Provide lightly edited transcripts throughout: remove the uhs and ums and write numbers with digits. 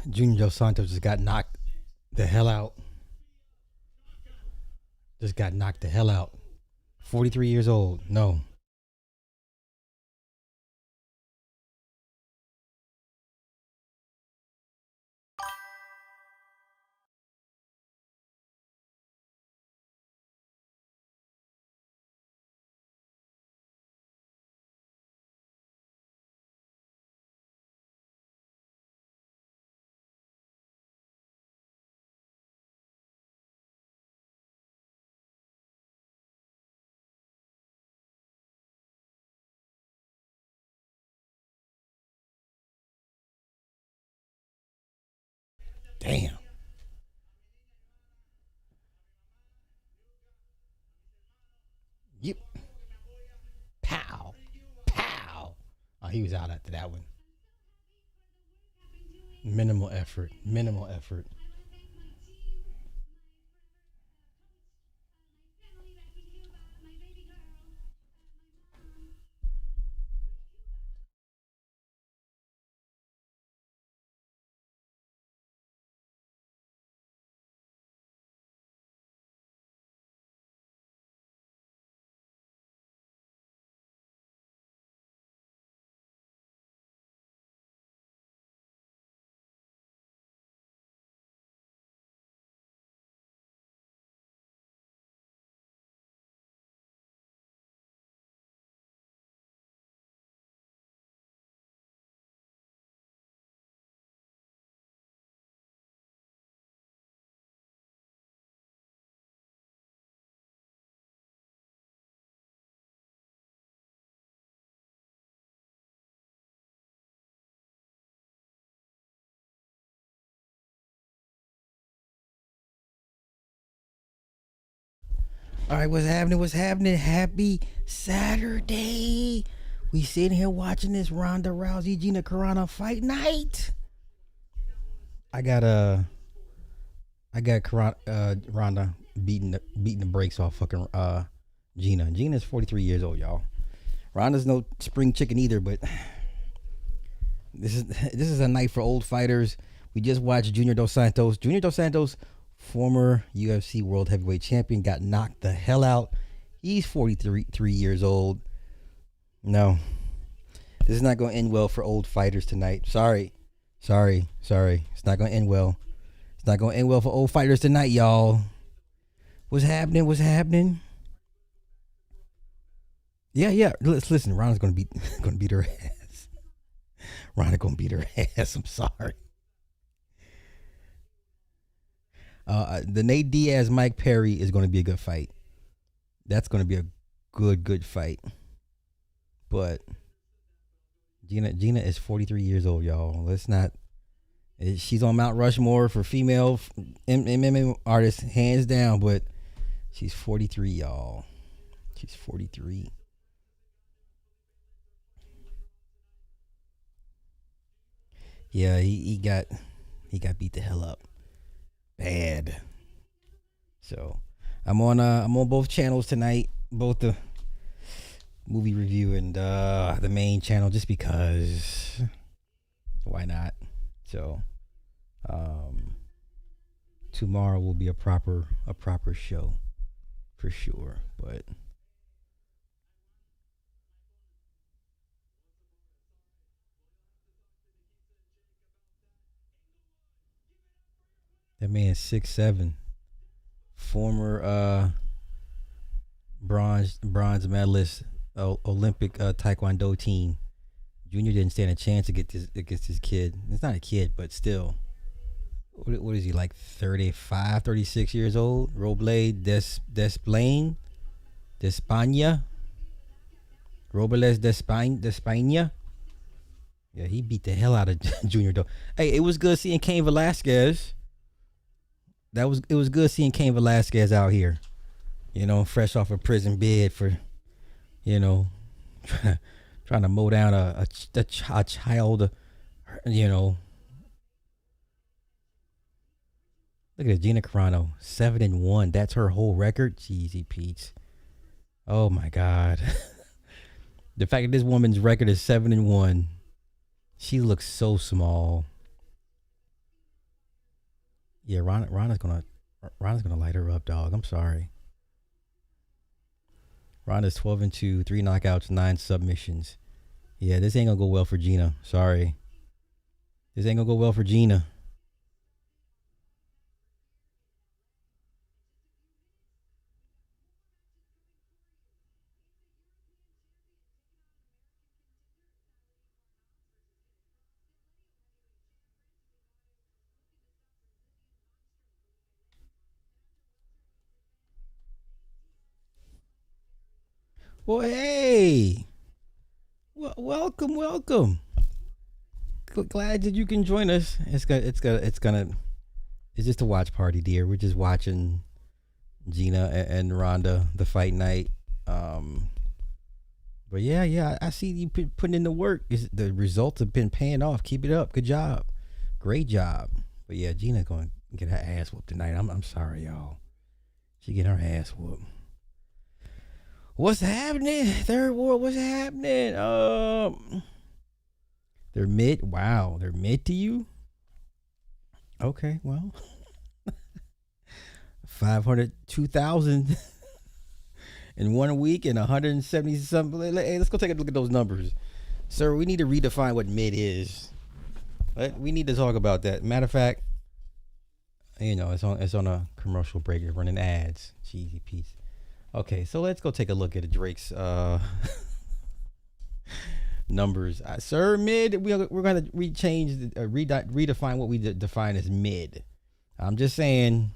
Junior Dos Santos just got knocked the hell out. Just got knocked the hell out. 43 years old. No. Damn. Yep. Pow. Pow. Oh, he was out after that one. Minimal effort. Minimal effort. All right, what's happening? What's happening? Happy Saturday. We sitting here watching this Ronda Rousey Gina Carano fight night. I got Ronda beating the brakes off fucking Gina. Gina's 43 years old, y'all. Ronda's no spring chicken either, but this is a night for old fighters. We just watched Junior Dos Santos. Junior Dos Santos, former UFC World Heavyweight Champion, got knocked the hell out. He's 43 years old. No, this is not going to end well for old fighters tonight. Sorry. It's not going to end well. It's not going to end well for old fighters tonight, y'all. What's happening? Yeah. Let's listen. Ronda's going to beat her ass. Ronda going to beat her ass. I'm sorry. The Nate Diaz Mike Perry is going to be a good fight. That's going to be a good fight. But Gina is 43 years old, y'all. Let's not. She's on Mount Rushmore for female MMA artists, hands down. But she's 43, y'all. She's 43. Yeah, he got beat the hell up, bad. So I'm on both channels tonight, both the movie review and the main channel, just because. Why not? So tomorrow will be a proper show for sure. But that man's 6'7", former bronze medalist, Olympic Taekwondo team. Junior didn't stand a chance against this kid. It's not a kid, but still. What is he, like 35, 36 years old? Robles Desplain? Despaña? Robles Despaña? Yeah, he beat the hell out of Junior though. Hey, it was good seeing Cain Velasquez. It was good seeing Cain Velasquez out here. You know, fresh off a prison bed for, you know, trying to mow down a child, you know. Look at Gina Carano, 7-1. That's her whole record. Jeezy Pete's. Oh my God. The fact that this woman's record is 7-1, she looks so small. Yeah, Ronda's gonna light her up, dog. I'm sorry. Ronda's 12-2, 3 knockouts, 9 submissions. Yeah, this ain't gonna go well for Gina. Sorry, this ain't gonna go well for Gina. Well, hey, welcome, welcome. Glad that you can join us. It's just a watch party, dear. We're just watching Gina and Ronda the fight night. Um, but yeah, I see you putting in the work. The results have been paying off. Keep it up. Good job. Great job. But yeah, Gina's going to get her ass whooped tonight. I'm sorry, y'all. She get her ass whooped. What's happening? Third World, what's happening? They're mid. Wow, they're mid to you? Okay, well. 502,000 in 1 week and 170 something. Hey, let's go take a look at those numbers. Sir, we need to redefine what mid is. We need to talk about that. Matter of fact, it's on a commercial break. You're running ads. Cheesy piece. Okay, so let's go take a look at Drake's numbers. Sir, mid. We're going to redefine what we define as mid. I'm just saying,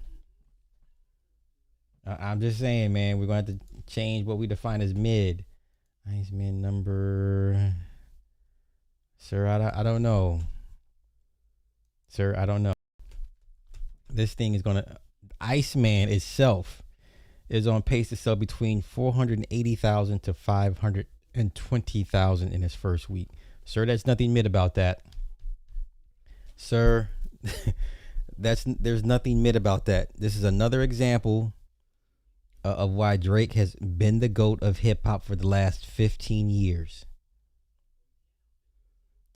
man. We're going to have to change what we define as mid. Nice mid number. Sir, I don't know. Sir, I don't know. This thing is going to. Iceman itself is on pace to sell between 480,000 to 520,000 in his first week. Sir, that's nothing mid about that. Sir, there's nothing mid about that. This is another example of why Drake has been the GOAT of hip hop for the last 15 years.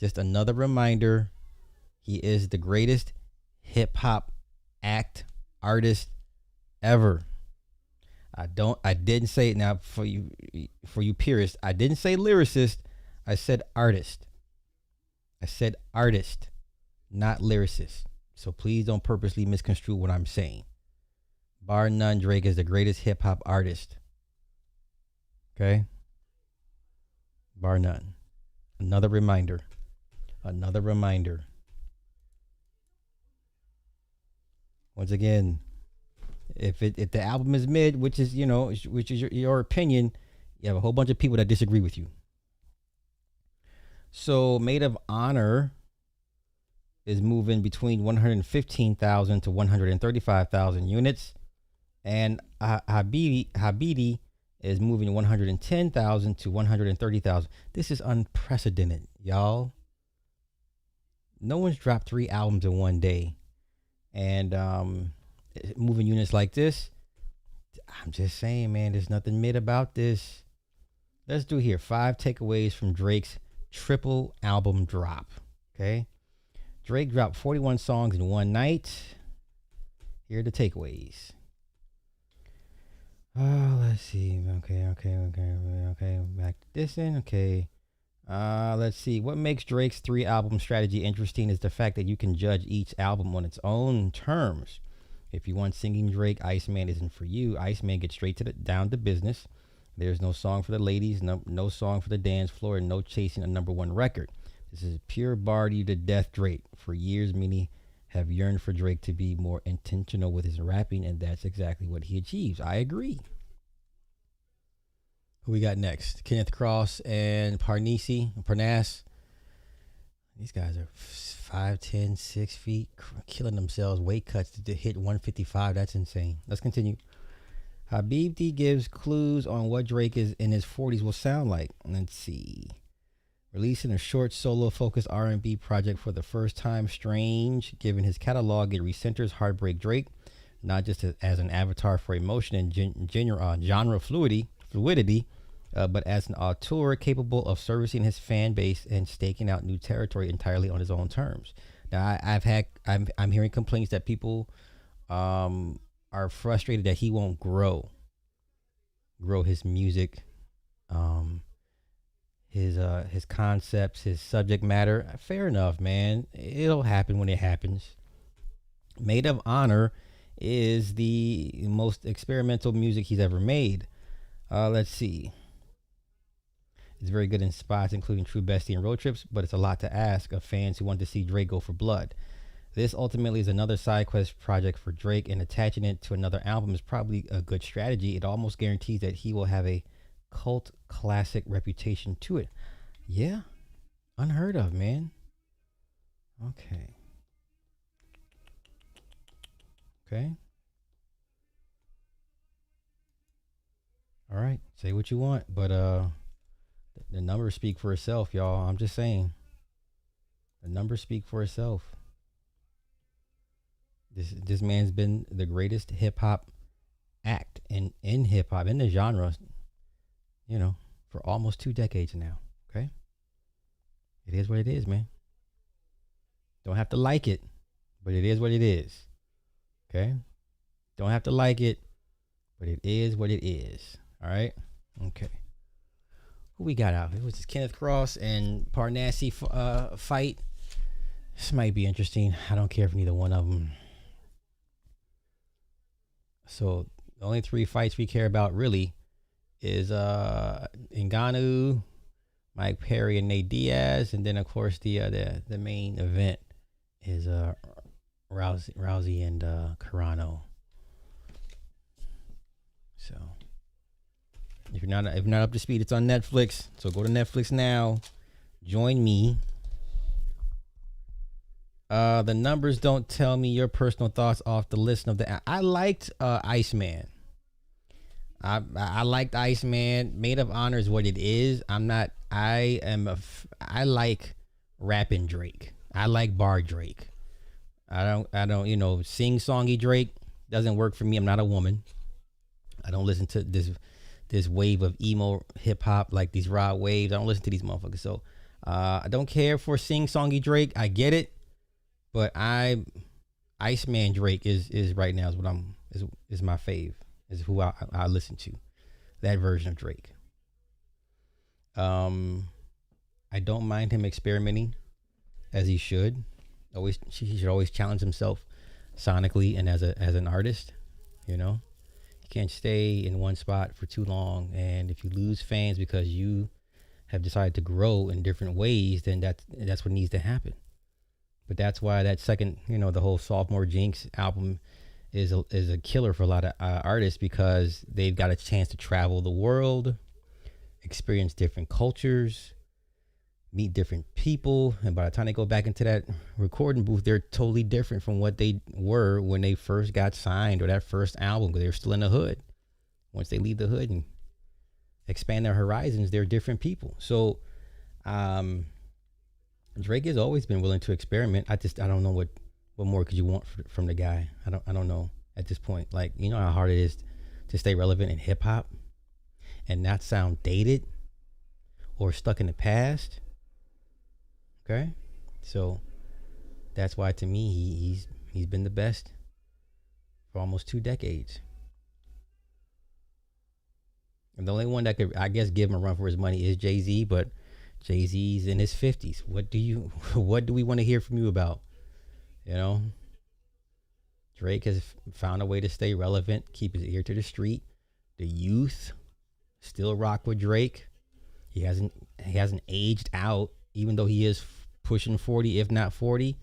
Just another reminder, he is the greatest hip hop artist ever. I didn't say it. Now for you purists, I didn't say lyricist. I said artist. Not lyricist. So please don't purposely misconstrue what I'm saying. Bar none, Drake is the greatest hip hop artist. Okay? Bar none. Another reminder. Once again, if the album is mid, which is your opinion, you have a whole bunch of people that disagree with you. So Maid of Honor is moving between 115,000 to 135,000 units, and Habidi is moving 110,000 to 130,000. This is unprecedented, y'all. No one's dropped 3 albums in one day, and moving units like this. I'm just saying, man, there's nothing mid about this. Let's do here 5 takeaways from Drake's triple album drop. Okay, Drake dropped 41 songs in one night. Here are the takeaways. Oh, let's see. Okay. Back to this in. Okay. Let's see. What makes Drake's 3-album strategy interesting is the fact that you can judge each album on its own terms. If you want singing Drake, Iceman isn't for you. Iceman gets straight down to business. There's no song for the ladies, no song for the dance floor, and no chasing a #1 record. This is pure bar you to death Drake. For years, many have yearned for Drake to be more intentional with his rapping, and that's exactly what he achieves. I agree. Who we got next? Kenneth Cross and Parnas. These guys are 5'10", 6 feet, killing themselves. Weight cuts to hit 155. That's insane. Let's continue. Habibti gives clues on what Drake is in his 40s will sound like. Let's see. Releasing a short solo-focused R&B project for the first time. Strange, given his catalog, it recenters Heartbreak Drake, not just as an avatar for emotion and genre fluidity, but as an auteur capable of servicing his fan base and staking out new territory entirely on his own terms. I'm hearing complaints that people are frustrated that he won't grow his music, um, his concepts, his subject matter. Fair enough, man. It'll happen when it happens. Maid of Honor is the most experimental music he's ever made. Let's see. It's very good in spots, including True Bestie and Road Trips, but it's a lot to ask of fans who want to see Drake go for blood. This ultimately is another side quest project for Drake, and attaching it to another album is probably a good strategy. It almost guarantees that he will have a cult classic reputation to it. Yeah, unheard of, man. Okay. Okay. All right. Say what you want, but the numbers speak for itself, y'all. I'm just saying. The numbers speak for itself. This man's been the greatest hip hop act in hip hop in the genre, for almost 2 decades now. Okay, it is what it is, man. Don't have to like it, but it is what it is. Okay, don't have to like it, but it is what it is. All right. Okay. Who we got out? It was this Kenneth Cross and Parnassi fight. This might be interesting. I don't care for neither one of them. So the only 3 fights we care about really is Ngannou, Mike Perry, and Nate Diaz, and then of course the main event is Rousey and Carano. So if you're not up to speed, it's on Netflix. So go to Netflix now. Join me. The numbers don't tell me your personal thoughts off the list of the. I liked Iceman. I liked Iceman. Maid of Honor is what it is. I like rapping Drake. I like bar Drake. I don't sing songy Drake doesn't work for me. I'm not a woman. I don't listen to this wave of emo hip hop, like these raw waves. I don't listen to these motherfuckers. So I don't care for sing songy Drake. I get it. But Iceman Drake is right now is my fave, is who I listen to, that version of Drake. I don't mind him experimenting, as he should. He should always challenge himself sonically and as an artist. You can't stay in one spot for too long, and if you lose fans because you have decided to grow in different ways, then that's what needs to happen. But that's why that second, the whole Sophomore Jinx album is a killer for a lot of artists, because they've got a chance to travel the world, experience different cultures, meet different people, and by the time they go back into that recording booth, they're totally different from what they were when they first got signed, or that first album, because they were still in the hood. Once they leave the hood and expand their horizons, they're different people. So Drake has always been willing to experiment. I don't know what more could you want from the guy. I don't know at this point. Like, how hard it is to stay relevant in hip hop and not sound dated or stuck in the past. Okay, so that's why, to me, he's been the best for almost 2 decades. And the only one that could, I guess, give him a run for his money is Jay-Z, but Jay-Z's in his 50s. What do we want to hear from you about? Drake has found a way to stay relevant, keep his ear to the street. The youth still rock with Drake. He hasn't aged out, even though he is pushing 40, if not 40.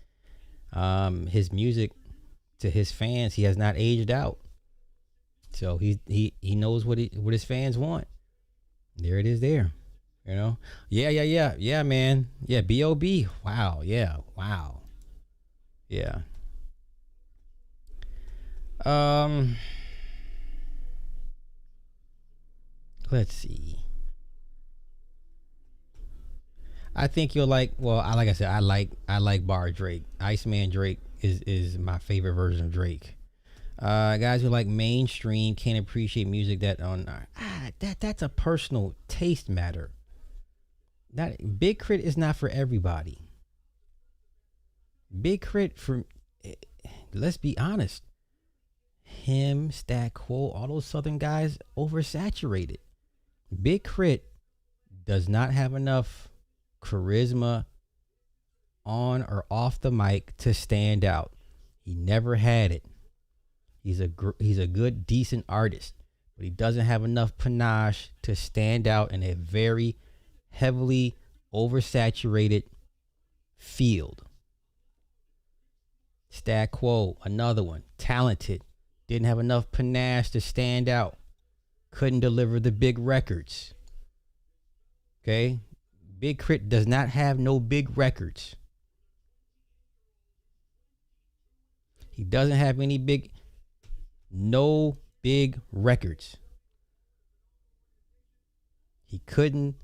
His music, to his fans, he has not aged out. So he knows what his fans want. There it is there. Yeah, man. Yeah, B.O.B. Wow. Yeah. Wow. Yeah. Let's see. I think you'll like. Well, like I said, I like bar Drake. Iceman Drake is my favorite version of Drake. Guys who like mainstream can't appreciate music that's a personal taste matter. That Big Crit is not for everybody. Big Crit from. Let's be honest. Him, Stat Quo, all those Southern guys oversaturated. Big Crit does not have enough charisma on or off the mic to stand out. He never had it. He's a good, decent artist, but he doesn't have enough panache to stand out in a very heavily oversaturated field. Stat Quo, another one, talented, didn't have enough panache to stand out, couldn't deliver the big records. Okay, Big Crit does not have no big records. He doesn't have no big records. He couldn't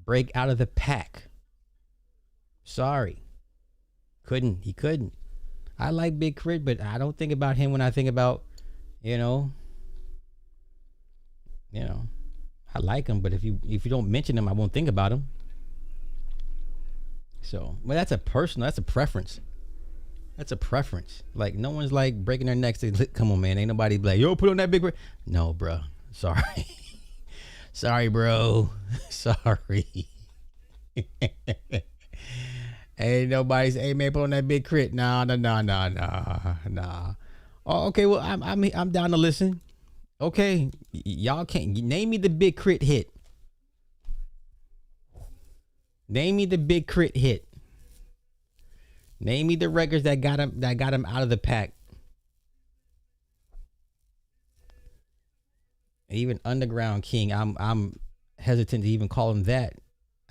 break out of the pack. Sorry. He couldn't. I like Big Crit, but I don't think about him when I think about, I like him, but if you don't mention him, I won't think about him. So, well, that's a preference. That's a preference. Like, no one's like breaking their necks. Come on, man. Ain't nobody like, yo, put on that big. No, bro. Sorry. Sorry, bro. Sorry. Ain't nobody say, hey, man, put on that Big Crit. Nah. Oh, okay. Well, I'm down to listen. Okay. Y'all can't name me the Big Crit hit. Name me the Big Crit hit. Name me the records that got him out of the pack. Even Underground King, I'm hesitant to even call him that.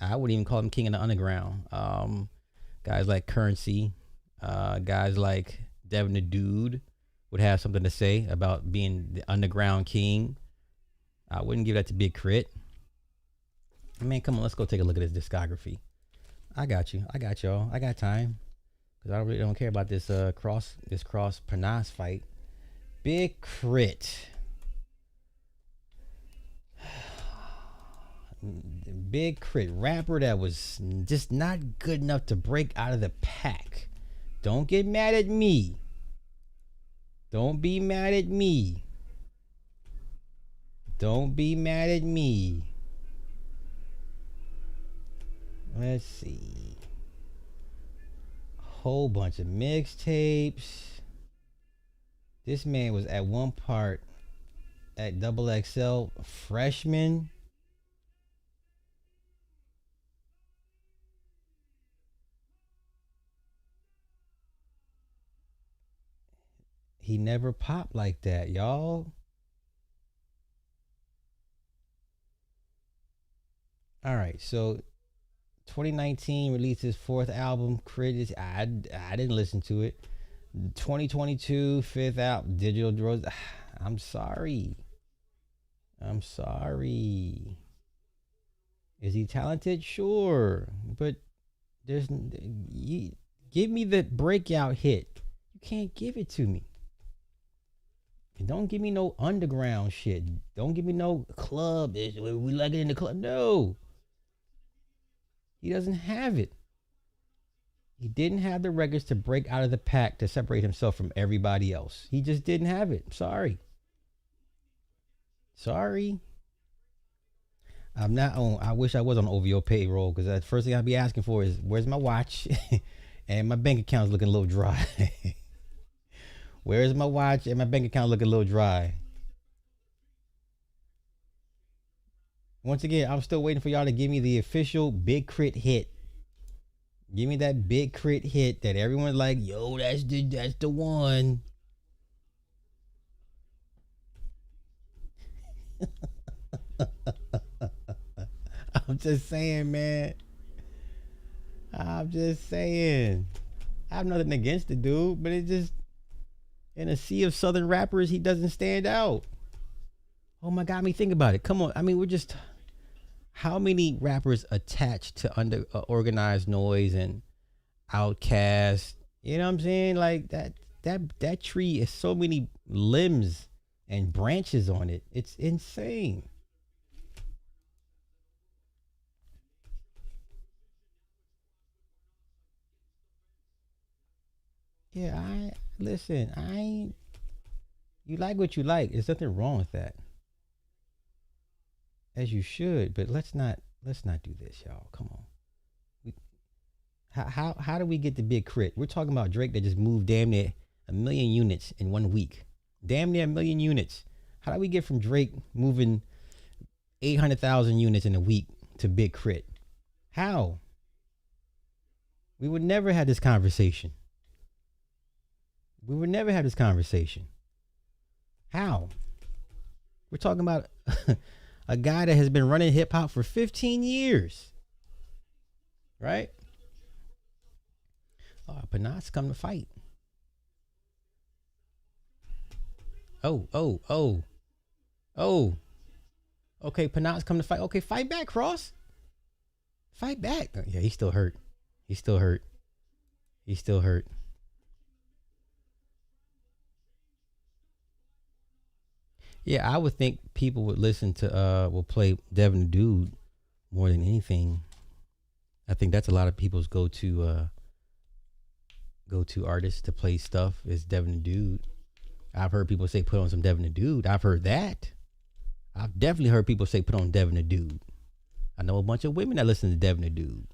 I wouldn't even call him King of the Underground. Guys like Currency, guys like Devin the Dude would have something to say about being the Underground King. I wouldn't give that to Big Crit. Man, come on, let's go take a look at his discography. I got you. I got y'all. I got time. Because I really don't care about this cross Panas fight. Big Crit. Big Crit. Rapper that was just not good enough to break out of the pack. Don't get mad at me. Don't be mad at me. Don't be mad at me. Let's see. Whole bunch of mixtapes. This man was at one part at XXL freshman. He never popped like that, y'all. All right, so 2019 released his fourth album, Critics. I didn't listen to it. 2022 fifth album, Digital Drugs. I'm sorry. Is he talented? Sure, but give me the breakout hit. You can't give it to me. And don't give me no underground shit. Don't give me no club. We like it in the club. No. He doesn't have it. He didn't have the records to break out of the pack to separate himself from everybody else. He just didn't have it. Sorry. I'm not on. I wish I was on OVO payroll because the first thing I'd be asking for is where's my watch, and my bank account's looking a little dry. Where's my watch and my bank account looking a little dry? Once again, I'm still waiting for y'all to give me the official Big Crit hit. Give me that Big Crit hit that everyone's like, yo, that's the one. I'm just saying, man. I'm just saying. I have nothing against the dude, but it just, in a sea of Southern rappers, he doesn't stand out. Oh my God, I mean, think about it. Come on. I mean, we're just, how many rappers attached to organized noise and Outkast? You know what I'm saying? Like that tree is so many limbs and branches on it. It's insane. Yeah, I listen. I ain't. You like what you like. There's nothing wrong with that, as you should. But let's not do this, y'all. Come on. We, how do we get the big crit? We're talking about Drake that just moved damn near 1,000,000 units in 1 week. Damn near 1,000,000 units. How do we get from Drake moving 800,000 units in a week to big crit? How? We would never have this conversation. We would never have this conversation. How? We're talking about a guy that has been running hip hop for 15 years. Right? Panat's come to fight. Oh. Okay, Panat's come to fight. Okay, fight back, Cross. Fight back. Yeah, he's still hurt. He's still hurt. Yeah, I would think people would listen to will play Devin the Dude more than anything. I think that's a lot of people's go-to artists to play stuff is Devin the Dude. I've heard people say put on some Devin the Dude. I've heard that. I've definitely heard people say put on Devin the Dude. I know a bunch of women that listen to Devin the Dude.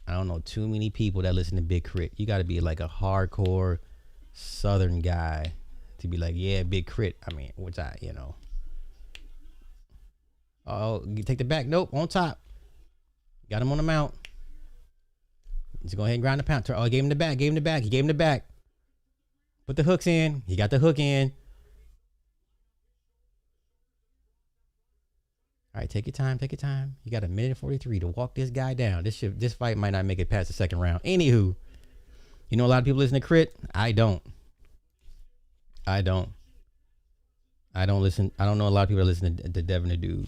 I don't know too many people that listen to Big Crit. You got to be like a hardcore Southern guy to be like, yeah, Big Crit. I mean, which Oh, you take the back. Nope, on top. Got him on the mount. Just go ahead and grind the pound. Oh, gave him the back. He gave him the back. Put the hooks in. He got the hook in. All right, take your time. You got 1:43 to walk this guy down. This fight might not make it past the second round. Anywho, you know a lot of people listen to Crit. I don't listen. I don't know a lot of people that listen to Devin the Dude.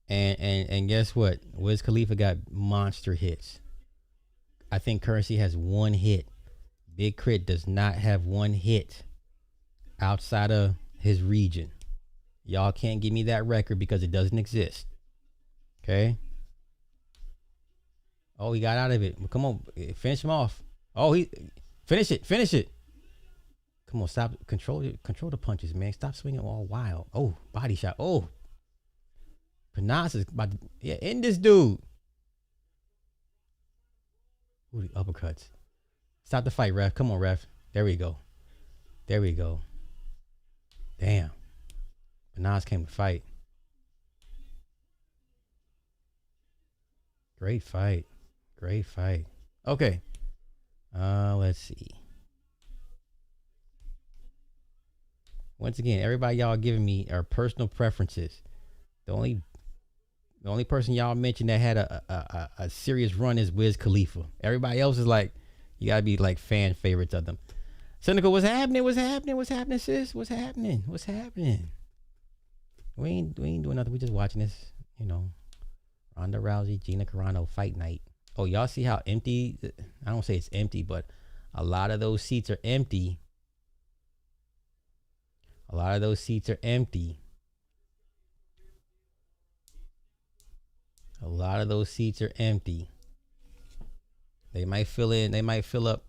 And guess what? Wiz Khalifa got monster hits. I think Currency has one hit. Big Crit does not have one hit outside of his region. Y'all can't give me that record because it doesn't exist. Okay? Oh, he got out of it. Come on, finish him off. Oh, he finish it. Come on, stop. Control the punches, man. Stop swinging all wild. Oh, body shot. Oh, Panas is about to end this dude. Ooh, the uppercuts. Stop the fight, ref. Come on, ref. There we go. Damn. Panas came to fight. Great fight. Okay. Let's see. Once again, everybody y'all giving me are personal preferences. The only person y'all mentioned that had a serious run is Wiz Khalifa. Everybody else is like, you gotta be like fan favorites of them. Cynical, what's happening, sis? What's happening? We ain't doing nothing. We just watching this, Ronda Rousey, Gina Carano fight night. Oh, y'all see how empty? I don't say it's empty, but a lot of those seats are empty. They might fill up,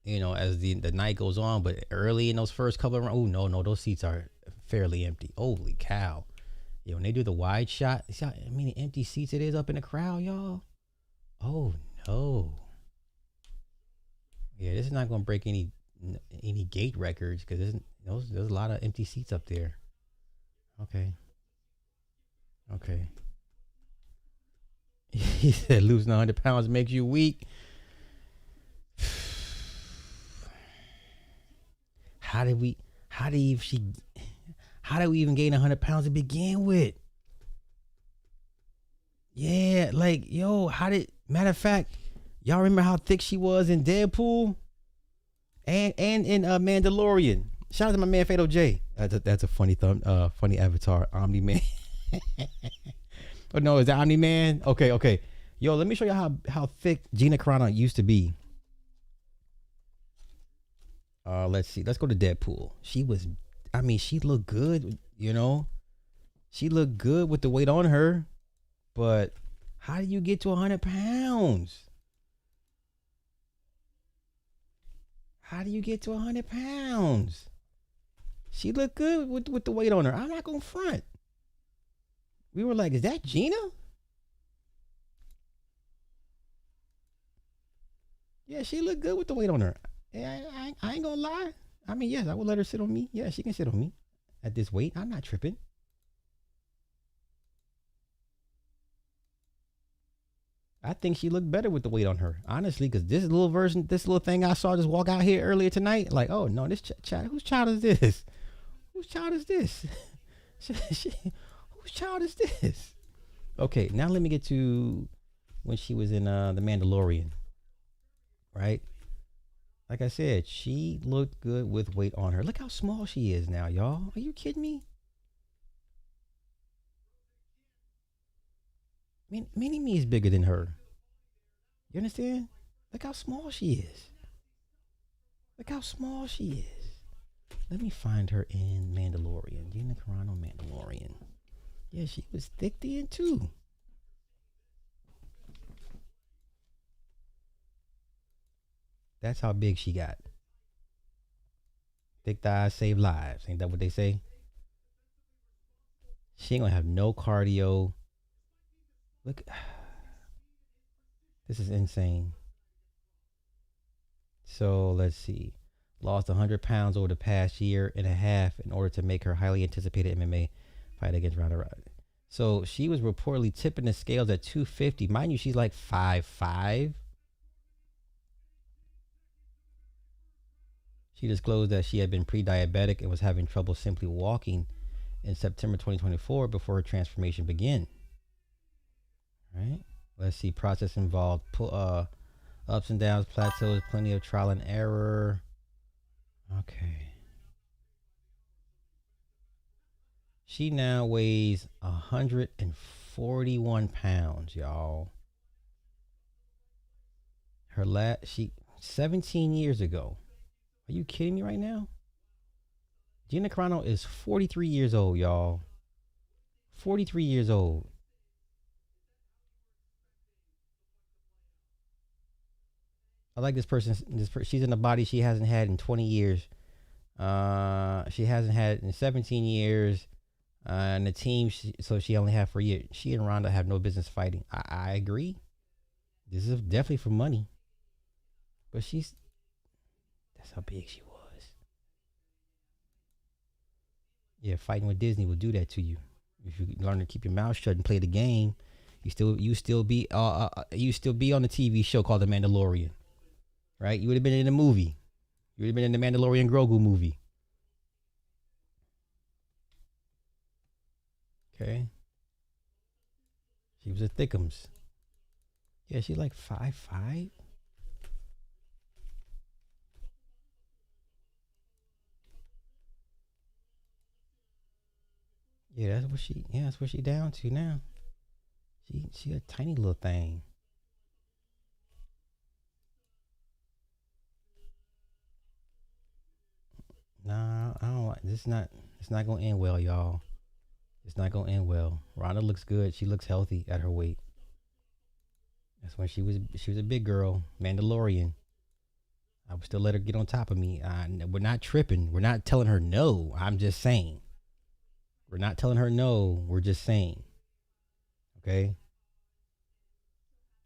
as the night goes on, but early in those first couple of rounds, no, those seats are fairly empty. Holy cow. Yeah, when they do the wide shot, see how many empty seats it is up in the crowd, y'all? Oh, no. Yeah, this is not going to break any gate records because there's a lot of empty seats up there. Okay. He said losing 100 pounds makes you weak. How did we even gain 100 pounds to begin with? Yeah, matter of fact, y'all remember how thick she was in Deadpool and in Mandalorian? Shout out to my man Fatal J. That's a funny funny avatar, Omni Man. Oh no, is that Omni Man? Okay. Yo, let me show you how thick Gina Carano used to be. Let's see. Let's go to Deadpool. She looked good, She looked good with the weight on her, but how do you get to 100 pounds? How do you get to 100 pounds? She looked good with the weight on her. I'm not going to front. We were like, is that Gina? Yeah, she looked good with the weight on her. Yeah, I ain't going to lie. I mean, yes, I would let her sit on me. Yeah, she can sit on me at this weight. I'm not tripping. I think she looked better with the weight on her, honestly, because this little thing I saw just walk out here earlier tonight, like, oh no, this child, whose child is this? Whose child is this? Whose child is this? Okay, now let me get to when she was in The Mandalorian, right? Like I said, she looked good with weight on her. Look how small she is now, y'all. Are you kidding me? I mean, Mini-Me is bigger than her. You understand? Look how small she is. Look how small she is. Let me find her in Mandalorian. Gina Carano, Mandalorian. Yeah, she was thick then too. That's how big she got. Thick thighs save lives. Ain't that what they say? She ain't gonna have no cardio. Look, this is insane. So let's see. Lost 100 pounds over the past year and a half in order to make her highly anticipated MMA fight against Ronda Rousey. So she was reportedly tipping the scales at 250. Mind you, she's like 5'5". She disclosed that she had been pre-diabetic and was having trouble simply walking in September 2024 before her transformation began. Right? Let's see. Process involved ups and downs, plateaus, plenty of trial and error. Okay. She now weighs 141 pounds, y'all. Her 17 years ago. Are you kidding me right now? Gina Carano is 43 years old, y'all. 43 years old. I like this person. She's in a body she hasn't had in 20 years. She hasn't had in 17 years. And the team, so she only had for a year. She and Ronda have no business fighting. I agree. This is definitely for money. But that's how big she was. Yeah, fighting with Disney will do that to you. If you learn to keep your mouth shut and play the game, you still be on the TV show called The Mandalorian, right? You would have been in the movie. You would have been in the Mandalorian Grogu movie. Okay. She was a thickums. Yeah, she's like 5'5". Yeah, that's what she down to now. She a tiny little thing. Nah, I don't like this. It's not gonna end well, y'all. It's not gonna end well. Ronda looks good. She looks healthy at her weight. That's when she was a big girl, Mandalorian. I would still let her get on top of me. We're not tripping. We're not telling her no. I'm just saying. We're not telling her no. We're just saying. Okay.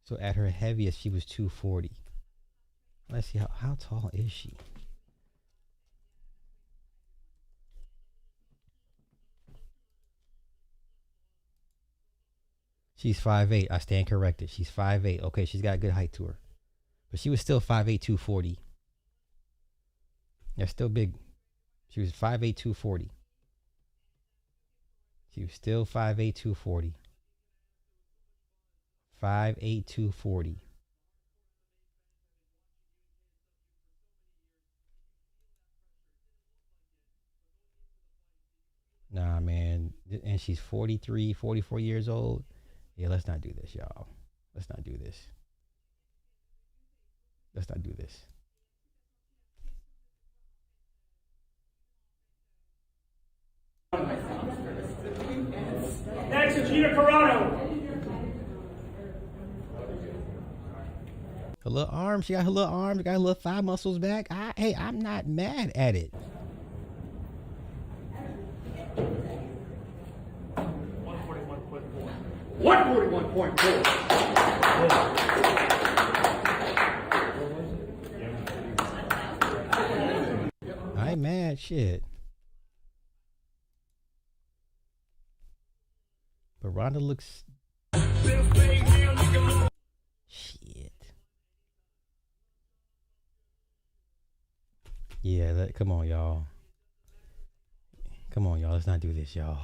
So at her heaviest, she was 240. Let's see how tall is she? She's 5'8". I stand corrected. She's 5'8". Okay, she's got good height to her. But she was still 5'8", 240. That's still big. She was 5'8", 240. She was still 5'8", 240. 5'8", 240. Nah, man. And she's 43, 44 years old. Yeah, let's not do this, y'all. Let's not do this. Let's not do this. Gina Carano. Her little arms, she got her little arms, got her little thigh muscles back. Hey, I'm not mad at it. 141.4. I ain't mad, shit. But Ronda looks... Shit. Yeah, come on, y'all. Come on, y'all. Let's not do this, y'all.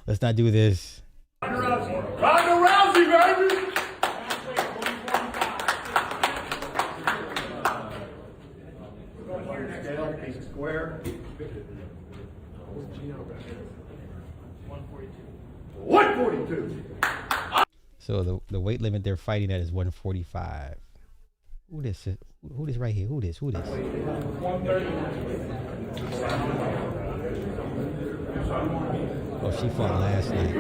Let's not do this. Ronda Rousey. Ronda Rousey, baby! Scale, square. 142. So the weight limit they're fighting at is 145. Who this right here? Who this? 130. Oh, she fought last night.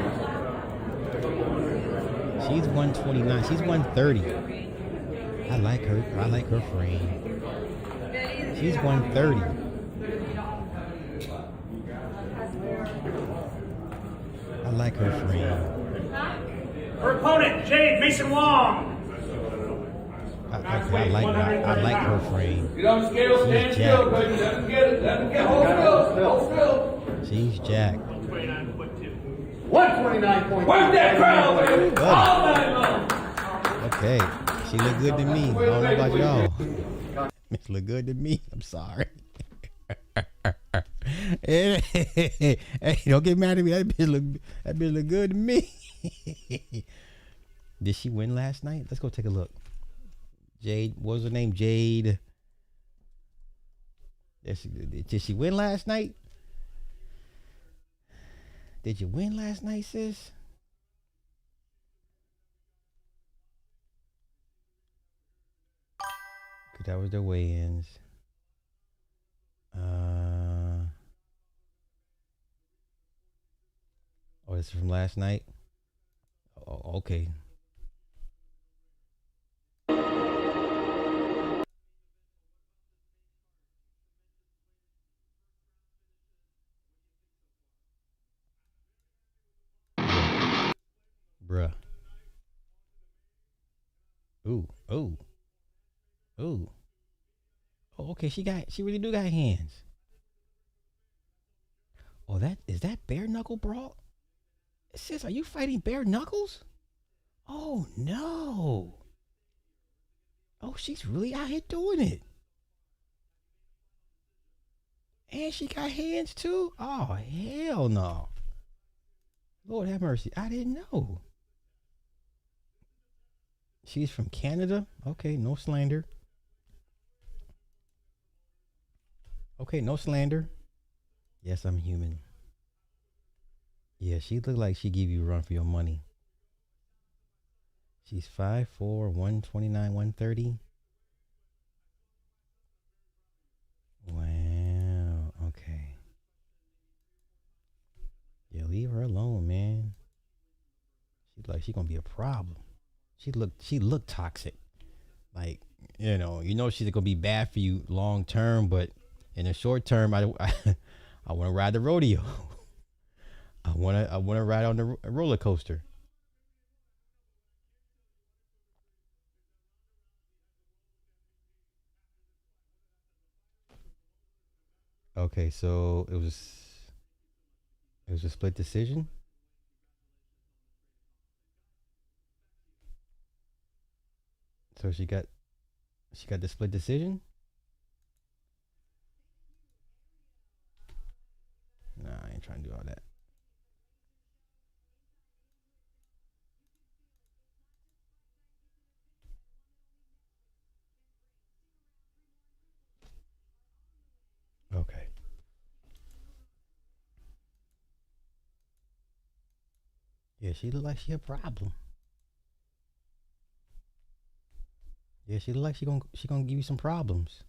She's 129. She's 130. I like her. I like her frame. She's 130. I like her frame. Her opponent, Jade Mason Wong. I like her frame. Get on the scale, stand still, baby. Let them get it. Let them get hold still. She's jacked. 129.2. Work that crowd, baby. All night long. Okay. She look good to me. I don't know about y'all. She look good to me. I'm sorry. Hey, don't get mad at me. That bitch look good to me. Did she win last night? Let's go take a look. Jade, what was her name? Jade. Did she win last night? Did you win last night, sis? Cause that was their weigh-ins. Oh, this is from last night? Oh, okay. Bruh. Ooh. Oh, okay. She really do got hands. Oh, is that bare knuckle brawl? Sis, are you fighting bare knuckles? Oh no. Oh, she's really out here doing it. And she got hands too? Oh, hell no. Lord have mercy. I didn't know. She's from Canada? Okay, no slander. Okay, no slander. Yes, I'm human. Yeah, she looked like she give you a run for your money. She's 5'4", 129, 130. Wow, okay. Yeah, leave her alone, man. She's like, she gonna be a problem. She looked toxic. Like, you know she's gonna be bad for you long term, but in the short term, I want to ride the rodeo. I want to ride on the roller coaster. Okay, so it was a split decision. So she got the split decision. Nah, I ain't trying to do all that. Okay. Yeah, she look like she a problem. Yeah, she look like she gonna give you some problems.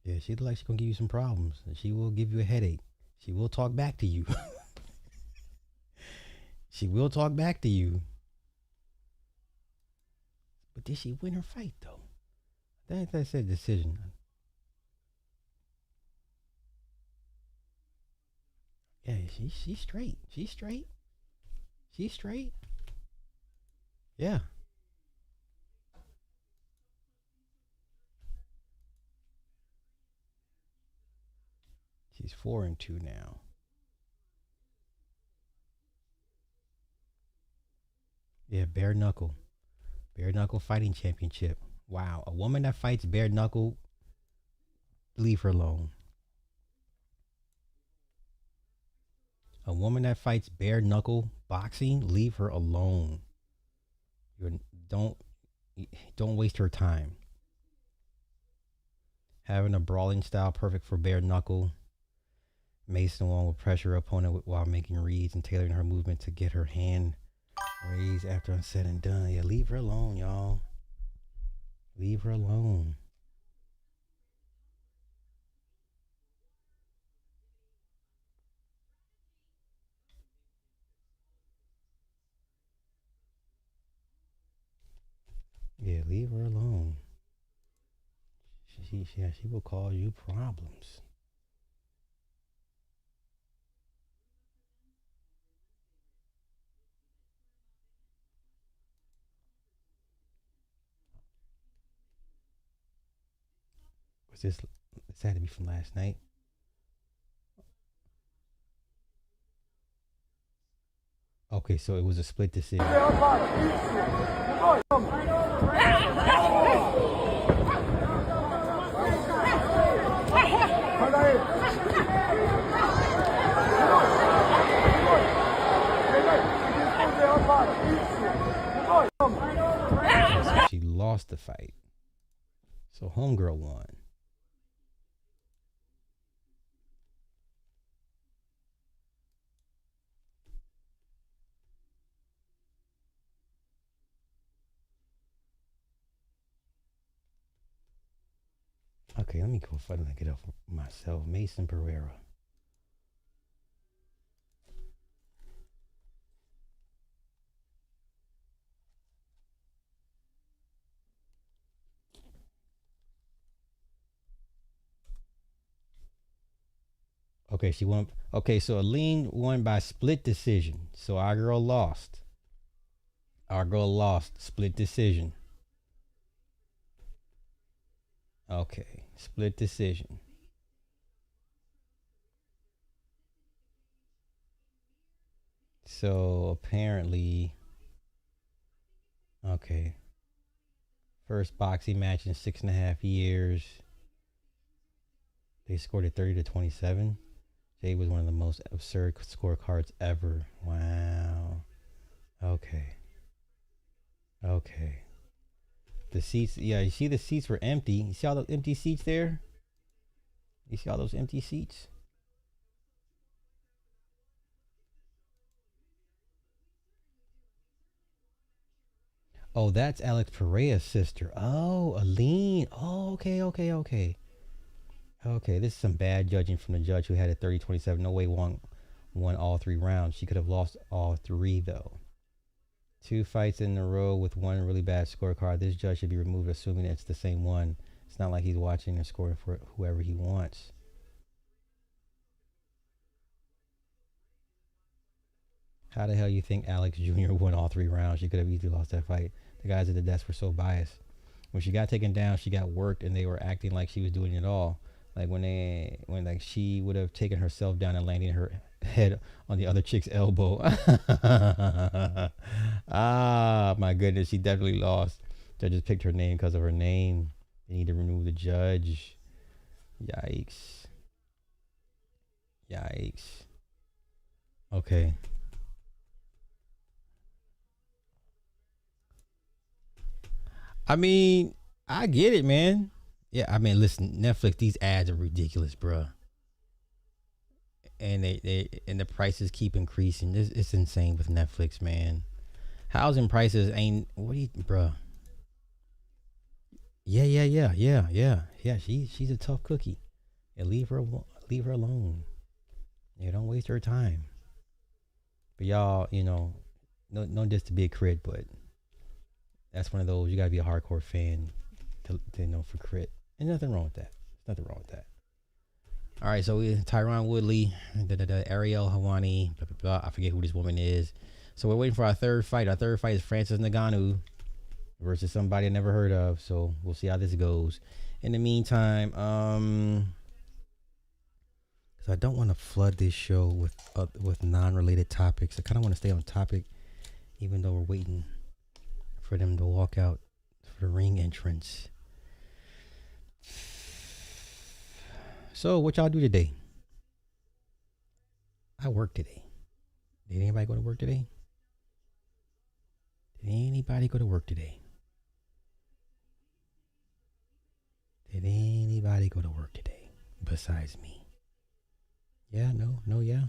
Yeah, she look like she gonna give you some problems. And she will give you a headache. She will talk back to you. She will talk back to you. But did she win her fight though? That's a decision. Yeah, she's straight. She's straight. She's straight. Yeah. She's 4-2 now. Yeah, bare knuckle fighting championship. Wow, a woman that fights bare knuckle, leave her alone. A woman that fights bare knuckle boxing, leave her alone. Don't waste her time. Having a brawling style perfect for bare knuckle. Mason Wong will pressure her opponent while making reads and tailoring her movement to get her hand raised after it's said and done. Yeah, leave her alone, y'all. Leave her alone. Yeah, leave her alone. She will cause you problems. Was this had to be from last night? Okay, so it was a split decision. So she lost the fight. So homegirl won. Okay, let me go find and get up myself. Mason Pereira. Okay, she won. Okay, so Aline won by split decision. So our girl lost. Our girl lost. Split decision. Okay, split decision. So apparently, okay. First boxing match in 6.5 years. They scored it 30-27. Jade was one of the most absurd scorecards ever. Wow. Okay. Okay. The seats, yeah, you see the seats were empty. You see all those empty seats there? You see all those empty seats? Oh, that's Alex Pereira's sister. Oh, Aline. Oh, okay. Okay, this is some bad judging from the judge who had it 30-27. No way won all 3 rounds. She could have lost all 3 though. 2 fights in a row with one really bad scorecard. This judge should be removed, assuming it's the same one. It's not like he's watching and scoring for whoever he wants. How the hell you think Alex Jr. won all 3 rounds? She could have easily lost that fight. The guys at the desk were so biased. When she got taken down, she got worked, and they were acting like she was doing it all. Like when like she would have taken herself down and landing her head on the other chick's elbow. Ah, my goodness, she definitely lost. Judges picked her name because of her name. They need to remove the judge. Yikes. Okay. I mean, I get it, man. Yeah, I mean, listen, Netflix, these ads are ridiculous, bruh. And the prices keep increasing. It's insane with Netflix, man. Housing prices ain't bruh. Yeah. She's a tough cookie. And leave her alone. Yeah, don't waste your time. But y'all, no just to be a crit, but that's one of those you gotta be a hardcore fan to know for crit. And nothing wrong with that. Nothing wrong with that. All right, so we Tyron Woodley, Ariel Hawani, blah, blah, blah. I forget who this woman is. So we're waiting for our third fight. Our third fight is Francis Ngannou versus somebody I never heard of. So we'll see how this goes. In the meantime, because I don't want to flood this show with non-related topics. I kind of want to stay on topic, even though we're waiting for them to walk out for the ring entrance. So, what y'all do today? I work today. Did anybody go to work today? Did anybody go to work today? Did anybody go to work today besides me? Yeah, no, yeah.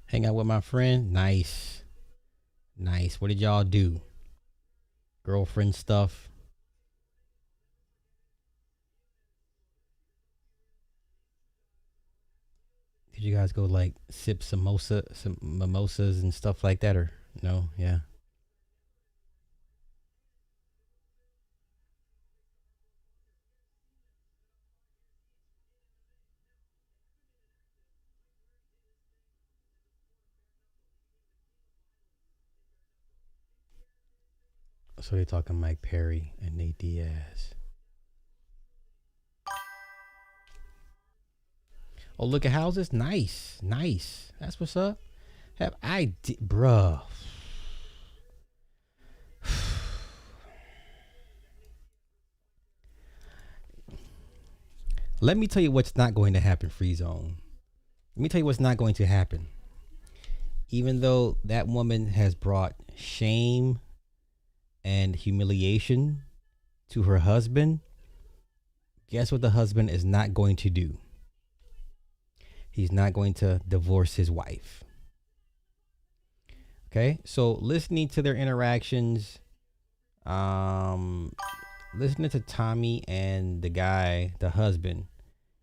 Hang out with my friend. Nice. What did y'all do? Girlfriend stuff. Did you guys go like sip some mimosas and stuff like that, or no? Yeah. So they're talking Mike Perry and Nate Diaz. Oh, look at houses. Nice. That's what's up. Bruh. Let me tell you what's not going to happen, Free Zone. Let me tell you what's not going to happen. Even though that woman has brought shame and humiliation to her husband, guess what the husband is not going to do? He's not going to divorce his wife. Okay, so listening to their interactions, listening to Tommy and the guy, the husband,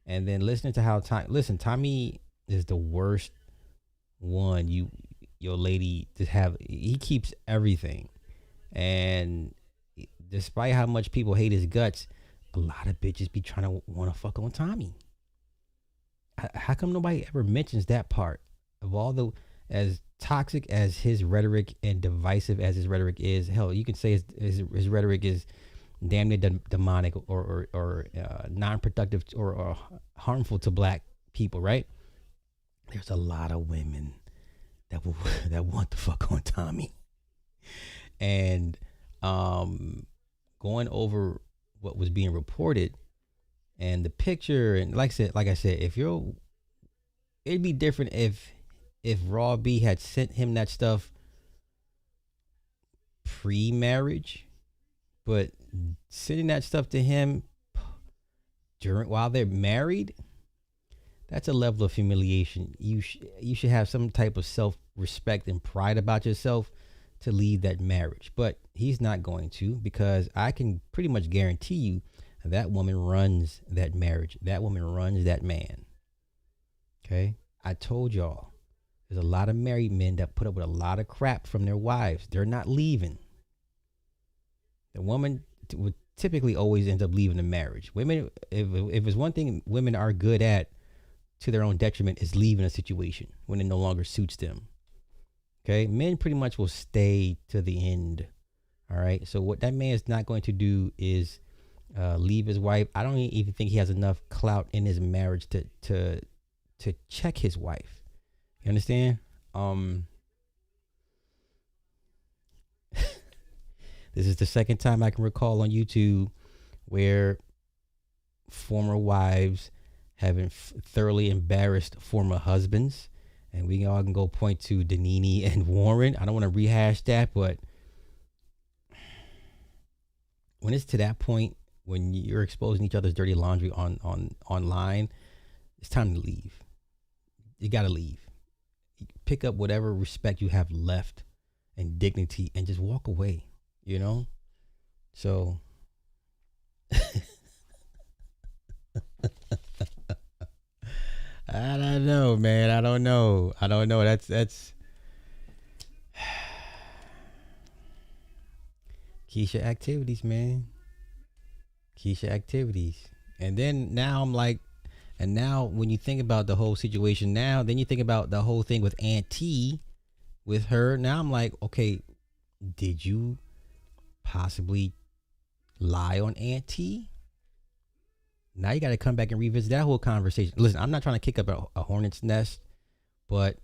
and then listening to how Tommy is the worst one your lady to have. He keeps everything, and despite how much people hate his guts, a lot of bitches be trying to want to fuck on Tommy. How come nobody ever mentions that part of all the, as toxic as his rhetoric and divisive as his rhetoric is? Hell, you can say his rhetoric is damn near demonic or non-productive or harmful to black people, right? There's a lot of women that want to fuck on Tommy, and going over what was being reported and the picture, and like I said, it'd be different if Raw B had sent him that stuff pre-marriage, but sending that stuff to him while they're married, that's a level of humiliation. You should have some type of self-respect and pride about yourself to leave that marriage. But he's not going to, because I can pretty much guarantee you that woman runs that marriage. That woman runs that man. Okay? I told y'all, there's a lot of married men that put up with a lot of crap from their wives. They're not leaving. The woman would typically always end up leaving the marriage. Women, if it's one thing women are good at to their own detriment, is leaving a situation when it no longer suits them. Okay? Men pretty much will stay to the end. All right? So what that man is not going to do is leave his wife. I don't even think he has enough clout in his marriage to check his wife. You understand? This is the second time I can recall on YouTube where former wives have thoroughly embarrassed former husbands, and we all can go point to Danini and Warren. I don't want to rehash that, but when it's to that point when you're exposing each other's dirty laundry on online, it's time to leave. You gotta leave. Pick up whatever respect you have left and dignity and just walk away, you know? So I don't know, man. I don't know. That's Keisha activities, man. Keisha activities. And then now I'm like, and now when you think about the whole situation now, then you think about the whole thing with Aunt T with her. Now I'm like, okay, did you possibly lie on Aunt T? Now you got to come back and revisit that whole conversation. Listen, I'm not trying to kick up a hornet's nest, but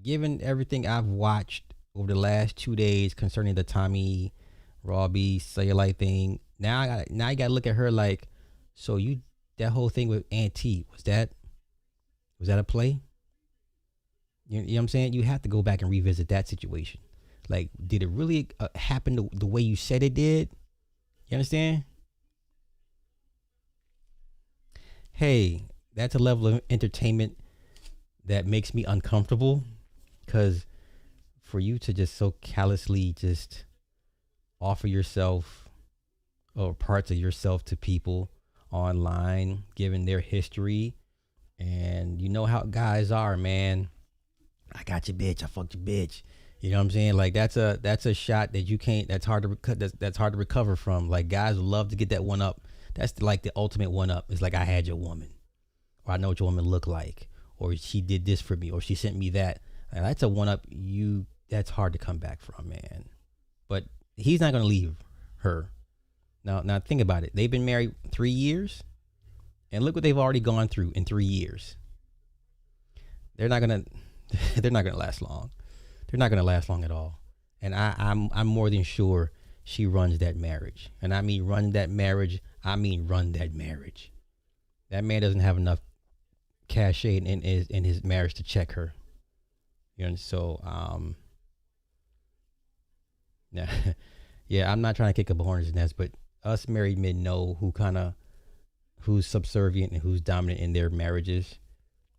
given everything I've watched over the last 2 days concerning the Tommy Robbie cellulite thing, now you got to look at her like, so you, that whole thing with Aunt T, was that a play? You know what I'm saying? You have to go back and revisit that situation. Like, did it really happen the way you said it did? You understand? Hey, that's a level of entertainment that makes me uncomfortable, because for you to just so callously just offer yourself or parts of yourself to people online, given their history, and you know how guys are, man. I got your bitch. I fucked your bitch. You know what I'm saying? Like that's a shot that you can't. That's hard to recover from. Like guys love to get that one up. That's like the ultimate one up. It's like, I had your woman, or I know what your woman looked like, or she did this for me, or she sent me that. And that's a one up. That's hard to come back from, man. But he's not gonna leave her. Now think about it. They've been married 3 years, and look what they've already gone through in 3 years. They're not gonna last long. They're not gonna last long at all. And I'm more than sure she runs that marriage. And I mean run that marriage. That man doesn't have enough cachet in his marriage to check her. You know, so yeah, I'm not trying to kick up a hornet's nest, but us married men know who's subservient and who's dominant in their marriages.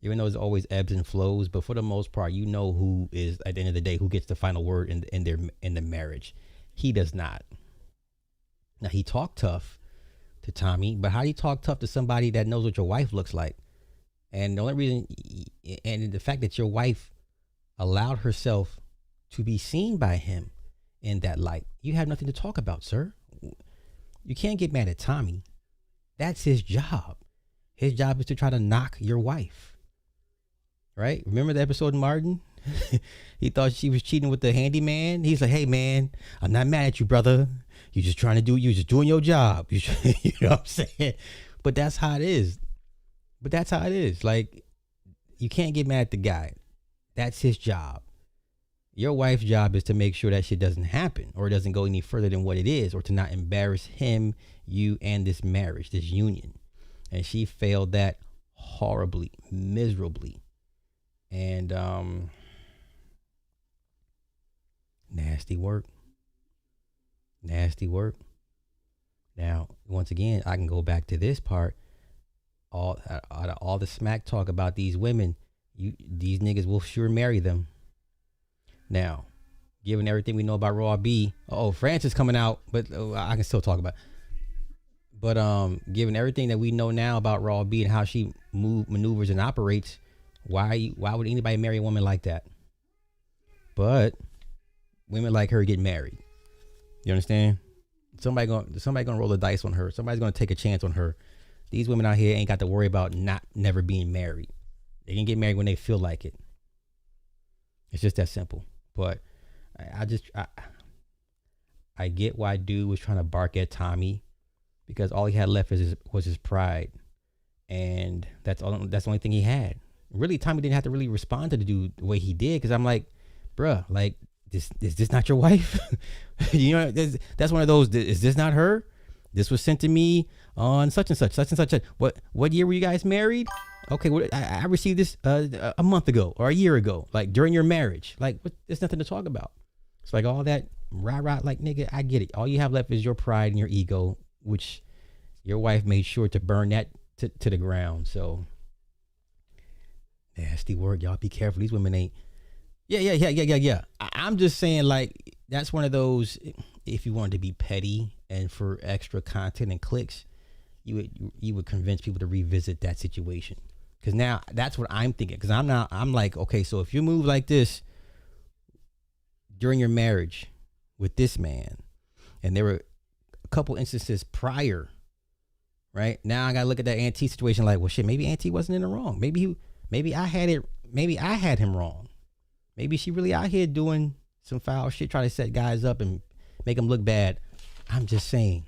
Even though there's always ebbs and flows, but for the most part, you know who is, at the end of the day, who gets the final word in the marriage. He does not. Now, he talked tough to Tommy, but how do you talk tough to somebody that knows what your wife looks like? And the only reason, and the fact that your wife allowed herself to be seen by him in that light, you have nothing to talk about, sir. You can't get mad at Tommy. That's his job. His job is to try to knock your wife. Right? Remember the episode of Martin? He thought she was cheating with the handyman. He's like, hey man, I'm not mad at you, brother. You're just doing your job. You know what I'm saying? But that's how it is. Like, you can't get mad at the guy. That's his job. Your wife's job is to make sure that shit doesn't happen, or it doesn't go any further than what it is, or to not embarrass him, you, and this marriage, this union. And she failed that horribly, miserably. And nasty work. Now, once again, I can go back to this part. All the smack talk about these women, these niggas will sure marry them. Now, given everything we know about Raw B, France is coming out, but I can still talk about it. But given everything that we know now about Raw B and how she maneuvers and operates, why would anybody marry a woman like that? But women like her get married. You understand? Somebody gonna roll the dice on her. Somebody's gonna take a chance on her. These women out here ain't got to worry about never being married. They can get married when they feel like it. It's just that simple. But I get why dude was trying to bark at Tommy, because all he had left was his pride, and that's the only thing he had. Really, Tommy didn't have to really respond to the dude the way he did, because I'm like, bruh, like, is this not your wife? You know, that's one of those. Is this not her? This was sent to me on such and such. What year were you guys married? Okay, I received this a month ago or a year ago, like during your marriage. Like, there's nothing to talk about. It's like all that rah, like, nigga, I get it. All you have left is your pride and your ego, which Your wife made sure to burn that to the ground. So nasty word, y'all. Be careful. These women ain't. Yeah. I'm just saying, like, that's one of those. If you wanted to be petty and for extra content and clicks, you would convince people to revisit that situation. Because now that's what I'm thinking. Because I'm like, okay, so if you move like this during your marriage with this man, and there were a couple instances prior, right? Now I gotta look at that Auntie situation like, well, shit, maybe Auntie wasn't in the wrong. Maybe I had him wrong. Maybe she really out here doing some foul shit, trying to set guys up and make them look bad. I'm just saying,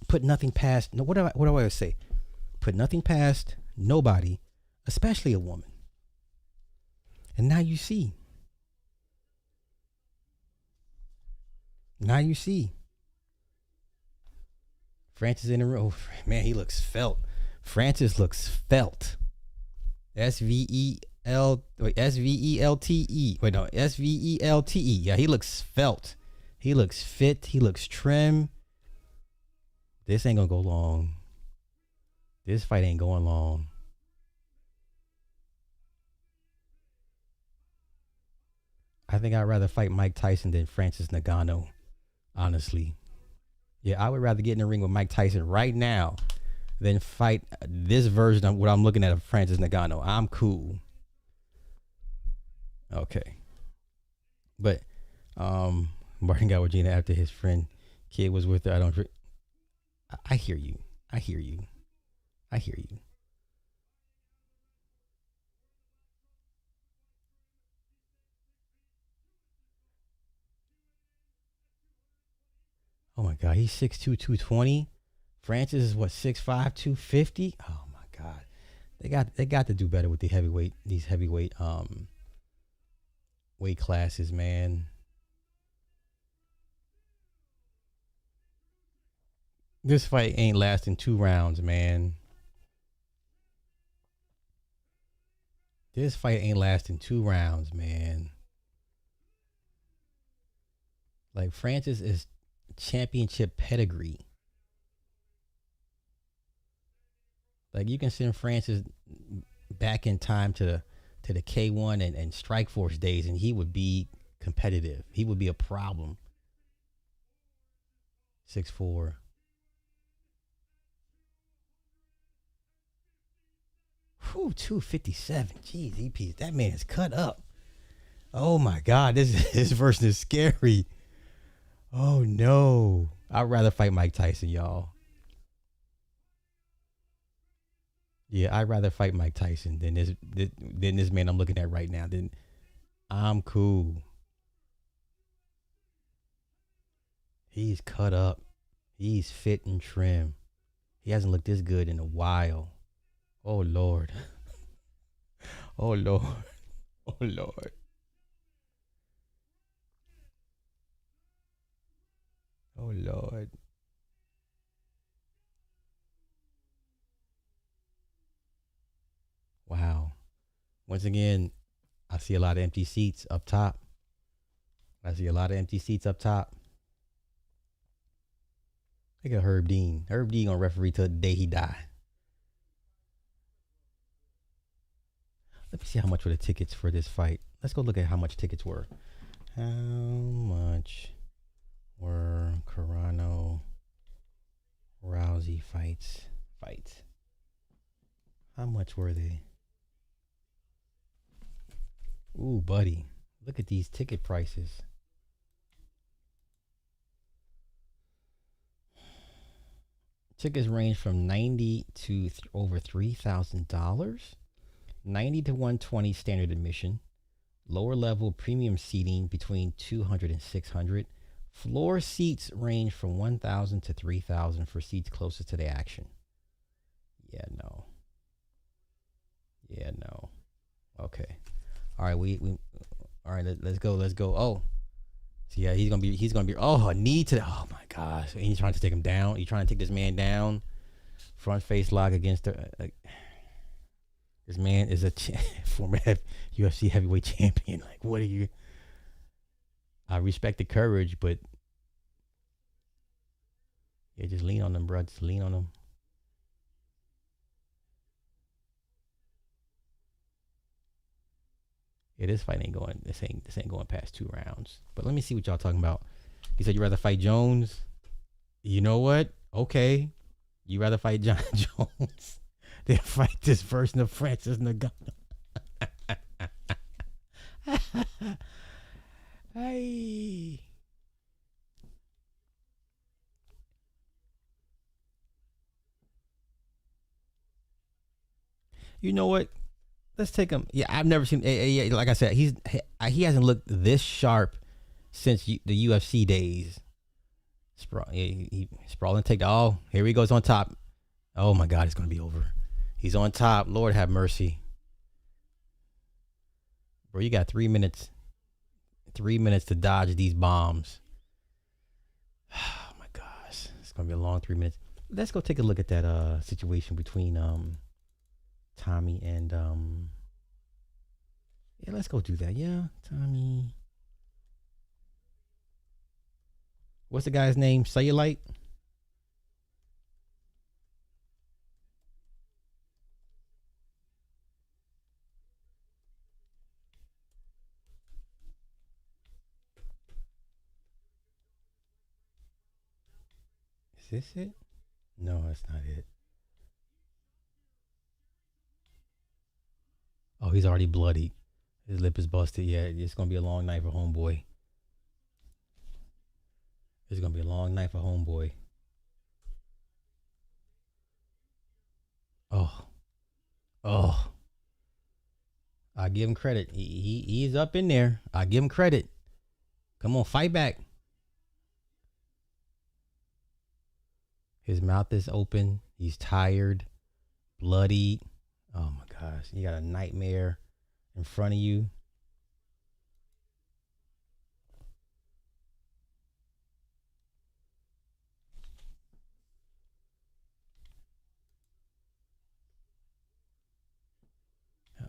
put nothing past. No, what do I always say? Put nothing past nobody, especially a woman. And now you see. Francis in the room. Oh, man, he looks felt. Francis looks felt. SVELTE. Wait, no, SVELTE. Yeah, he looks felt. He looks fit. He looks trim. This ain't gonna go long. This fight ain't going long. I think I'd rather fight Mike Tyson than Francis Ngannou, honestly. Yeah, I would rather get in the ring with Mike Tyson right now than fight this version of what I'm looking at of Francis Ngannou. I'm cool. Okay. But Martin got with Gina after his friend kid was with her. I hear you. Oh my God, he's 6'2", 220. Francis is what, 6'5", 250? Oh my God. They got to do better with these heavyweight weight classes, man. This fight ain't lasting 2 rounds, man. This fight ain't lasting 2 rounds, man. Like, Francis is championship pedigree. Like, you can send Francis back in time to the K1 and Strikeforce days, and he would be competitive. He would be a problem. 6'4". Whew, 257. Jeez, EP, that man is cut up. Oh my God, this version is scary. Oh no. I'd rather fight Mike Tyson, y'all. Yeah, I'd rather fight Mike Tyson than this man I'm looking at right now. Then I'm cool. He's cut up. He's fit and trim. He hasn't looked this good in a while. Oh Lord. Oh Lord. Oh Lord. Oh Lord. Wow. Once again, I see a lot of empty seats up top. Look at Herb Dean. Herb Dean gonna referee till the day he die. Let me see how much were the tickets for this fight. Let's go look at how much tickets were. How much were Carano Rousey fights? How much were they? Ooh, buddy. Look at these ticket prices. Tickets range from $90 to over $3,000. 90 to 120 standard admission. Lower level premium seating between 200 and 600. Floor seats range from 1,000 to 3,000 for seats closest to the action. Yeah, no. Okay. All right, all right, let's go. Oh. So yeah, he's gonna be oh, a knee to oh my gosh. He's trying to take him down. He's trying to take this man down. Front face lock against the this man is a former UFC heavyweight champion. Like, what are you? I respect the courage, but Yeah, just lean on them, bro. Just lean on them. Yeah, this fight ain't going. This ain't going past 2 rounds. But let me see what y'all talking about. You said you rather fight Jones. You know what? Okay, you rather fight John Jones than fight this version of Francis Ngannou. Hey. You know what? Let's take him. Yeah, I've never seen. Like I said, he hasn't looked this sharp since the UFC days. Sprawling take the here he goes on top. Oh my God, it's gonna be over. He's on top. Lord have mercy, bro. You got 3 minutes. 3 minutes to dodge these bombs. Oh my gosh, it's gonna be a long 3 minutes. Let's go take a look at that situation between Tommy and yeah, let's go do that. Yeah, Tommy. What's the guy's name? Cellulite? Is this it? No, that's not it. Oh, he's already bloody. His lip is busted. Yeah, it's gonna be a long night for homeboy. It's gonna be a long night for homeboy. Oh. I give him credit. He's up in there. I give him credit. Come on, fight back. His mouth is open. He's tired, bloodied. Oh my gosh, you got a nightmare in front of you.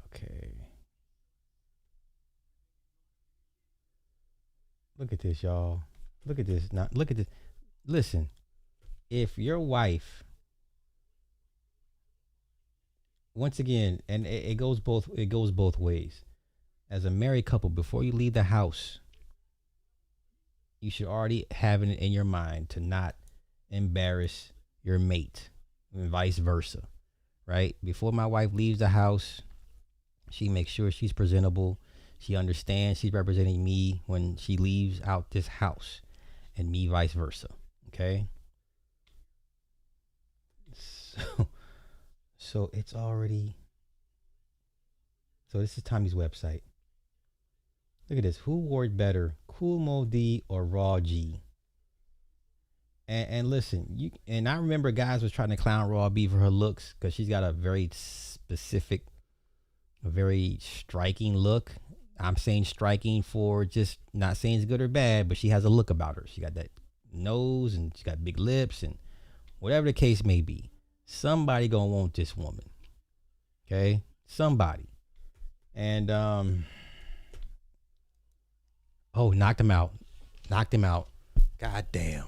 Okay. Look at this, y'all. Look at this. Now, look at this. Listen, if your wife, once again, and it goes both ways. As a married couple, before you leave the house, you should already have it in your mind to not embarrass your mate, and vice versa, right? Before my wife leaves the house, she makes sure she's presentable. She understands she's representing me when she leaves out this house, and me vice versa. Okay. So it's already. So this is Tommy's website. Look at this. Who wore it better, Cool Mo D or Raw G? And listen, I remember guys was trying to clown Raw B for her looks because she's got a very specific, a very striking look. I'm saying striking for just not saying it's good or bad, but she has a look about her. She got that nose and she got big lips and whatever the case may be. Somebody gonna want this woman. Okay? Somebody. And knocked him out. Knocked him out. God damn.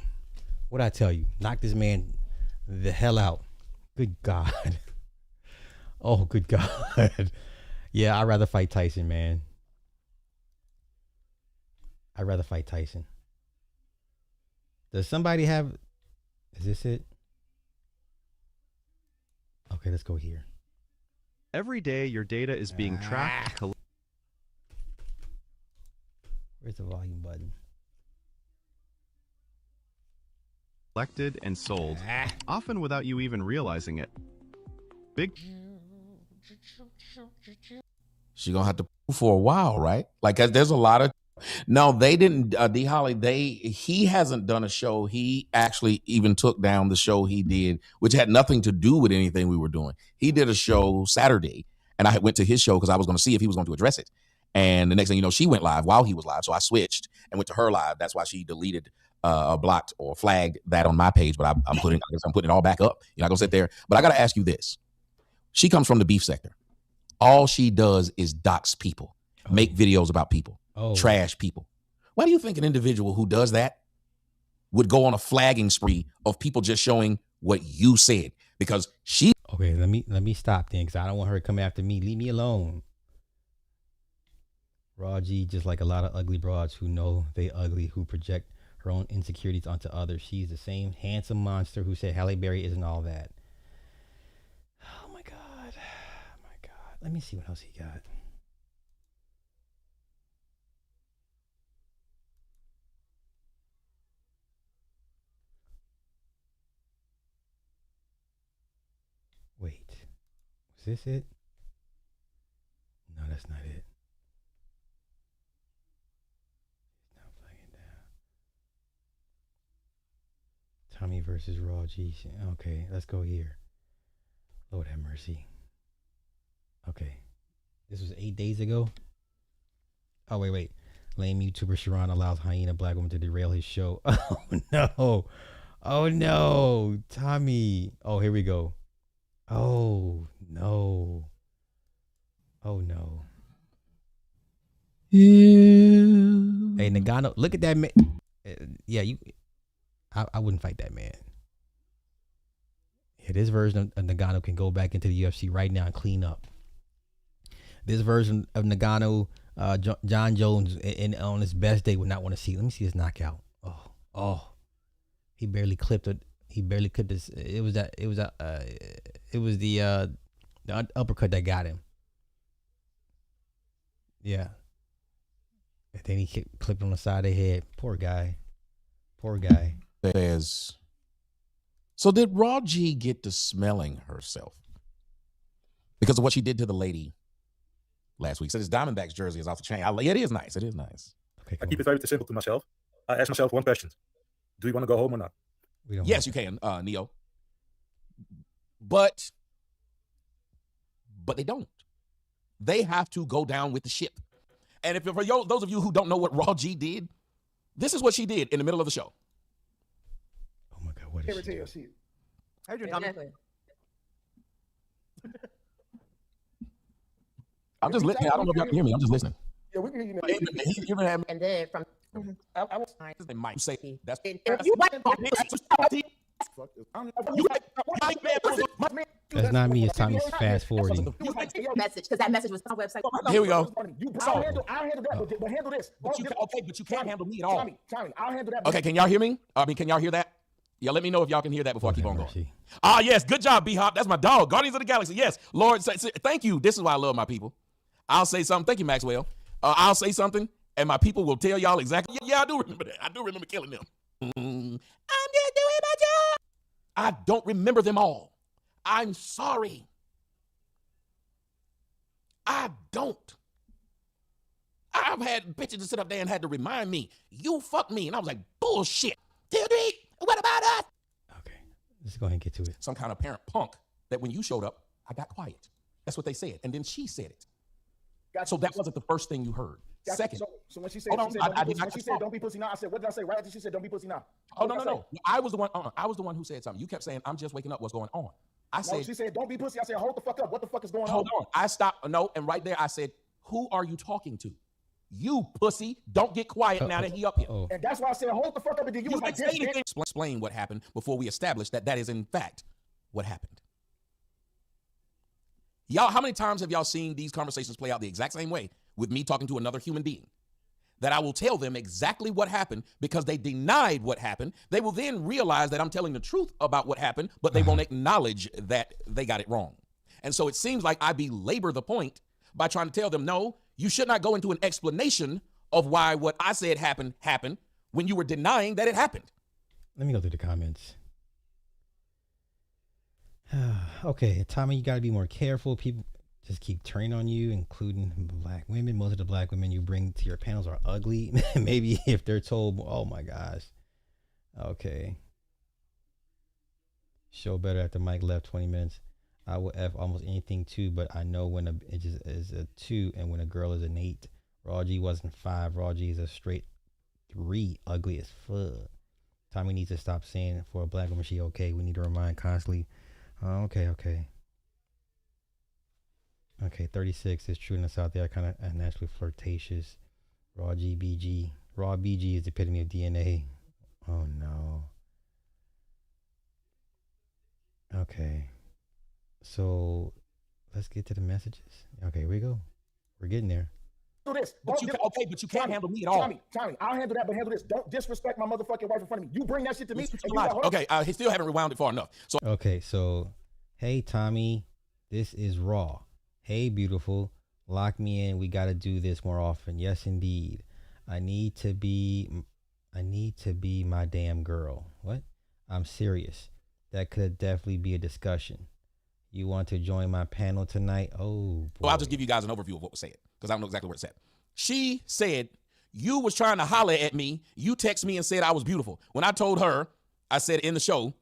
What'd I tell you? Knocked this man the hell out. Good God. Oh, good God. Yeah, I'd rather fight Tyson, man. I'd rather fight Tyson. Does somebody have... Is this it? Okay, let's go here. Every day, your data is being tracked. Where's the volume button? Collected and sold, often without you even realizing it. She's gonna have to for a while, right? Like, there's a lot of. No, they didn't. D Holly, he hasn't done a show. He actually even took down the show he did, which had nothing to do with anything we were doing. He did a show Saturday, and I went to his show because I was going to see if he was going to address it. And the next thing you know, she went live while he was live, so I switched and went to her live. That's why she deleted, blocked or flagged that on my page. But I'm putting it all back up. You're not gonna sit there. But I got to ask you this: she comes from the beef sector. All she does is dox people, make videos about people, trash people. Why do you think an individual who does that would go on a flagging spree of people just showing what you said, because she. Okay, let me stop then, because I don't want her to come after me. Leave me alone. Raw G, just like a lot of ugly broads who know they ugly, who project her own insecurities onto others. She's the same handsome monster who said Halle Berry isn't all that. Oh my god. Oh my god. Let me see what else he got. Wait. Was this it? No, that's not it. Now playing down. Tommy versus Raw G. Okay, let's go here. Lord have mercy. Okay. This was 8 days ago. Oh, wait. Lame YouTuber Sharon allows hyena black woman to derail his show. Oh, no. Oh, no. Tommy. Oh, here we go. Oh, no. Oh, no. Yeah. Hey, Nagano, look at that man. Yeah, I wouldn't fight that man. Yeah, this version of Nagano can go back into the UFC right now and clean up. This version of Nagano, John Jones, on his best day would not want to see. Let me see his knockout. Oh, he barely clipped it. He barely clipped this. It was the uppercut that got him. Yeah. And then he clipped on the side of the head. Poor guy. Says, so did Raw G get to smelling herself because of what she did to the lady last week? So this Diamondbacks jersey is off the chain. It is nice. It is nice. Okay, I keep it very simple to myself. I ask myself one question: do you want to go home or not? Yes, you can, Neo. But they don't. They have to go down with the ship. And if for those of you who don't know what Raw G did, this is what she did in the middle of the show. Oh my God, what is she doing? How you doing, Tommy? I'm just listening. I don't know if y'all can hear me. I'm just listening. Yeah, we can hear you now. And then from I was They might say that's. That's not me. It's Tommy's fast forwarding. message, because that message was on the website. Here we go. I'll handle that, but handle this. But you can't handle me at all. Tommy, I'll handle that. Okay, can y'all hear me? Can y'all hear that? Yeah, let me know if y'all can hear that before I keep on going. Mercy. Yes, good job, B-Hop. That's my dog. Guardians of the Galaxy. Yes, Lord, thank you. This is why I love my people. I'll say something. Thank you, Maxwell. I'll say something, and my people will tell y'all exactly. Yeah, I do remember that. I do remember killing them. I'm just doing my job. I don't remember them all. I'm sorry. I don't. I've had bitches to sit up there and had to remind me, you fucked me. And I was like, bullshit. What about us? Okay, let's go ahead and get to it. Some kind of parent punk that when you showed up, I got quiet. That's what they said. And then she said it. Gotcha. So that wasn't the first thing you heard. Gotcha. Second. So when she said, don't be pussy now, I said, what did I say right after she said, don't be pussy now? Oh, no. I was the one who said something. You kept saying, I'm just waking up. What's going on? She said, don't be pussy. I said, hold the fuck up. What the fuck is going on? Hold on. I stopped. No, and right there I said, who are you talking to? You pussy. Don't get quiet now that he up here. And that's why I said, hold the fuck up. And then you was like, didn't say anything. Explain what happened before we establish that is in fact what happened. Y'all, how many times have y'all seen these conversations play out the exact same way with me talking to another human being? That I will tell them exactly what happened because they denied what happened. They will then realize that I'm telling the truth about what happened, but they won't acknowledge that they got it wrong. And so it seems like I belabor the point by trying to tell them, no, you should not go into an explanation of why what I said happened when you were denying that it happened. Let me go through the comments. Okay, Tommy, you got to be more careful. People just keep turning on you, including black women. Most of the black women you bring to your panels are ugly. Maybe if they're told, oh my gosh. Okay. Show better after Mike left 20 minutes. I will F almost anything too, but I know when a bitch is a 2 and when a girl is an 8. Raw G wasn't 5. Raw G is a straight 3. Ugly as fuck. Tommy needs to stop saying for a black woman she okay. We need to remind constantly. Okay. 36 is true in the South. They are kind of naturally flirtatious. Raw BG is the epitome of DNA. Oh no. Okay. So let's get to the messages. Okay, here we go. We're getting there. Do this. But you can't handle me at all. Tommy, I'll handle that, but handle this. Don't disrespect my motherfucking wife in front of me. You bring that shit to me. And you got her. Okay, he still haven't rewound it far enough. So Okay, so hey Tommy, this is Raw. Hey beautiful, lock me in. We got to do this more often. Yes indeed. I need to be my damn girl. What? I'm serious. That could definitely be a discussion. You want to join my panel tonight? Oh boy. well, I'll just give you guys an overview of what was said because I don't know exactly what it said. She said, you was trying to holler at me. You text me and said I was beautiful. When I told her, I said in the show,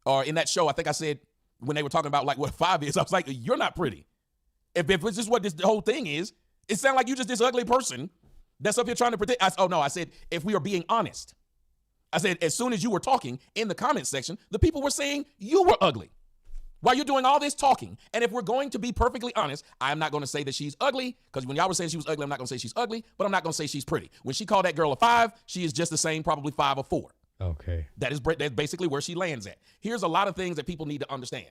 or in that show, I think I said when they were talking about like what 5 is, I was like, you're not pretty. If this is what this the whole thing is, it sounds like you just this ugly person that's up here trying to predict. I said, if we are being honest, I said, as soon as you were talking in the comment section, the people were saying you were ugly. While you're doing all this talking, and if we're going to be perfectly honest, I'm not going to say that she's ugly, because when y'all were saying she was ugly, I'm not going to say she's ugly, but I'm not going to say she's pretty. When she called that girl a 5, she is just the same, probably 5 or 4. Okay. That's basically where she lands at. Here's a lot of things that people need to understand.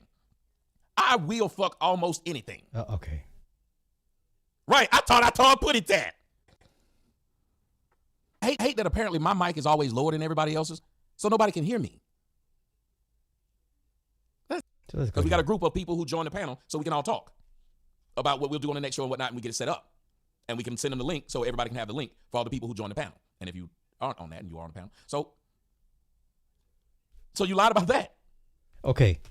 I will fuck almost anything. Okay. Right, I thought I put it that. I hate that apparently my mic is always lower than everybody else's, so nobody can hear me. Because we got a group of people who join the panel so we can all talk about what we'll do on the next show and whatnot, and we get it set up. And we can send them the link so everybody can have the link for all the people who join the panel. And if you aren't on that and you are on the panel. So you lied about that. Okay.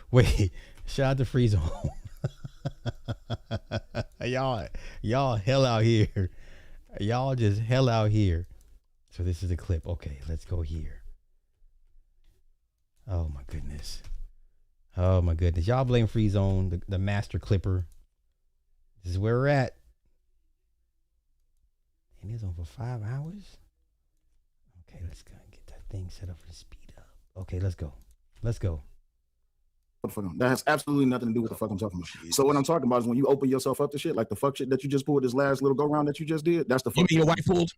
Wait. Shout out to Free Zone. y'all hell out here. Y'all just hell out here. So this is the clip. Okay, let's go here. Oh my goodness. Oh my goodness. Y'all blame Free Zone, the master clipper. This is where we're at. And it's on for 5 hours. Okay, let's go and get that thing set up for the speed up. Okay, let's go. Let's go. That has absolutely nothing to do with the fuck I'm talking about. So what I'm talking about is when you open yourself up to shit, like the fuck shit that you just pulled, this last little go round that you just did, that's the fuck. You mean your wife pulled?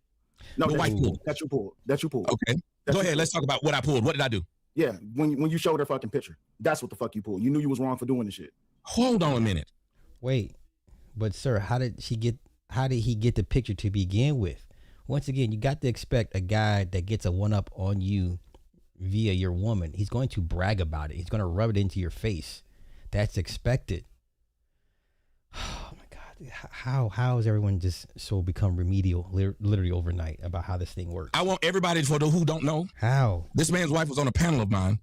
No, your wife pulled. That you pulled. That you pulled. Okay. Go ahead. Let's talk about what I pulled. What did I do? Yeah, when you showed her fucking picture, that's what the fuck you pulled. You knew you was wrong for doing this shit. Hold on a minute. Wait, but sir, how did he get the picture to begin with? Once again, you got to expect a guy that gets a one up on you via your woman. He's going to brag about it. He's going to rub it into your face. That's expected. Oh my God. How is everyone just so become remedial literally overnight about how this thing works? I want everybody, for those who don't know, how this man's wife was on a panel of mine.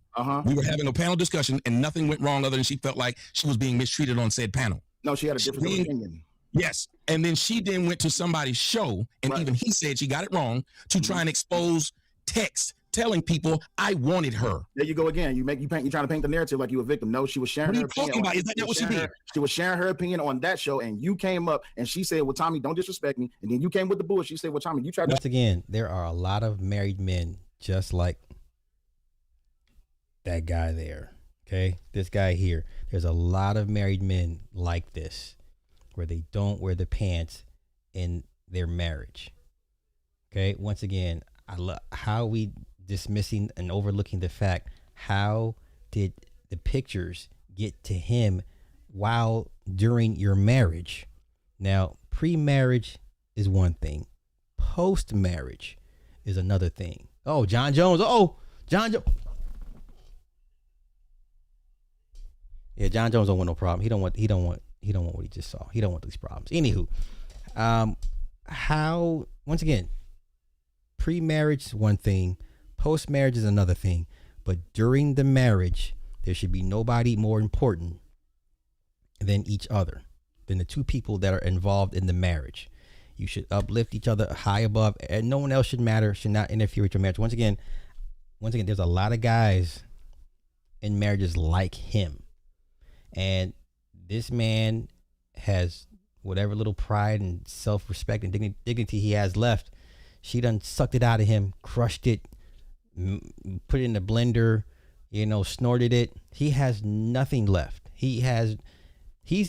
We were having a panel discussion and nothing went wrong other than she felt like she was being mistreated on said panel. No, she had a different opinion. Yes. And then she then went to somebody's show and even he said she got it wrong to try and expose text telling people I wanted her. There you go again. You trying to paint the narrative like you a victim. No, she was sharing her opinion. What are you talking about? Is that what she did? She was sharing her opinion on that show, and you came up and she said, well, Tommy, don't disrespect me. And then you came with the bullshit. She said, well, Tommy, you tried to. Once again, there are a lot of married men just like that guy there. Okay? This guy here. There's a lot of married men like this where they don't wear the pants in their marriage. Okay? Once again, I love how we dismissing and overlooking the fact, how did the pictures get to him while during your marriage? Now, pre-marriage is one thing. Post-marriage is another thing. Oh, John Jones. Oh, John Jones. Yeah, John Jones don't want no problem. He don't want what he just saw. He don't want these problems. Anywho, how, once again, pre-marriage is one thing, post-marriage is another thing, but during the marriage, there should be nobody more important than each other, than the two people that are involved in the marriage. You should uplift each other high above, and no one else should matter, should not interfere with your marriage. Once again, there's a lot of guys in marriages like him, and this man has whatever little pride and self-respect and dignity he has left. She done sucked it out of him, crushed it, put it in the blender, snorted it. He has nothing left. He's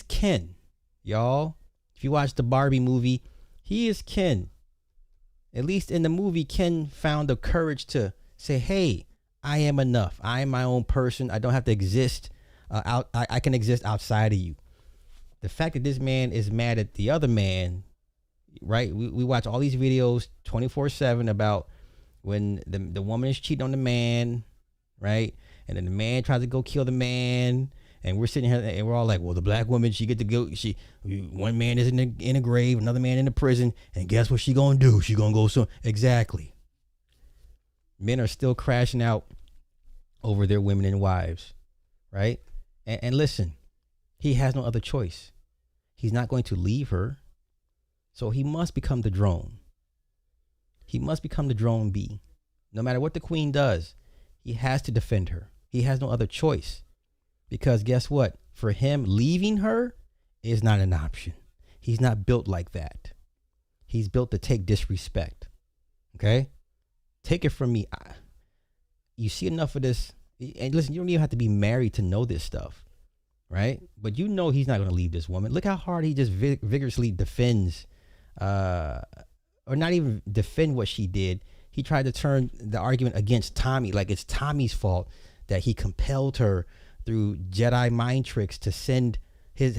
Ken, y'all. If you watch the Barbie movie, he is Ken. At least in the movie, Ken found the courage to say, hey, I am enough. I am my own person. I don't have to exist I can exist outside of you. The fact that this man is mad at the other man, right? We watch all these videos 24/7 about when the woman is cheating on the man, right? And then the man tries to go kill the man. And we're sitting here and we're all like, well, the black woman, she get to go. One man is in a grave, another man in a prison. And guess what she gonna do? She gonna go soon. Exactly. Men are still crashing out over their women and wives, right? And listen, he has no other choice. He's not going to leave her. So he must become the drone. He must become the drone B. No matter what the queen does, he has to defend her. He has no other choice. Because guess what? For him, leaving her is not an option. He's not built like that. He's built to take disrespect. Okay? Take it from me. You see enough of this. And listen, you don't even have to be married to know this stuff. Right? But you know he's not going to leave this woman. Look how hard he just vigorously defends, or not even defend what she did. He tried to turn the argument against Tommy, like it's Tommy's fault that he compelled her through Jedi mind tricks to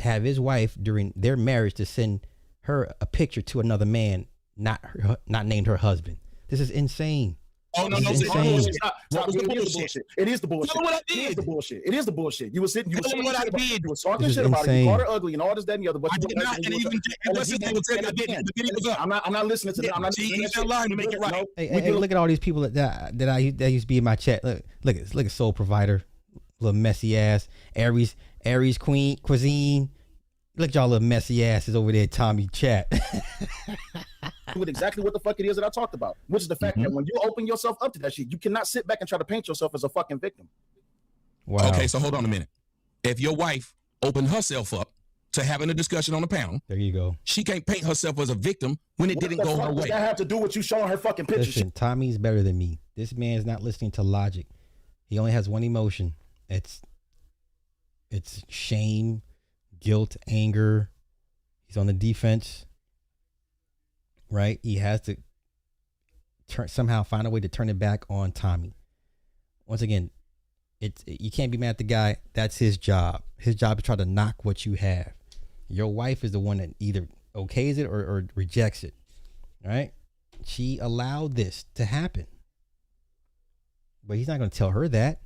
have his wife during their marriage to send her a picture to another man, not named her husband. This is insane. Oh no, Stop. It is the bullshit. It is the bullshit. Tell me what I did. It is the bullshit. It is the bullshit. You were sitting. You were Tell me what I did. You were talking This is shit about it. insane. You called her ugly and all this, that, and the other. But I did not. And even listen, they will tell you I didn't. The video was up. I'm not listening to that. I'm not See, listening he's to not that lying to shit. make it right. Hey, look at all these people that used to be in my chat. Look at Soul Provider, little messy ass. Aries Cuisine. Look at y'all little messy asses over there, Tommy chat. With exactly what the fuck it is that I talked about, which is the fact that when you open yourself up to that shit, you cannot sit back and try to paint yourself as a fucking victim. Wow. Okay, so hold on a minute. If your wife opened herself up to having a discussion on the panel, There you go. she can't paint herself as a victim when it didn't What go the her fuck does way. that have to do with you showing her fucking pictures? Listen, Tommy's better than me. This man is not listening to logic. He only has one emotion. It's shame, guilt, anger. He's on the defense, right? He has to somehow find a way to turn it back on Tommy. Once again, you can't be mad at the guy. That's his job. His job is to try to knock what you have. Your wife is the one that either okays it or rejects it, right? She allowed this to happen. But he's not going to tell her that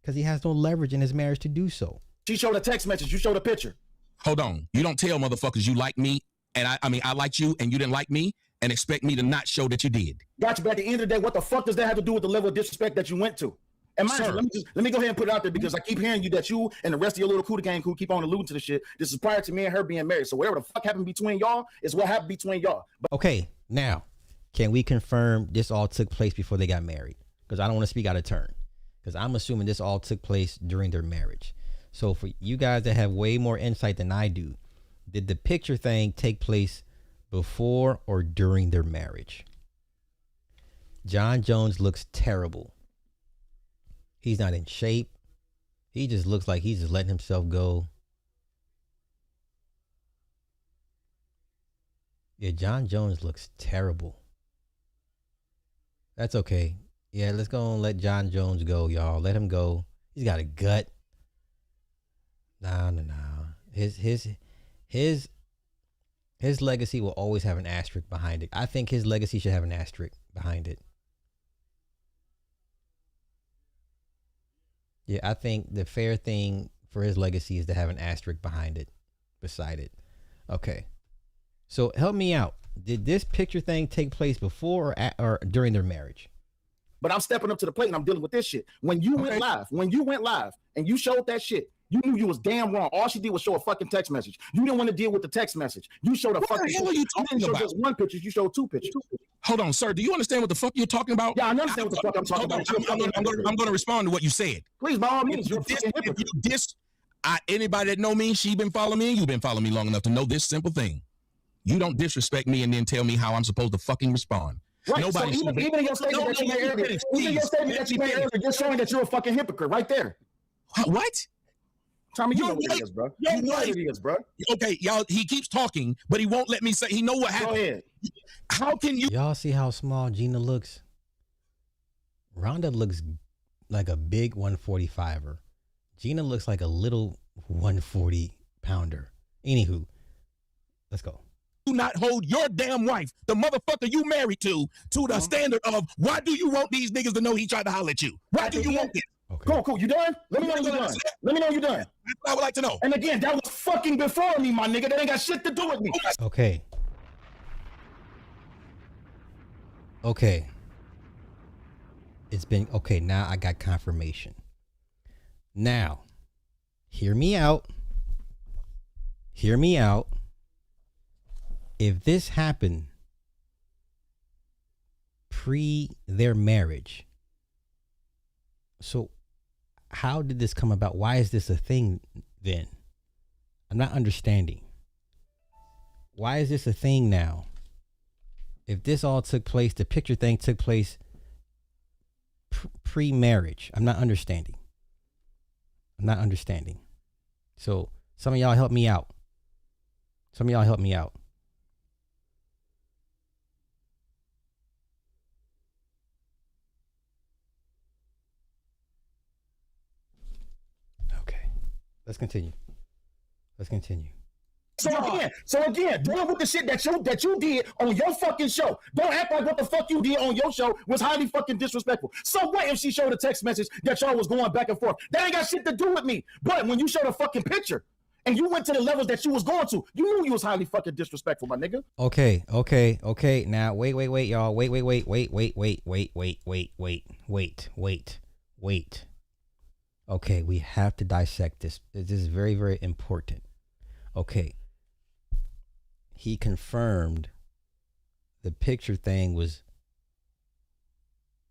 because he has no leverage in his marriage to do so. She showed a text message. You showed a picture. Hold on. You don't tell motherfuckers you like me, and I liked you, and you didn't like me, and expect me to not show that you did. Gotcha. But at the end of the day, what the fuck does that have to do with the level of disrespect that you went to? And mind you, let me go ahead and put it out there because I keep hearing you that you and the rest of your little Cuda gang crew keep on alluding to the shit. This is prior to me and her being married. So whatever the fuck happened between y'all is what happened between y'all. But Okay, now, can we confirm this all took place before they got married? Because I don't want to speak out of turn. Because I'm assuming this all took place during their marriage. So for you guys that have way more insight than I do, did the picture thing take place before or during their marriage? John Jones looks terrible. He's not in shape. He just looks like he's just letting himself go. Yeah, John Jones looks terrible. That's okay. Yeah, let's go and let John Jones go, y'all. Let him go. He's got a gut. No. His legacy will always have an asterisk behind it. I think his legacy should have an asterisk behind it. Yeah, I think the fair thing for his legacy is to have an asterisk behind it, beside it. Okay. So help me out. Did this picture thing take place before or during their marriage? But I'm stepping up to the plate and I'm dealing with this shit. When you went live and you showed that shit, you knew you was damn wrong. All she did was show a fucking text message. You didn't want to deal with the text message. You showed a What fucking. the hell are you talking about? Just one picture. You showed two pictures. Hold on, sir. Do you understand what the fuck you're talking about? Yeah, I understand what the fuck I'm talking about. I'm going to respond to what you said. Please, by all means, If you diss anybody that know me, she been following me, and you've been following me long enough to know this simple thing. You don't disrespect me and then tell me how I'm supposed to fucking respond. Right. Nobody. So even in your statement that you made earlier, you're showing that you're a fucking hypocrite right there. What? Tommy, you know what it is, bro. You know what it is, bro. Okay, y'all. He keeps talking, but he won't let me say. He know what happened. Go ahead. How can you? Y'all see how small Gina looks? Ronda looks like a big 145er. Gina looks like a little 140 pounder. Anywho, let's go. Do not hold your damn wife, the motherfucker you married to the standard of why do you want these niggas to know he tried to holler at you? Why do you want this? Okay. Cool. You done? Let me know you done. Let me know you done. That's what I would like to know. And again, that was fucking before me, my nigga. That ain't got shit to do with me. Okay. Okay. It's been okay. Now I got confirmation. Now, hear me out. Hear me out. If this happened pre their marriage, so how did this come about? Why is this a thing then? I'm not understanding. Why is this a thing now? If this all took place, the picture thing took place pre-marriage. I'm not understanding. So some of y'all help me out. Okay. Let's continue. So again, dealing with the shit that you did on your fucking show. Don't act like what the fuck you did on your show was highly fucking disrespectful. So what if she showed a text message that y'all was going back and forth? That ain't got shit to do with me. But when you showed a fucking picture and you went to the levels that you was going to, you knew you was highly fucking disrespectful, my nigga. Okay. Now wait, y'all. Wait. Okay, we have to dissect this. This is very, very important. Okay. He confirmed the picture thing was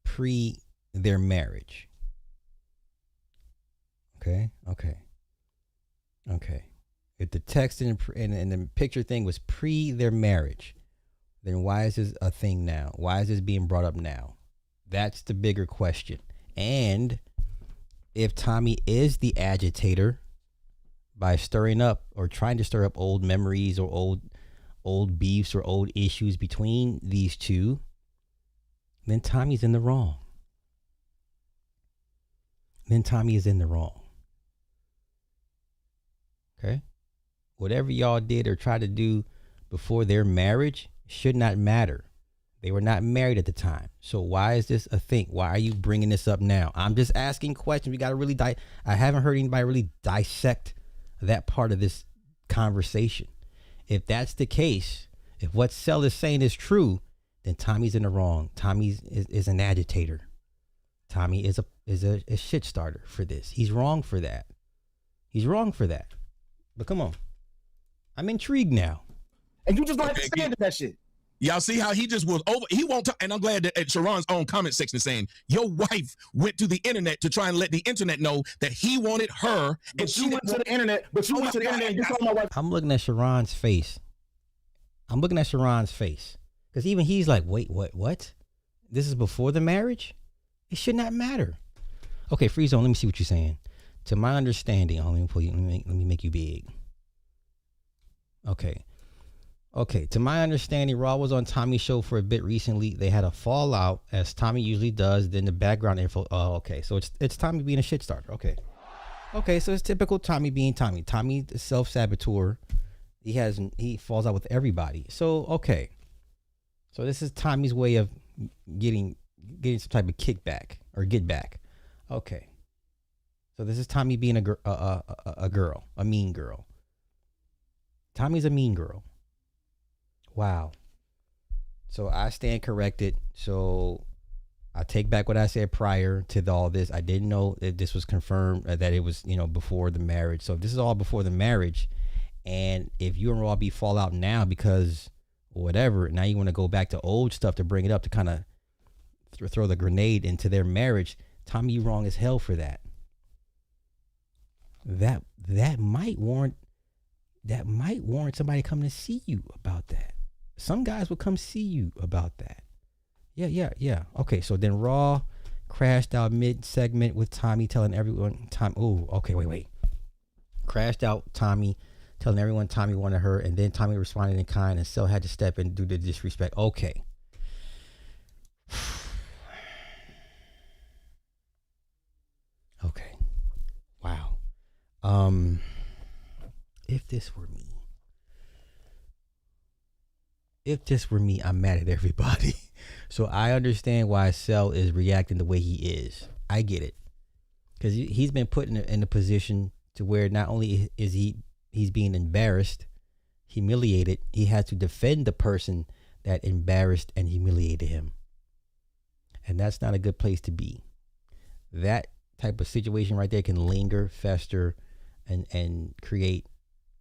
pre their marriage. Okay. If the text and the picture thing was pre their marriage, then why is this a thing now? Why is this being brought up now? That's the bigger question. And if Tommy is the agitator by stirring up or trying to stir up old memories or old beefs or old issues between these two, then Tommy's in the wrong. Okay? Whatever y'all did or tried to do before their marriage should not matter. They were not married at the time. So why is this a thing? Why are you bringing this up now? I'm just asking questions. We got to really I haven't heard anybody really dissect that part of this conversation. If that's the case, if what Cell is saying is true, then Tommy's in the wrong. Tommy is an agitator. Tommy is a shit starter for this. He's wrong for that. But come on. I'm intrigued now. And you just don't have to stand in that shit. Y'all see how he just was over. He won't talk. And I'm glad that Sharon's own comment section is saying your wife went to the internet to try and let the internet know that he wanted her. And she went to the internet. But you went to the internet and you told my wife. I'm looking at Sharon's face. Because even he's like, wait, what? This is before the marriage? It should not matter. Okay, Free Zone, let me see what you're saying. To my understanding, let me make you big. Okay, to my understanding, Raw was on Tommy's show for a bit recently. They had a fallout, as Tommy usually does. Then the background info. Oh, okay. So it's Tommy being a shit starter. Okay. So it's typical Tommy being Tommy. Tommy, the self-saboteur. He falls out with everybody. So okay. So this is Tommy's way of getting some type of kickback or get back. Okay. So this is Tommy being a girl, a mean girl. Tommy's a mean girl. Wow. So I stand corrected. So I take back what I said prior to all this. I didn't know that this was confirmed, that it was, before the marriage. So if this is all before the marriage, and if you and Raw be fall out now because whatever, now you want to go back to old stuff to bring it up to kind of throw the grenade into their marriage, Tommy, you wrong as hell for that. That might warrant somebody coming to see you about that. Some guys will come see you about that. Yeah. Okay, so then Raw crashed out mid-segment with Tommy telling everyone, okay, wait. crashed out Tommy, telling everyone Tommy wanted her, and then Tommy responded in kind, and Cell had to step in and do the disrespect. Okay. Okay. Wow. If this were me, I'm mad at everybody. So I understand why Cell is reacting the way he is. I get it. Because he's been put in a position to where not only is he's being embarrassed, humiliated, he has to defend the person that embarrassed and humiliated him. And that's not a good place to be. That type of situation right there can linger, fester, and create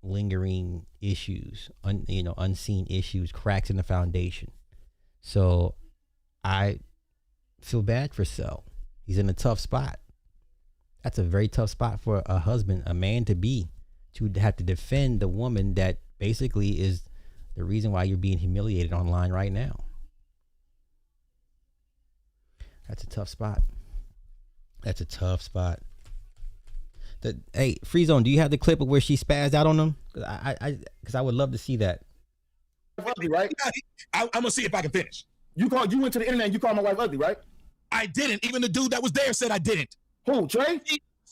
lingering issues, unseen issues, cracks in the foundation. So I feel bad for Cell. He's in a tough spot. That's a very tough spot for a husband, a man to have to defend the woman that basically is the reason why you're being humiliated online right now. That's a tough spot. Hey, Free Zone, do you have the clip of where she spazzed out on him? Because I would love to see that. Ugly, right? I'm gonna see if I can finish. You went to the internet and you called my wife ugly, right? I didn't. Even the dude that was there said I didn't. Who, Trey?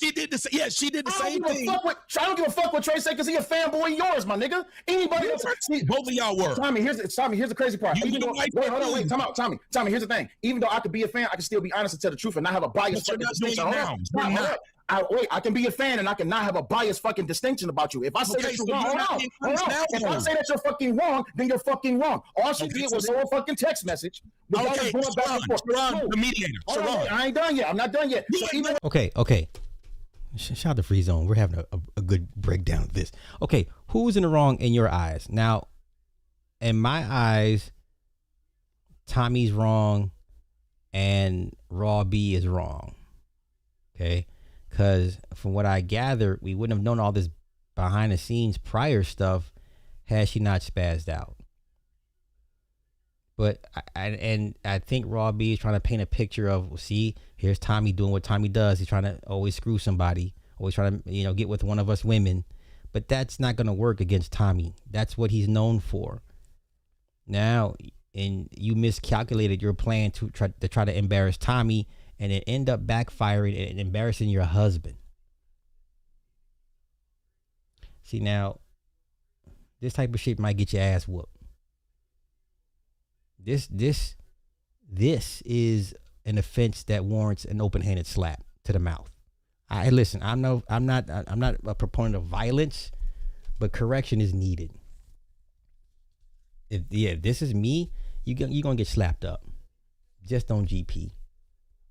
She did the same. Yeah, she did the same thing. I don't give a fuck what Trey said because he a fanboy of yours, my nigga. Anybody else? Both of y'all were. Tommy, here's the crazy part. Wait, Time out. Tommy, here's the thing. Even though I could be a fan, I can still be honest and tell the truth and not have a biased fucking distinction. I can be a fan and I can not have a biased fucking distinction about you. If I say that you're wrong, if I say that you're fucking wrong, then you're fucking wrong. All she did was a fucking text message. Okay, Sharon, the mediator. I ain't done yet. I'm not done yet. Okay. Shout out to Free Zone. We're having a good breakdown of this. Okay, who's in the wrong in your eyes? Now, in my eyes, Tommy's wrong and Raw B is wrong. Okay? Because from what I gather, we wouldn't have known all this behind the scenes prior stuff had she not spazzed out. But I think Raw B is trying to paint a picture of, see, here's Tommy doing what Tommy does. He's trying to always screw somebody, always trying to get with one of us women. But that's not going to work against Tommy. That's what he's known for. Now, and you miscalculated your plan to try to embarrass Tommy, and it end up backfiring and embarrassing your husband. See, now, this type of shit might get your ass whooped. This is an offense that warrants an open-handed slap to the mouth. Listen, I'm not a proponent of violence, but correction is needed. If this is me, you're gonna get slapped up. Just on GP.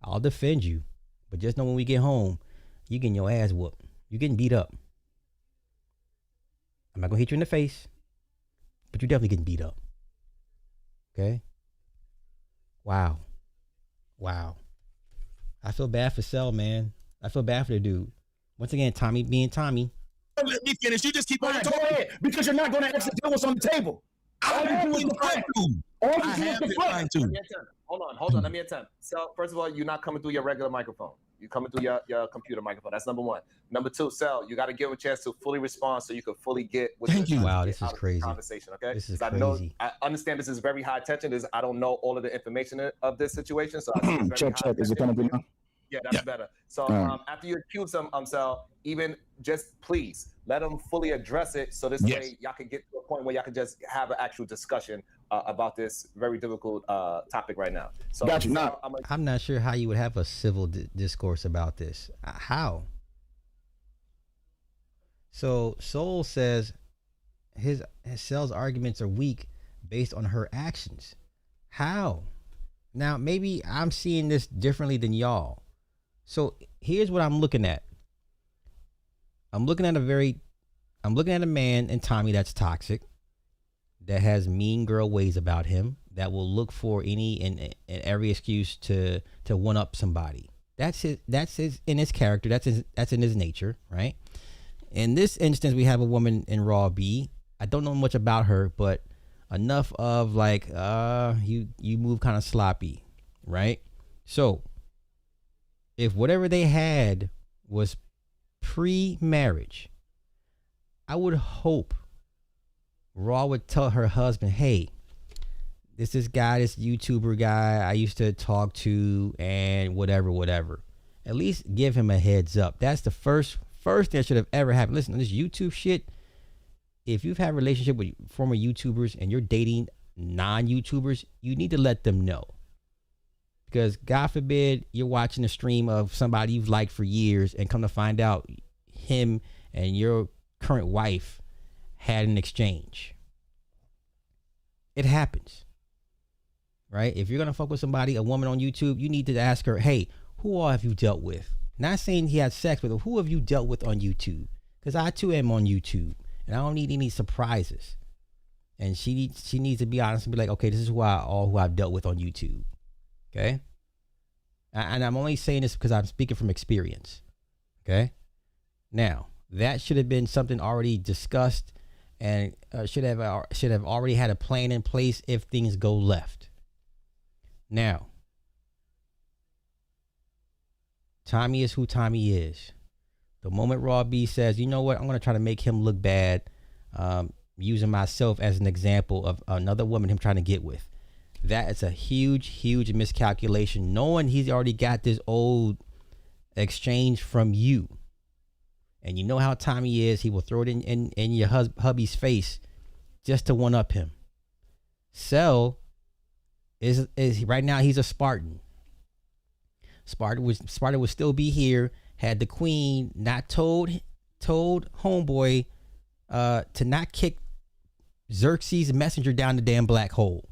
I'll defend you, but just know when we get home, you getting your ass whooped. You're getting beat up. I'm not gonna hit you in the face, but you're definitely getting beat up. Okay? Wow. I feel bad for Cell, man. I feel bad for the dude. Once again, Tommy being Tommy. Let me finish. You just keep on talking. Go ahead, because you're not going to actually deal with what's on the table. I have been trying to. Hold on. Let me attempt. So, first of all, you're not coming through your regular microphone. You're coming through your computer microphone. That's number one. Number two, Cell, you got to give a chance to fully respond so you can fully get what Thank you. Wow, this is crazy. Conversation, okay? This is crazy. I understand this is very high tension. I don't know all of the information of this situation. So check. Is it coming through now? Yeah, that's better. So after you accuse them, Cell, even just please let them fully address it so this way y'all can get to a point where y'all can just have an actual discussion about this very difficult topic right now. So got you. I'm not sure how you would have a civil discourse about this. How? So Soul says his Cell's arguments are weak based on her actions. How? Now maybe I'm seeing this differently than y'all. So here's what I'm looking at. I'm looking at a man in Tommy that's toxic, that has mean girl ways about him, that will look for any and every excuse to one up somebody. That's his in his character. That's in his nature, right? In this instance, we have a woman in Raw B. I don't know much about her, but enough of like you move kind of sloppy, right? So if whatever they had was pre-marriage, I would hope Raw would tell her husband, hey, this YouTuber guy I used to talk to and whatever. At least give him a heads up. That's the first thing that should have ever happened. Listen, on this YouTube shit, if you've had a relationship with former YouTubers and you're dating non-YouTubers, you need to let them know. Because God forbid you're watching a stream of somebody you've liked for years and come to find out him and your current wife had an exchange. It happens. Right? If you're going to fuck with somebody, a woman on YouTube, you need to ask her, hey, who all have you dealt with? Not saying he had sex with her. Who have you dealt with on YouTube? Because I too am on YouTube and I don't need any surprises. And she needs to be honest and be like, okay, this is who I've dealt with on YouTube. Okay? And I'm only saying this because I'm speaking from experience. Okay? Now, that should have been something already discussed and should have already had a plan in place if things go left. Now, Tommy is who Tommy is. The moment Raw B says, you know what, I'm going to try to make him look bad, using myself as an example of another woman him trying to get with. That is a huge miscalculation, knowing he's already got this old exchange from you. And you know how Tommy is. He will throw it in your hubby's face just to one-up him. Cell is right now he's a Spartan. Sparta would still be here had the queen not told homeboy to not kick Xerxes' messenger down the damn black hole.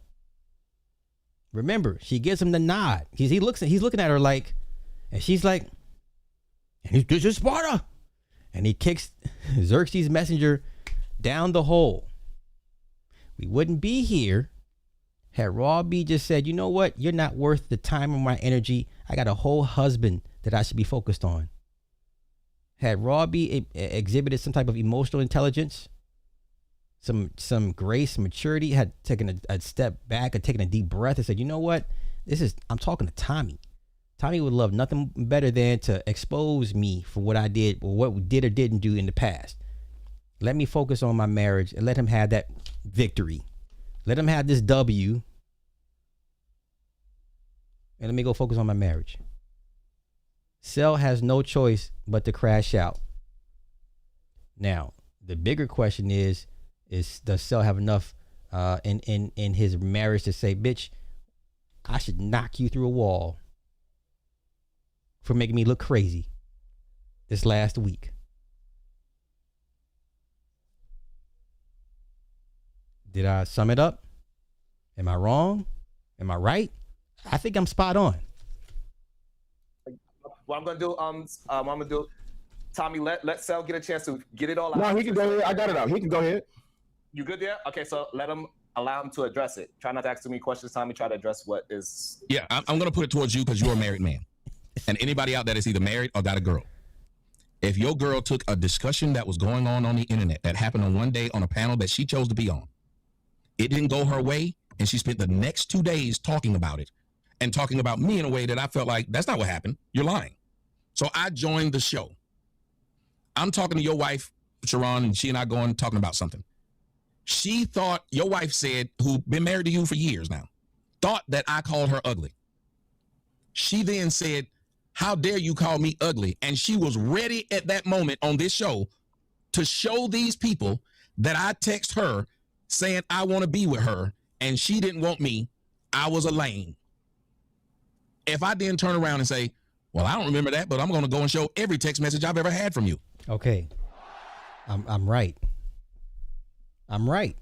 Remember, she gives him the nod. He's looking at her like, and she's like, and this is Sparta. And he kicks Xerxes' messenger down the hole. We wouldn't be here had Raw B just said, you know what? You're not worth the time or my energy. I got a whole husband that I should be focused on. Had Raw B exhibited some type of emotional intelligence, some grace, some maturity, had taken a step back, had taken a deep breath and said, you know what? I'm talking to Tommy. Tommy would love nothing better than to expose me for what I did or what we did or didn't do in the past. Let me focus on my marriage and let him have that victory. Let him have this W. And let me go focus on my marriage. Cell has no choice but to crash out. Now, the bigger question is does Cell have enough in his marriage to say, bitch, I should knock you through a wall for making me look crazy this last week? Did I sum it up? Am I wrong? Am I right? I think I'm spot on. What I'm gonna do, Tommy, let Cell get a chance to get it all out. No, he can go ahead. I got it out. He can go ahead. You good there? Okay, so allow him to address it. Try not to ask too many questions, Tommy. Try to address what is. Yeah, I'm gonna put it towards you because you're a married man. And anybody out there that's either married or got a girl. If your girl took a discussion that was going on the internet that happened on one day on a panel that she chose to be on, it didn't go her way, and she spent the next 2 days talking about it and talking about me in a way that I felt like, that's not what happened. You're lying. So I joined the show. I'm talking to your wife, Sharon, and she and I talking about something. She thought, your wife said, who been married to you for years now, thought that I called her ugly. She then said, how dare you call me ugly? And she was ready at that moment on this show to show these people that I text her saying I want to be with her, and she didn't want me. I was a lame. If I then turn around and say, well, I don't remember that, but I'm going to go and show every text message I've ever had from you. Okay. I'm right. I'm right.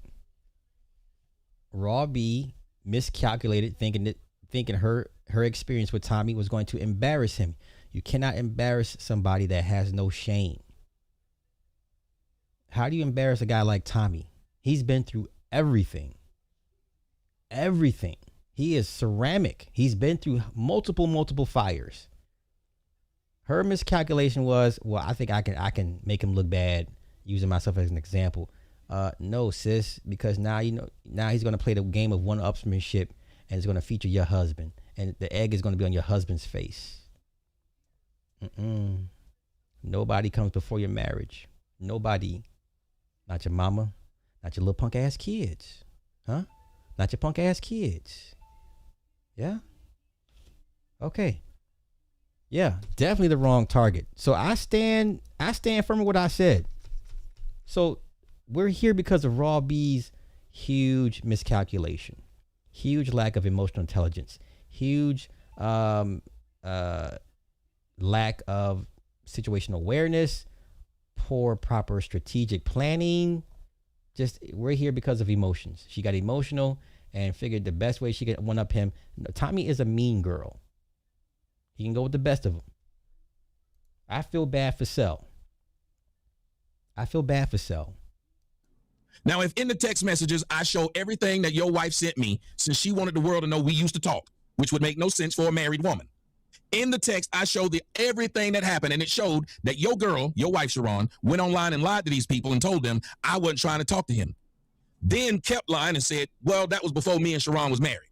Raw B miscalculated, thinking her experience with Tommy was going to embarrass him. You cannot embarrass somebody that has no shame. How do you embarrass a guy like Tommy? He's been through everything. Everything. He is ceramic. He's been through multiple fires. Her miscalculation was, well, I think I can make him look bad using myself as an example. No, sis, because now he's going to play the game of one-upsmanship and it's going to feature your husband, and the egg is going to be on your husband's face. Nobody comes before your marriage. Nobody. Not your mama. Not your little punk ass kids. Huh? Not your punk ass kids. Yeah? Okay. Yeah, definitely the wrong target. So I stand firm with what I said. So we're here because of Raw B's huge miscalculation, huge lack of emotional intelligence, huge lack of situational awareness, poor proper strategic planning. Just we're here because of emotions. She got emotional and figured the best way she could one up him. Tommy is a mean girl. He can go with the best of them. I feel bad for Cell. Now, if in the text messages I show everything that your wife sent me since she wanted the world to know we used to talk, which would make no sense for a married woman. In the text, I showed everything that happened, and it showed that your girl, your wife, Sharon, went online and lied to these people and told them I wasn't trying to talk to him. Then kept lying and said, well, that was before me and Sharon was married.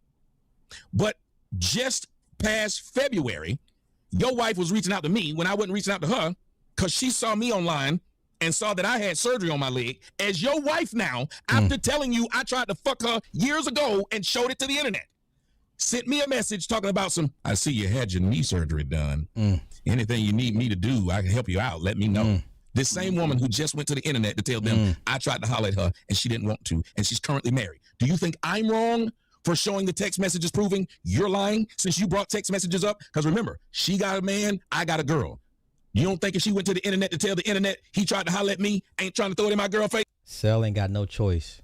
But just past February, your wife was reaching out to me when I wasn't reaching out to her because she saw me online and saw that I had surgery on my leg. As your wife now, after telling you I tried to fuck her years ago and showed it to the internet, sent me a message talking about I see you had your knee surgery done. Anything you need me to do, I can help you out. Let me know. This same woman who just went to the internet to tell them I tried to holler at her and she didn't want to, and she's currently married. Do you think I'm wrong for showing the text messages proving you're lying since you brought text messages up? Because remember, she got a man, I got a girl. You don't think if she went to the internet to tell the internet he tried to holler at me, ain't trying to throw it in my girl face? Cell ain't got no choice.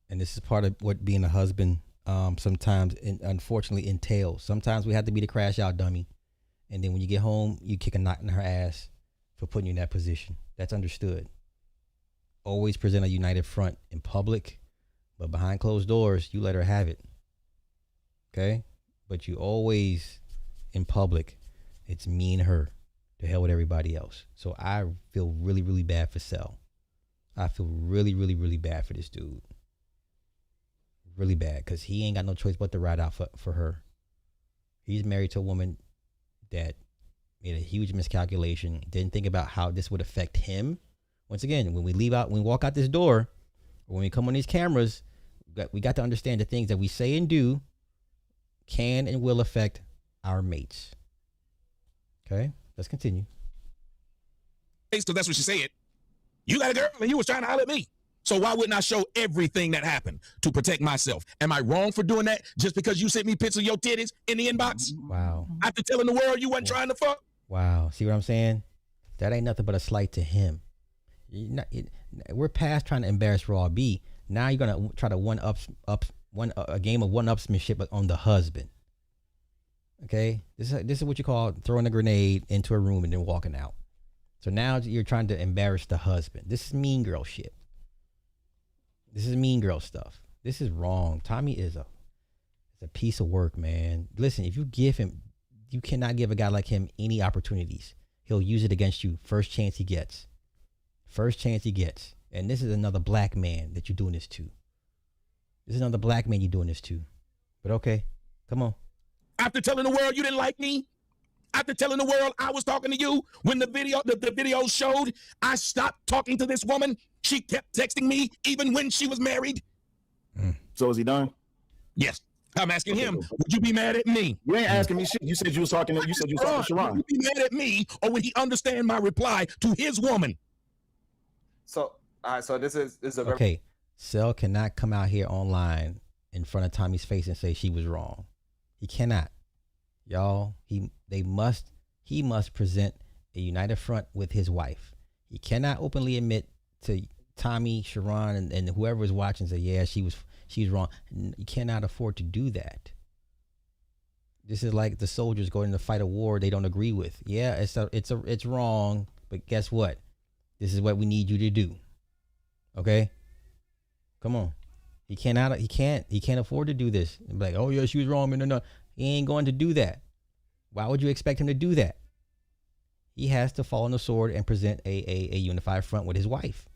And this is part of what being a husband sometimes unfortunately entails. Sometimes we have to be the crash out dummy. And then when you get home, you kick a knot in her ass for putting you in that position. That's understood. Always present a united front in public, but behind closed doors, you let her have it. Okay? But you always, in public, it's me and her. To hell with everybody else. So I feel really, really bad for Cell. I feel really, really, really bad for this dude. Really bad, because he ain't got no choice but to ride out for her. He's married to a woman that made a huge miscalculation, didn't think about how this would affect him. Once again, when we walk out this door, or when we come on these cameras, we got to understand the things that we say and do can and will affect our mates. Okay, let's continue. Because that's what she said. You got a girl and you was trying to holler at me. So why wouldn't I show everything that happened to protect myself? Am I wrong for doing that just because you sent me pictures of your titties in the inbox? Wow. After telling the world you wasn't trying to fuck? Wow. See what I'm saying? That ain't nothing but a slight to him. We're past trying to embarrass Raw B. Now you're going to try to a game of one-upsmanship on the husband. Okay? This is what you call throwing a grenade into a room and then walking out. So now you're trying to embarrass the husband. This is mean girl shit. This is mean girl stuff. This is wrong. Tommy is a piece of work, man. Listen, if you give him, you cannot give a guy like him any opportunities. He'll use it against you first chance he gets. First chance he gets. And this is another black man that you're doing this to. This is another black man you're doing this to. But okay, come on. After telling the world you didn't like me, after telling the world I was talking to you, when the video showed I stopped talking to this woman, she kept texting me even when she was married. So is he done? Yes. I'm asking him, would you be mad at me? You ain't asking me shit. You said you was talking to Sharon. Would you be mad at me, or would he understand my reply to his woman? So, all right, so this is a very... Okay, Cell cannot come out here online in front of Tommy's face and say she was wrong. He cannot. Y'all, he must present a united front with his wife. He cannot openly admit to Tommy, Sharon, and whoever is watching say, yeah, she's wrong. You cannot afford to do that. This is like the soldiers going to fight a war they don't agree with. Yeah, it's wrong, but guess what? This is what we need you to do. Okay? Come on. He can't afford to do this. And be like, oh yeah, she was wrong. No. He ain't going to do that. Why would you expect him to do that? He has to fall on the sword and present a unified front with his wife.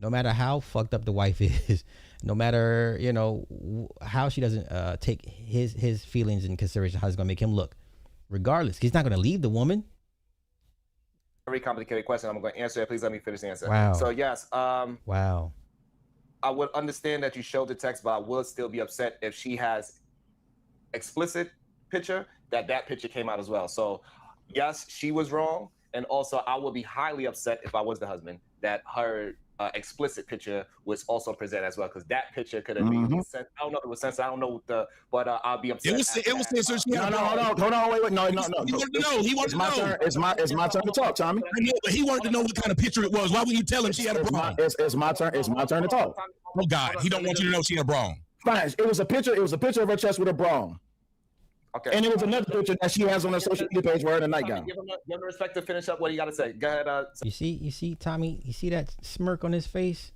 No matter how fucked up the wife is, no matter, how she doesn't take his feelings in consideration, how it's going to make him look. Regardless, he's not going to leave the woman. very complicated question. I'm going to answer it. Please let me finish the answer. Wow. So yes, wow. I would understand that you showed the text, but I would still be upset if she has explicit picture that picture came out as well. So yes, she was wrong, and also I would be highly upset if I was the husband that her explicit picture was also presented as well, because that picture could have been sent. I don't know if it was censored. I don't know what but I'll be upset. It was censored. No, hold on, wait, no. He wanted to know. He wanted to know. It's my turn to talk, Tommy. I know, but he wanted to know what kind of picture it was. Why would you tell him she had a bra? It's my turn. It's my turn to talk. Oh God, he don't want you to know she had a bra. Fine. It was a picture of her chest with a bra on. Okay. And it was another picture that she has on her social media page with her in a nightgown. Give him the respect to finish up what he got to say. Go ahead. You see, Tommy. You see that smirk on his face?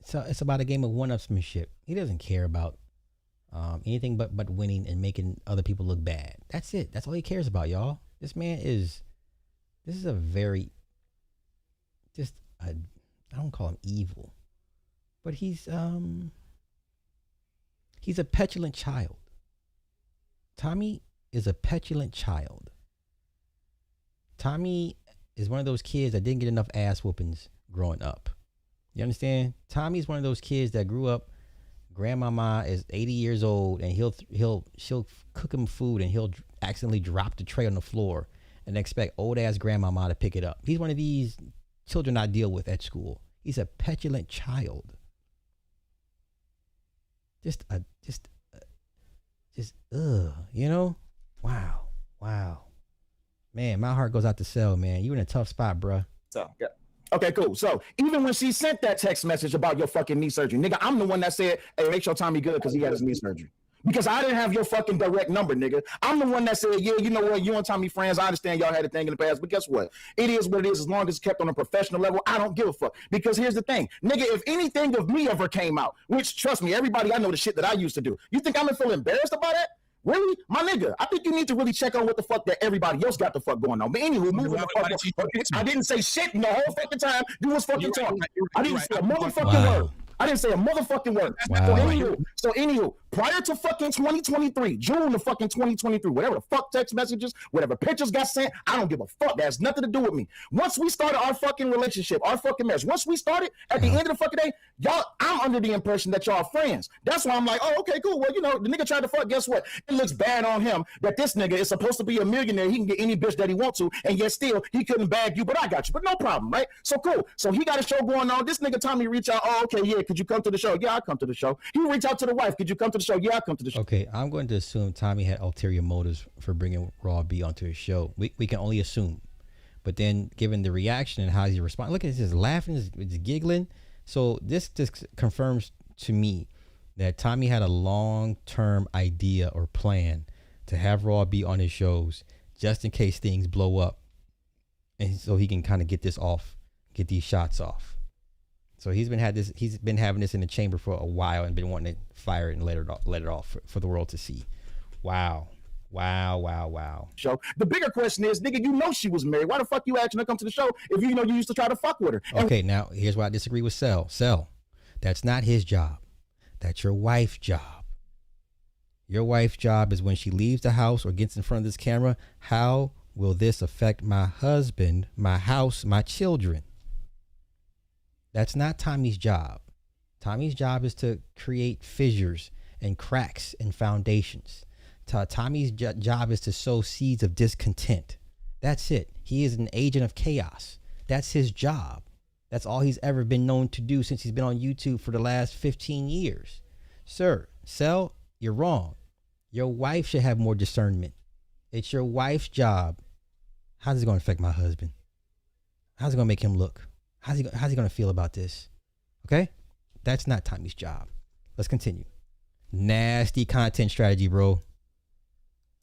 So it's about a game of one-upsmanship. He doesn't care about anything but winning and making other people look bad. That's it. That's all he cares about, y'all. This is a very, I don't call him evil, but he's a petulant child. Tommy is a petulant child. Tommy is one of those kids that didn't get enough ass whoopings growing up. You understand? Tommy's one of those kids that grew up. Grandmama is 80 years old, and she'll cook him food, and he'll accidentally drop the tray on the floor and expect old ass grandmama to pick it up. He's one of these children I deal with at school. He's a petulant child. You know? Wow. Man, my heart goes out to Cell, man. You in a tough spot, bruh. So, yeah. Okay, cool. So even when she sent that text message about your fucking knee surgery, nigga, I'm the one that said, hey, make sure Tommy good because he had his knee surgery. Because I didn't have your fucking direct number, nigga. I'm the one that said, yeah, you know what, you and Tommy friends, I understand y'all had a thing in the past, but guess what? It is what it is. As long as it's kept on a professional level, I don't give a fuck. Because here's the thing, nigga, if anything of me ever came out, which, trust me, everybody, I know the shit that I used to do. You think I'm gonna feel embarrassed about that? Really? My nigga, I think you need to really check on what the fuck that everybody else got the fuck going on. But anywho, moving the fuck on. I didn't say shit in the whole fucking time. You was fucking talking. I didn't say a motherfucking word. I didn't say a motherfucking word. Wow. So anywho, prior to fucking 2023, June of fucking 2023, whatever the fuck text messages, whatever pictures got sent, I don't give a fuck. That has nothing to do with me. Once we started our fucking relationship, our fucking marriage, once we started, at the end of the fucking day, y'all, I'm under the impression that y'all are friends. That's why I'm like, oh, okay, cool. Well, you know, the nigga tried to fuck, guess what? It looks bad on him that this nigga is supposed to be a millionaire. He can get any bitch that he wants to, and yet still, he couldn't bag you, but I got you. But no problem, right? So cool. So he got a show going on. This nigga Tommy reach out, oh, okay, yeah, could you come to the show? Yeah, I'll come to the show. He reach out to the wife, could you come to the show? Yeah, I'll come to the show. Okay, I'm going to assume Tommy had ulterior motives for bringing Raw B onto his show. We can only assume. But then, given the reaction and how he responds, look at this, laughing, he's giggling. So this just confirms to me that Tommy had a long-term idea or plan to have Raw B on his shows just in case things blow up, and so he can kind of get this off, get these shots off. So he's been having this in the chamber for a while and been wanting to fire it and let it off for the world to see. Wow. Show. The bigger question is, nigga, you know she was married. Why the fuck you asking her to come to the show if you know you used to try to fuck with her? Okay, now here's why I disagree with Cell. Cell, that's not his job. That's your wife's job. Your wife's job is when she leaves the house or gets in front of this camera, how will this affect my husband, my house, my children? That's not Tommy's job. Tommy's job is to create fissures and cracks and foundations. Tommy's job is to sow seeds of discontent. That's it. He is an agent of chaos. That's his job. That's all he's ever been known to do since he's been on YouTube for the last 15 years. Sir, Cell, you're wrong. Your wife should have more discernment. It's your wife's job. How's it going to affect my husband? How's it going to make him look? How's he going to feel about this? Okay? That's not Tommy's job. Let's continue. Nasty content strategy, bro.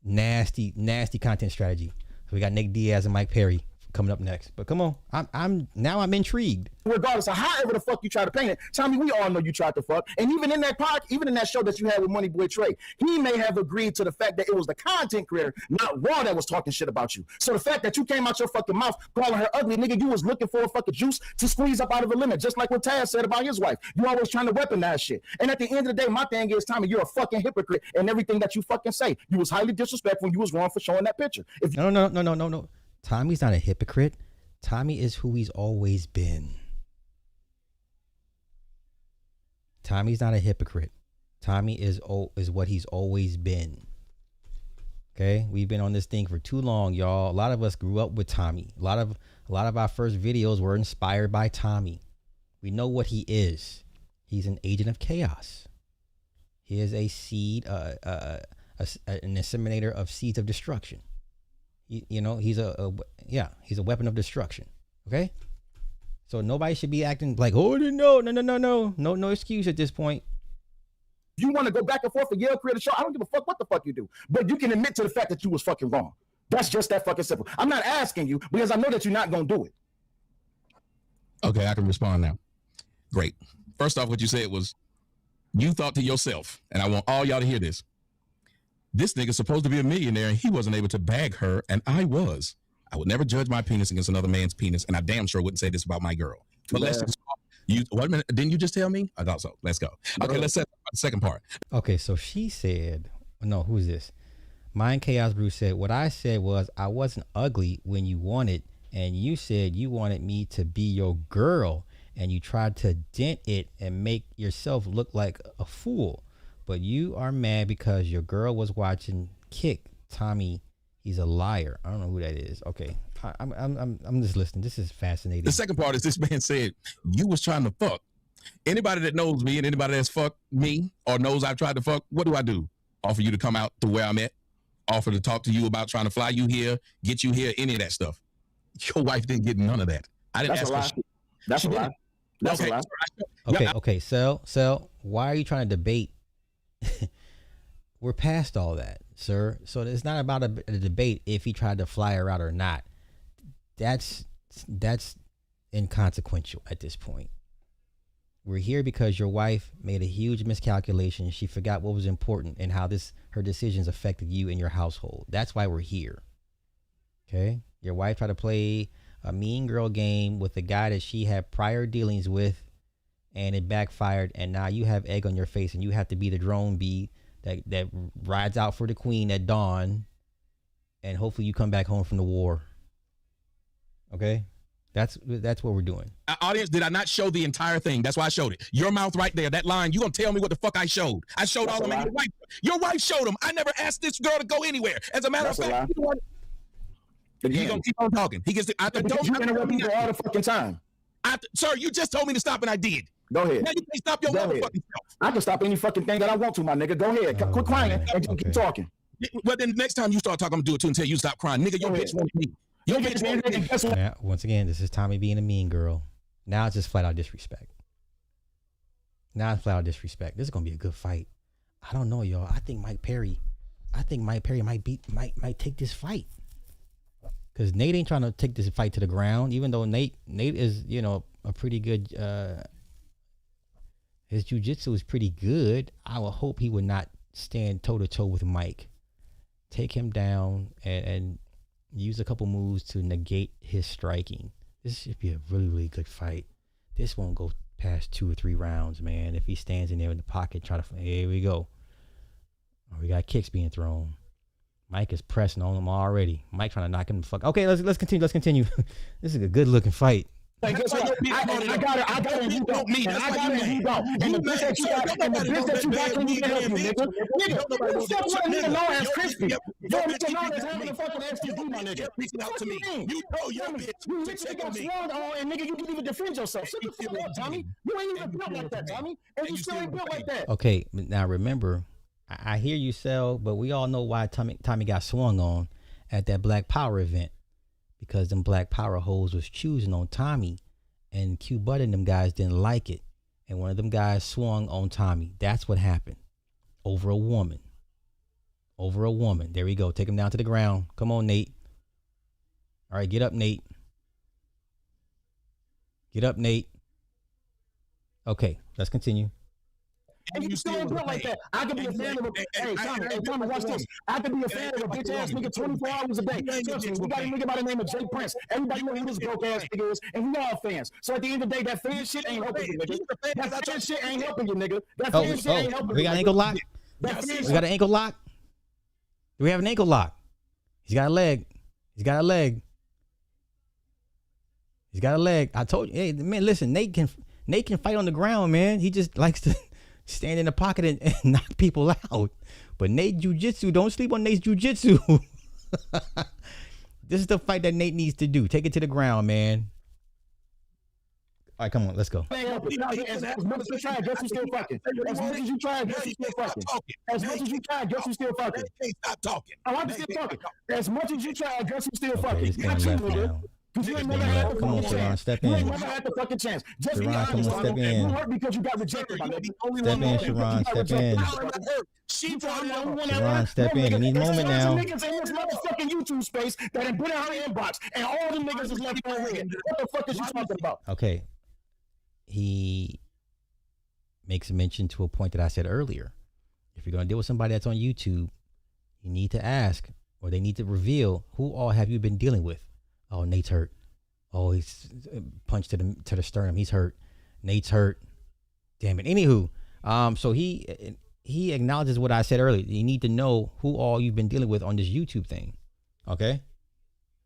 Nasty content strategy. So we got Nick Diaz and Mike Perry coming up next. But come on, I'm intrigued. Regardless of however the fuck you try to paint it, Tommy, we all know you tried to fuck. And even in that show that you had with Money Boy Trey, he may have agreed to the fact that it was the content creator, not Raw, that was talking shit about you. So the fact that you came out your fucking mouth calling her ugly, nigga, you was looking for a fucking juice to squeeze up out of a lemon, just like what Taz said about his wife. You always trying to weaponize shit. And at the end of the day, my thing is, Tommy, you're a fucking hypocrite in everything that you fucking say. You was highly disrespectful when you was wrong for showing that picture. No. Tommy's not a hypocrite. Tommy is who he's always been. Tommy's not a hypocrite. Tommy is what he's always been. Okay, we've been on this thing for too long, y'all. A lot of us grew up with Tommy. A lot of our first videos were inspired by Tommy. We know what he is. He's an agent of chaos. He is a seed, an inseminator of seeds of destruction. You know, he's he's a weapon of destruction. Okay, so nobody should be acting like, oh, no excuse at this point. You want to go back and forth and create a show? I don't give a fuck what the fuck you do, but you can admit to the fact that you was fucking wrong. That's just that fucking simple. I'm not asking you because I know that you're not gonna do it. Okay, I can respond now. Great. First off, what you said was you thought to yourself, and I want all y'all to hear this. This nigga's supposed to be a millionaire, and he wasn't able to bag her, and I was. I would never judge my penis against another man's penis, and I damn sure wouldn't say this about my girl. But let's just wait a minute. Didn't you just tell me? I thought so. Let's go. Okay, let's set the second part. Okay, so she said, no, who's this? Mind Chaos Bruce said, what I said was I wasn't ugly when you wanted, and you said you wanted me to be your girl, and you tried to dent it and make yourself look like a fool. But you are mad because your girl was watching Kick. Tommy, he's a liar. I don't know who that is. Okay, I'm just listening. This is fascinating. The second part is this man said you was trying to fuck. Anybody that knows me and anybody that's fucked me or knows I've tried to fuck, what do? Offer you to come out to where I'm at? Offer to talk to you about trying to fly you here, get you here, any of that stuff. Your wife didn't get none of that. I didn't ask her. That's a lie. That's a lie. Okay. So why are you trying to debate? We're past all that, sir. So it's not about a debate if he tried to fly her out or not. That's inconsequential at this point. We're here because your wife made a huge miscalculation. She forgot what was important and how her decisions affected you and your household. That's why we're here. Okay? Your wife tried to play a mean girl game with a guy that she had prior dealings with, and it backfired, and now you have egg on your face, and you have to be the drone bee that rides out for the queen at dawn, and hopefully you come back home from the war. Okay? That's what we're doing. Audience, did I not show the entire thing? That's why I showed it. Your mouth right there, that line, you gonna tell me what the fuck I showed. I showed all of them. Your wife showed them. I never asked this girl to go anywhere. As a matter of fact, he's gonna keep on talking. He gets to, you interrupt people all the fucking time. Sir, you just told me to stop and I did. Go ahead. Now you can't stop your motherfucking self. I can stop any fucking thing that I want to, my nigga. Go ahead. Quit crying and keep talking. Well, then next time you start talking, I'm gonna do it too until you stop crying. Nigga, your bitch wants me. Your bitch wants me. Yeah, once again, this is Tommy being a mean girl. Now it's just flat out disrespect. This is gonna be a good fight. I don't know, y'all. I think Mike Perry might take this fight. Because Nate ain't trying to take this fight to the ground, even though Nate is, a pretty good, his jiu-jitsu is pretty good. I would hope he would not stand toe-to-toe with Mike. Take him down and use a couple moves to negate his striking. This should be a really, really good fight. This won't go past 2 or 3 rounds, man. If he stands in there in the pocket, here we go. Oh, we got kicks being thrown. Mike is pressing on him already. Mike trying to knock him the fuck. Okay, let's continue. This is a good looking fight. I got it. You don't. And the bitch that you got, and the bitch that you got, can even help you, nigga. Nigga, you fuck with a nigga known as crispy. Yo, nigga known as having a fucking STD, my nigga. Reaching out to me. You know your bitch. You literally got swung on, and nigga, you can even defend yourself. Shut the fuck up, Tommy. You ain't even built like that, Tommy. And you still ain't built like that. Okay, now remember, I hear you, Sel, but we all know why Tommy got swung on at that Black Power event. Because them Black Power hoes was choosing on Tommy, and Q Bud and them guys didn't like it. And one of them guys swung on Tommy. That's what happened. Over a woman. There we go. Take him down to the ground. Come on, Nate. All right, get up, Nate. Okay, let's continue. And you still ain't built like that. I could be a fan of a hey Tommy, watch this. I could be a fan of a bitch ass nigga 24 hours a day. Trust me, we got a nigga by the name of Jay Prince. Everybody know who this broke ass nigga is, and we all fans. So at the end of the day, that fan shit ain't helping you, nigga. That fan shit ain't helping you, nigga. That fan shit ain't helping you. We got an ankle lock? We got an ankle lock? Do we have an ankle lock? He's got a leg. He's got a leg. I told you, hey man, listen, Nate can fight on the ground, man. He just likes to stand in the pocket and knock people out. But Nate jiu-jitsu, don't sleep on Nate's jiu-jitsu. This is the fight that Nate needs to do. Take it to the ground, man. All right, come on, let's go. As much as you try, guess who's still fucking. As much as you try, guess who's still fucking. As much as you try, guess who's still fucking. Stop talking. I want to still talking. As much as you try, guess who's still fucking. This game left now. Because you ain't never had the Come on, fucking Sharon, chance. step You in. ain't never had the fucking chance. Just be Sharon, honest, come on, Ronda. step in. You hurt because you got rejected by nigga. Step in, Sharon, step in. She brought it up. Sharon, step in. You need a moment now. There's niggas in this motherfucking YouTube space that have been in her inbox, and all the niggas is left on red. What the fuck is you talking about? Okay. He makes a mention to a point that I said earlier. If you're going to deal with somebody that's on YouTube, you need to ask, or they need to reveal, who all have you been dealing with? Oh, Nate's hurt. Oh, he's punched to the sternum. He's hurt. Nate's hurt. Damn it. Anywho, so he acknowledges what I said earlier. You need to know who all you've been dealing with on this YouTube thing. Okay?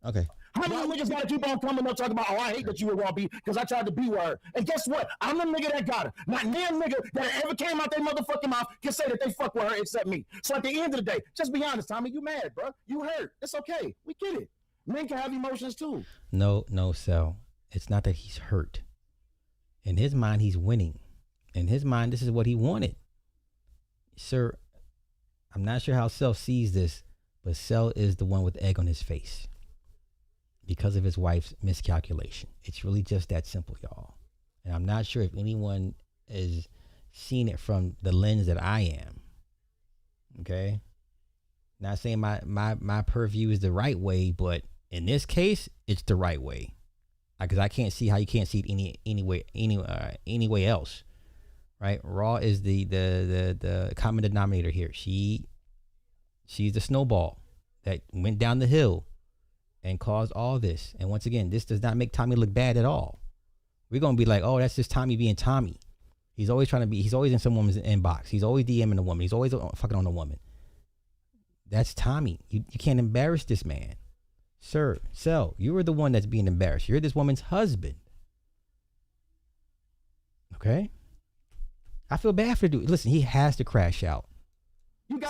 Okay. How many niggas gotta keep on coming up talking about, oh, I hate that you were Robbie because I tried to be with her. And guess what? I'm the nigga that got her. Not damn nigga that ever came out their motherfucking mouth can say that they fuck with her except me. So at the end of the day, just be honest, Tommy. You mad, bro. You hurt. It's okay. We get it. Men can have emotions too. No, Sel. It's not that he's hurt. In his mind, he's winning. In his mind, this is what he wanted. Sir, I'm not sure how Sel sees this, but Sel is the one with egg on his face because of his wife's miscalculation. It's really just that simple, y'all. And I'm not sure if anyone is seeing it from the lens that I am. Okay? Not saying my purview is the right way, but in this case, it's the right way. Because I can't see how you can't see it any way else. Right? Raw is the common denominator here. She's the snowball that went down the hill and caused all this. And once again, this does not make Tommy look bad at all. We're gonna be like, oh, that's just Tommy being Tommy. He's always in some woman's inbox. He's always DMing a woman. He's always fucking on a woman. That's Tommy. You can't embarrass this man. Sir, Sel, you are the one that's being embarrassed. You're this woman's husband. Okay? I feel bad for the dude. Listen, he has to crash out.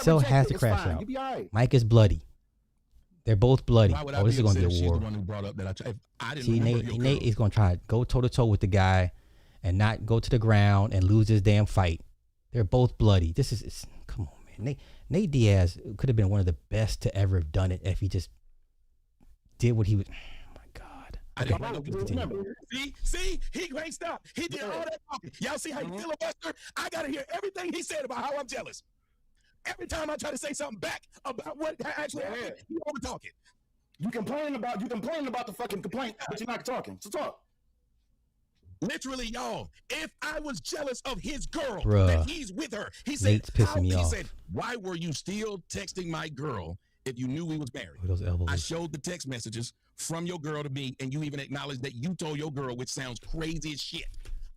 Sel has to crash out. Right. Mike is bloody. They're both bloody. Oh, this is going to be a war. See, Nate is going to try to go toe-to-toe with the guy and not go to the ground and lose his damn fight. They're both bloody. Come on, man. Nate Diaz could have been one of the best to ever have done it if he just did what he was. Oh, my God. Okay. See, he ain't stopped. He did all that talking. Y'all see how he filibuster? I got to hear everything he said about how I'm jealous. Every time I try to say something back about what actually happened, you over talking. You complaining about the fucking complaint, but you're not talking. So talk. Literally, y'all, if I was jealous of his girl, that he's with her, he said, Nate's pissing me off. He said, why were you still texting my girl if you knew we was married? Those elbows. I showed the text messages from your girl to me, and you even acknowledged that you told your girl, which sounds crazy as shit.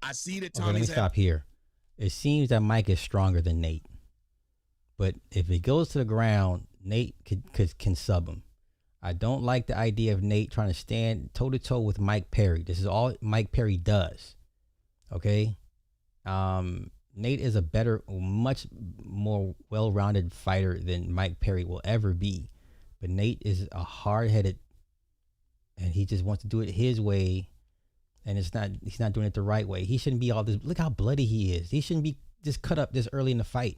I see that Tommy's let me stop here. It seems that Mike is stronger than Nate. But if it goes to the ground, Nate can sub him. I don't like the idea of Nate trying to stand toe-to-toe with Mike Perry. This is all Mike Perry does. Okay? Nate is a better, much more well-rounded fighter than Mike Perry will ever be. But Nate is a hard-headed, and he just wants to do it his way, and he's not doing it the right way. He shouldn't be all this. Look how bloody he is. He shouldn't be just cut up this early in the fight.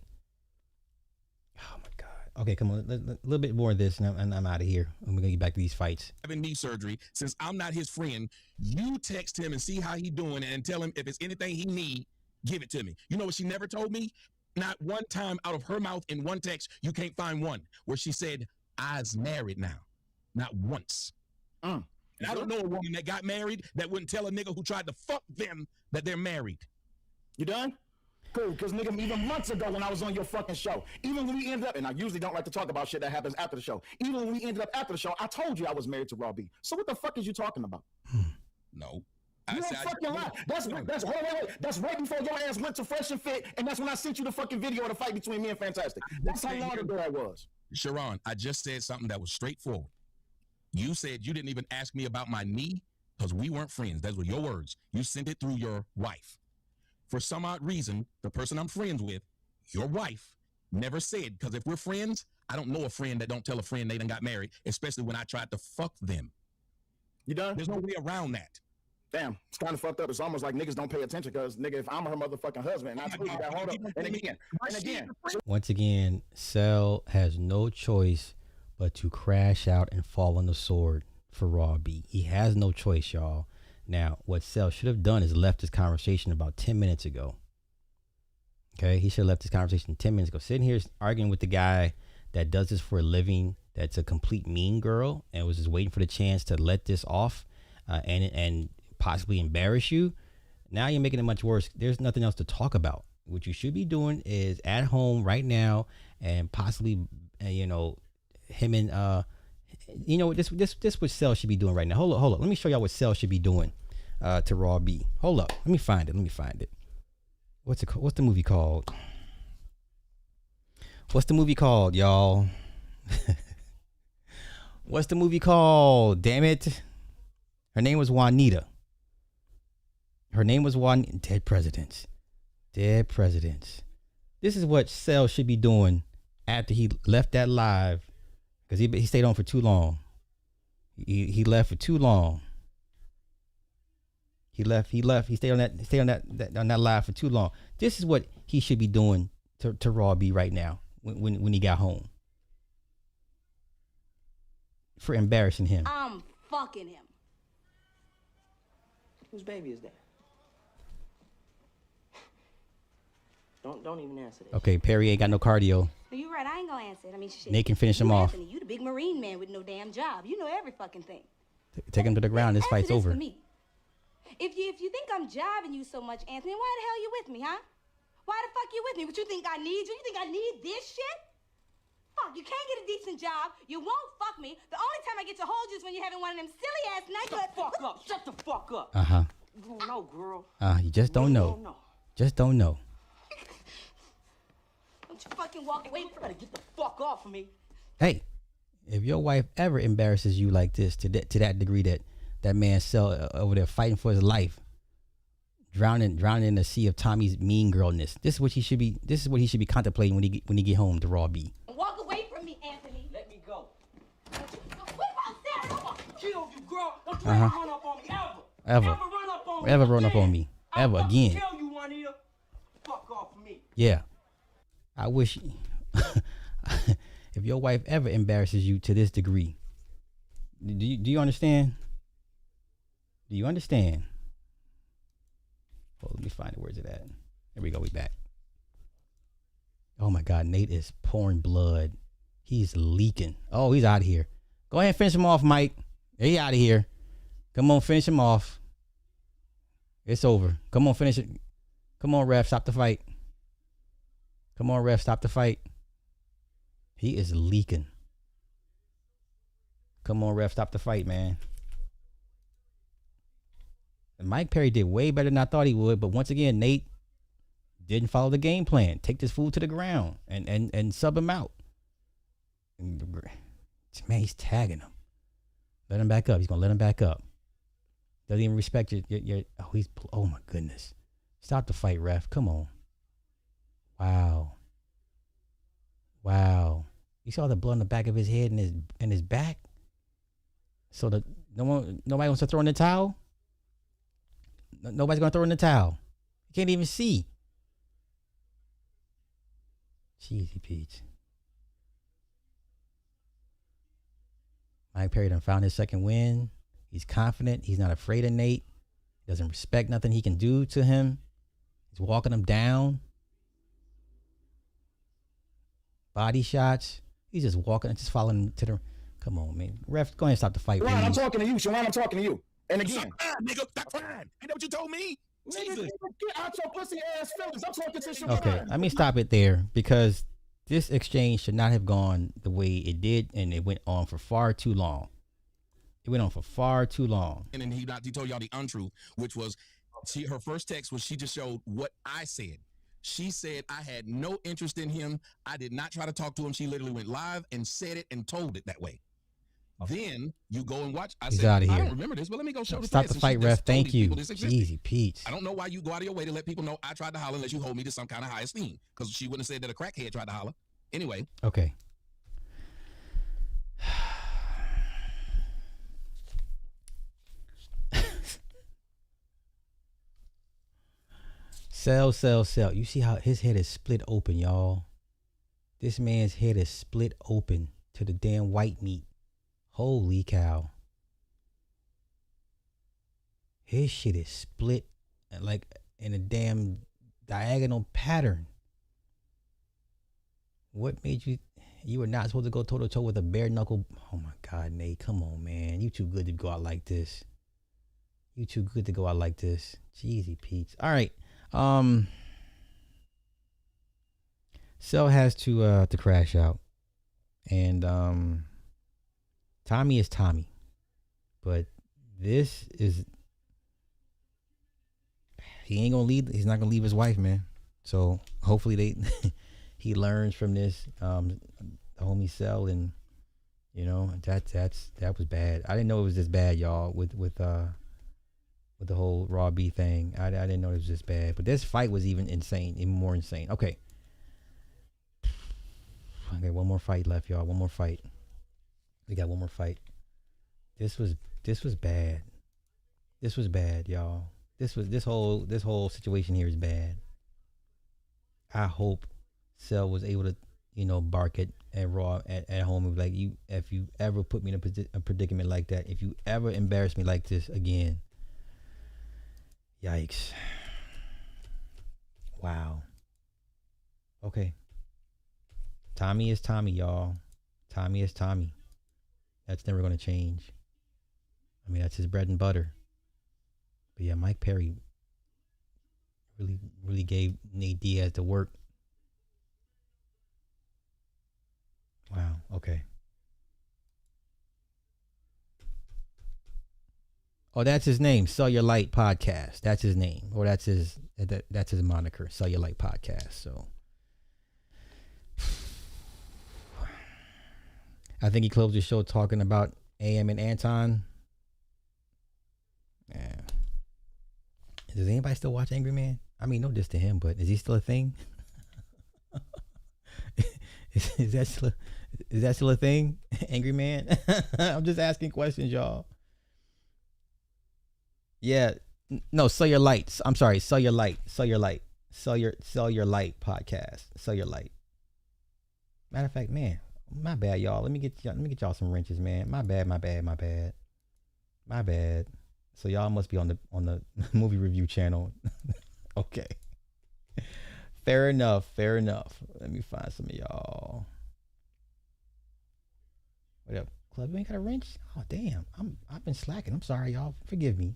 Oh my God. Okay, come on. A little bit more of this, and I'm out of here. I'm gonna get back to these fights. Having knee surgery, since I'm not his friend, you text him and see how he doing, and tell him if it's anything he need, give it to me. You know what she never told me? Not one time out of her mouth in one text, you can't find one where she said, I's married now. Not once. And I don't know a woman that got married that wouldn't tell a nigga who tried to fuck them that they're married. You done? Cool, because nigga, even months ago when I was on your fucking show, even when we ended up, and I usually don't like to talk about shit that happens after the show, even when we ended up after the show, I told you I was married to Raw B. So what the fuck is you talking about? No. You don't fucking lie. That's right before your ass went to Fresh and Fit, and that's when I sent you the fucking video of the fight between me and Fantastic. That's how long ago that was. Sharon, I just said something that was straightforward. You said you didn't even ask me about my knee because we weren't friends. Those were your words. You sent it through your wife. For some odd reason, the person I'm friends with, your wife, never said, because if we're friends, I don't know a friend that don't tell a friend they done got married, especially when I tried to fuck them. You done? There's no way around that. Damn, it's kind of fucked up. It's almost like niggas don't pay attention because, nigga, if I'm her motherfucking husband, and I told you that, hold up, and again. Once again, Cell has no choice but to crash out and fall on the sword for Raw B. He has no choice, y'all. Now, what Cell should have done is left this conversation about 10 minutes ago. Okay, he should have left this conversation 10 minutes ago. Sitting here arguing with the guy that does this for a living, that's a complete mean girl, and was just waiting for the chance to let this off and possibly embarrass you. Now you're making it much worse. There's nothing else to talk about. What you should be doing is at home right now and possibly, him and, this what Cell should be doing right now. Hold up. Let me show y'all what Cell should be doing to Raw B. Hold up. Let me find it. What's the movie called? What's the movie called, y'all? What's the movie called? Damn it. Her name was Juanita. Dead Presidents. This is what Cell should be doing after he left that live, because he stayed on for too long. He left for too long. He stayed on that live for too long. This is what he should be doing to Raw B right now when he got home. For embarrassing him. I'm fucking him. Whose baby is that? Don't even answer that. Okay, Perry ain't got no cardio. No, you're right. I ain't gonna answer it. I mean, shit. Nate can finish him off. Anthony, you the big Marine man with no damn job. You know every fucking thing. Take him to the ground. This Answer fight's over. For me. If you think I'm jiving you so much, Anthony, why the hell you with me, huh? Why the fuck you with me? What, you think I need you? You think I need this shit? Fuck, you can't get a decent job. You won't fuck me. The only time I get to hold you is when you're having one of them silly ass nights. Shut the fuck up. Shut the fuck up. Uh-huh. You don't know, girl. You just don't know. Just don't know. Don't you fucking walk away from me. Get the fuck off of me. Hey, if your wife ever embarrasses you like this to that degree that man Cell over there fighting for his life, drowning in the sea of Tommy's mean girlness, this is what he should be contemplating when he get home to Raw B. Walk away from me, Anthony. Let me go. What about that? I'm gonna kill you, girl. Don't try to run up on me Ever run up on me. Ever run up on me. Ever again. Tell you, Juanita. Fuck off me. Yeah. I wish if your wife ever embarrasses you to this degree, do you understand? Do you understand? Oh, let me find it. Where's it at? Here we go. We back. Oh my God, Nate is pouring blood. He's leaking. Oh, he's out of here. Go ahead and finish him off, Mike. He out of here. Come on, finish him off. It's over. Come on, finish it. Come on, ref, stop the fight. Come on, ref, stop the fight. He is leaking. Come on, ref, stop the fight, man. And Mike Perry did way better than I thought he would, but once again, Nate didn't follow the game plan. Take this fool to the ground and sub him out. Man, he's tagging him. Let him back up. He's gonna let him back up. Doesn't even respect your oh my goodness. Stop the fight, ref. Come on. Wow. You saw the blood on the back of his head and his back? So nobody wants to throw in the towel? Nobody's gonna throw in the towel. You can't even see. Cheesy Peach. Mike Perry done found his second win. He's confident. He's not afraid of Nate. He doesn't respect nothing he can do to him. He's walking him down. Body shots. He's just walking, just following him to the. Come on, man. Ref, go ahead and stop the fight. Sharon, I'm talking to you. Sharon, I'm talking to you. And again. Stop crying, nigga. Stop crying. Ain't that what you told me? Nigga, get out your pussy ass feelings. I'm talking to Sharon. Okay, let me stop it there because this exchange should not have gone the way it did, and it went on for far too long. It went on for far too long. And then he told y'all the untruth, which was her first text was she just showed what I said. She said I had no interest in him. I did not try to talk to him. She literally went live and said it and told it that way. Then you go and watch. I He's said, outta I here. don't remember this, but let me go show the Stop feds the some fight, shit ref. that's told Thank these you. people this existed. Jeezy Peach. I don't know why you go out of your way to let people know I tried to holler unless you hold me to some kind of high esteem. Because she wouldn't have said that a crackhead tried to holler. Anyway. Okay. Sell. You see how his head is split open, y'all? This man's head is split open to the damn white meat. Holy cow. His shit is split like in a damn diagonal pattern. What made you were not supposed to go toe to toe with a bare knuckle? Oh my God, Nate, come on, man. You too good to go out like this. You too good to go out like this. Jeezy Pete's. All right. Cell has to crash out. And Tommy is Tommy. But this is, he ain't gonna leave. He's not gonna leave his wife, man. So hopefully he learns from this, homie Cell, and you know that was bad. I didn't know it was this bad, y'all. With the whole Raw B thing, I didn't know it was this bad. But this fight was even more insane. Okay, one more fight left, y'all. One more fight. We got one more fight. This was bad. This was bad, y'all. This whole situation here is bad. I hope Cell was able to, bark at Raw at home and be like, if you ever put me in a predicament like that, if you ever embarrass me like this again, yikes. Wow. Okay. Tommy is Tommy, y'all. Tommy is Tommy. That's never going to change. I mean, that's his bread and butter. But yeah, Mike Perry really gave Nate Diaz the work. Wow. Okay. Oh, that's his name, Cellulite Podcast. That's his name, or that's his moniker, Cellulite Podcast. So, I think he closed the show talking about AM and Anton. Yeah. Does anybody still watch Angry Man? I mean, no diss to him, but is he still a thing? Is that still a thing? Angry Man? I'm just asking questions, y'all. Yeah. No, Cellulite. I'm sorry, Cellulite Podcast. Cellulite. Matter of fact, man, my bad, y'all. Let me get y'all some wrenches, man. My bad. So y'all must be on the movie review channel. Okay. Fair enough. Let me find some of y'all. What up, Club? You ain't got a wrench? Oh damn. I've been slacking. I'm sorry, y'all. Forgive me.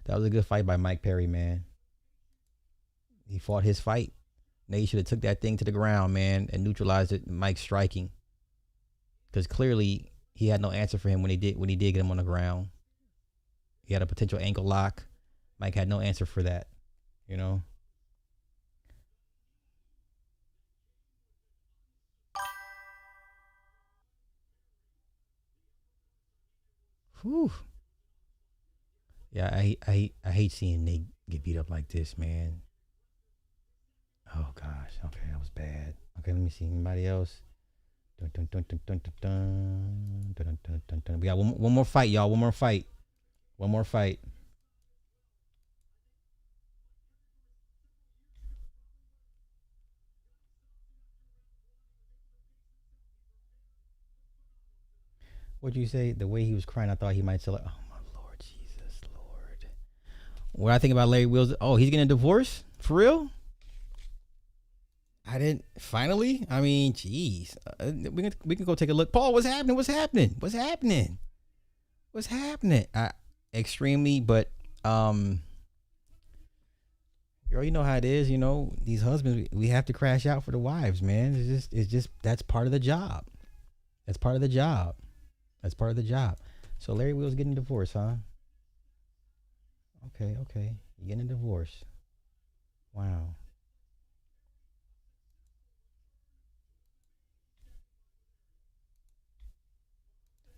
That was a good fight by Mike Perry, man. He fought his fight. Nate should have took that thing to the ground, man, and neutralized it. Mike striking, because clearly he had no answer for him when he did get him on the ground. He had a potential ankle lock. Mike had no answer for that, Whew. Yeah, I hate seeing Nate get beat up like this, man. Oh gosh. Okay, that was bad. Okay, let me see anybody else. We got one more fight, y'all. One more fight. What'd you say? The way he was crying, I thought he might sell it. Oh my Lord, Jesus, Lord. What I think about Larry Wheels? Oh, he's getting a divorce? For real? I didn't. Finally? I mean, jeez. We can go take a look. Paul, what's happening? Extremely, but girl, you know how it is. These husbands, we have to crash out for the wives, man. It's just that's part of the job. So Larry Wheels getting a divorce, huh? Okay. You getting a divorce? Wow.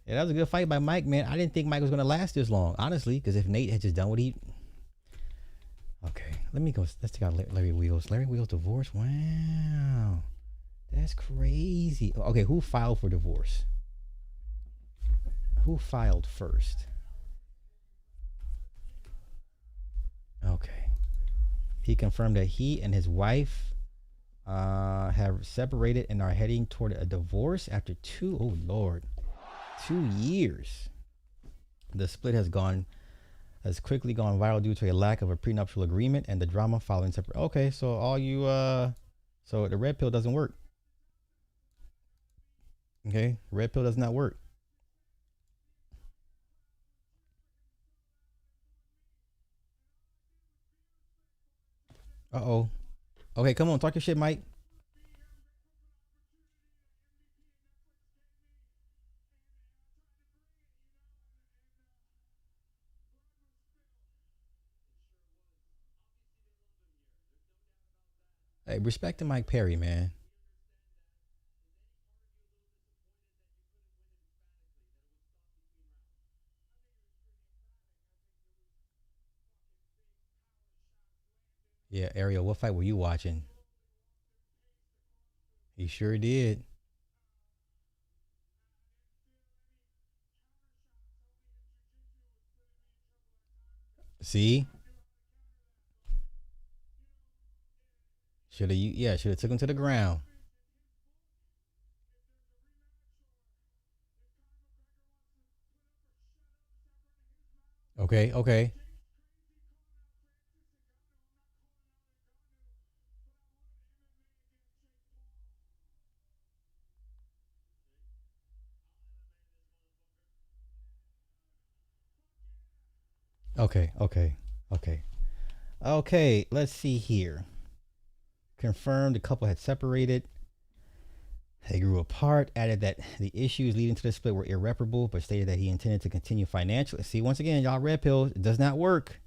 Yeah, that was a good fight by Mike, man. I didn't think Mike was gonna last this long, honestly, because if Nate had just done what he. Okay, let me go. Let's take out Larry Wheels. Larry Wheels divorce. Wow, that's crazy. Okay, who filed for divorce? Who filed first? Okay, he confirmed that he and his wife have separated and are heading toward a divorce after 2 years. The split has quickly gone viral due to a lack of a prenuptial agreement and the drama following separate. Okay, so all you so the red pill doesn't work. Okay, red pill does not work. Uh-oh. Okay, come on, talk your shit, Mike. Hey, respect to Mike Perry, man. Yeah, Ariel, what fight were you watching? He sure did. See? Should have took him to the ground. Okay. Okay, let's see here. Confirmed the couple had separated. They grew apart, added that the issues leading to the split were irreparable, but stated that he intended to continue financially. See, once again, y'all, red pill, it does not work.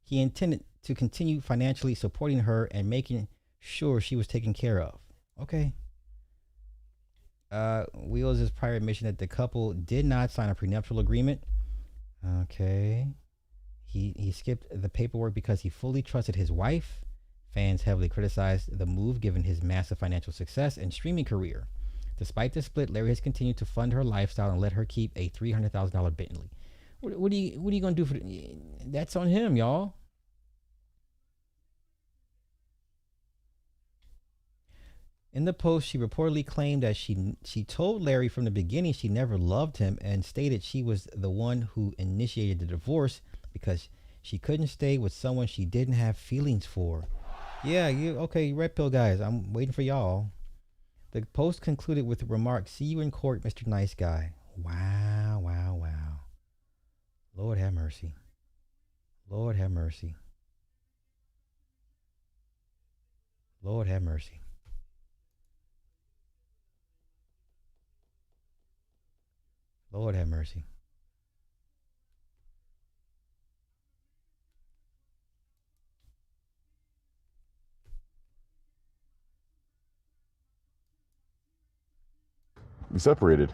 He intended to continue financially supporting her and making sure she was taken care of. Okay. Wheels' prior admission that the couple did not sign a prenuptial agreement. Okay. He skipped the paperwork because he fully trusted his wife. Fans heavily criticized the move given his massive financial success and streaming career. Despite the split, Larry has continued to fund her lifestyle and let her keep a $300,000 Bentley. What are you gonna do for that's on him, y'all. In the post, she reportedly claimed that she told Larry from the beginning she never loved him and stated she was the one who initiated the divorce because she couldn't stay with someone she didn't have feelings for. Yeah, okay, red pill guys, I'm waiting for y'all. The post concluded with the remark, "See you in court, Mr. Nice Guy." Wow. Lord have mercy. Lord have mercy. Lord have mercy. Lord have mercy. We separated.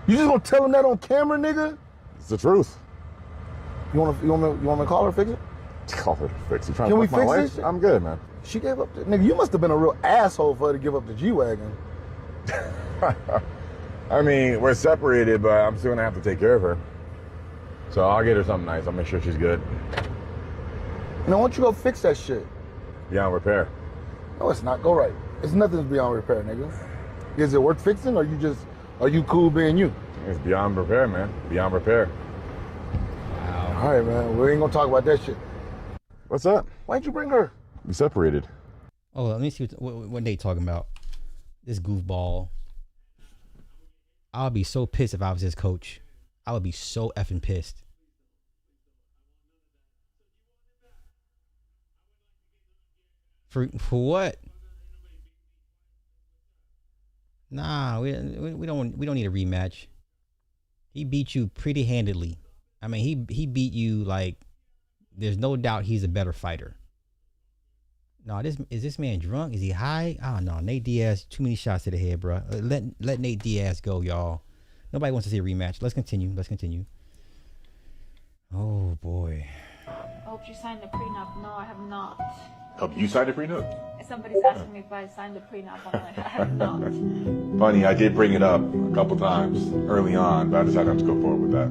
You just gonna tell him that on camera, nigga? It's the truth. You want me to call her, fix it? Call her to fix it. Trying Can to we fuck my fix wife? this? I'm good, man. She gave up. Nigga, you must have been a real asshole for her to give up the G-Wagon. I mean, we're separated, but I'm still gonna have to take care of her. So I'll get her something nice. I'll make sure she's good. Now, why don't you go fix that shit? Beyond repair. No, it's not. Go right. It's nothing's beyond repair, nigga. Is it worth fixing, or are you cool being you? It's beyond repair, man. Beyond repair. Wow. All right, man. We ain't gonna talk about that shit. What's up? Why'd you bring her? We separated. Oh, let me see what they talking about. This goofball. I would be so pissed if I was his coach. I would be so effing pissed. For what? Nah, we don't need a rematch. He beat you pretty handedly. I mean, he beat you like there's no doubt he's a better fighter. No, is this man drunk? Is he high? Oh no, Nate Diaz, too many shots to the head, bro. Let Nate Diaz go, y'all. Nobody wants to see a rematch. Let's continue. Oh boy. I hope you signed the prenup. No, I have not. Oh, you signed a prenup? Somebody's asking me if I signed the prenup. I'm like, I have not. Funny, I did bring it up a couple times early on, but I decided not to go forward with that.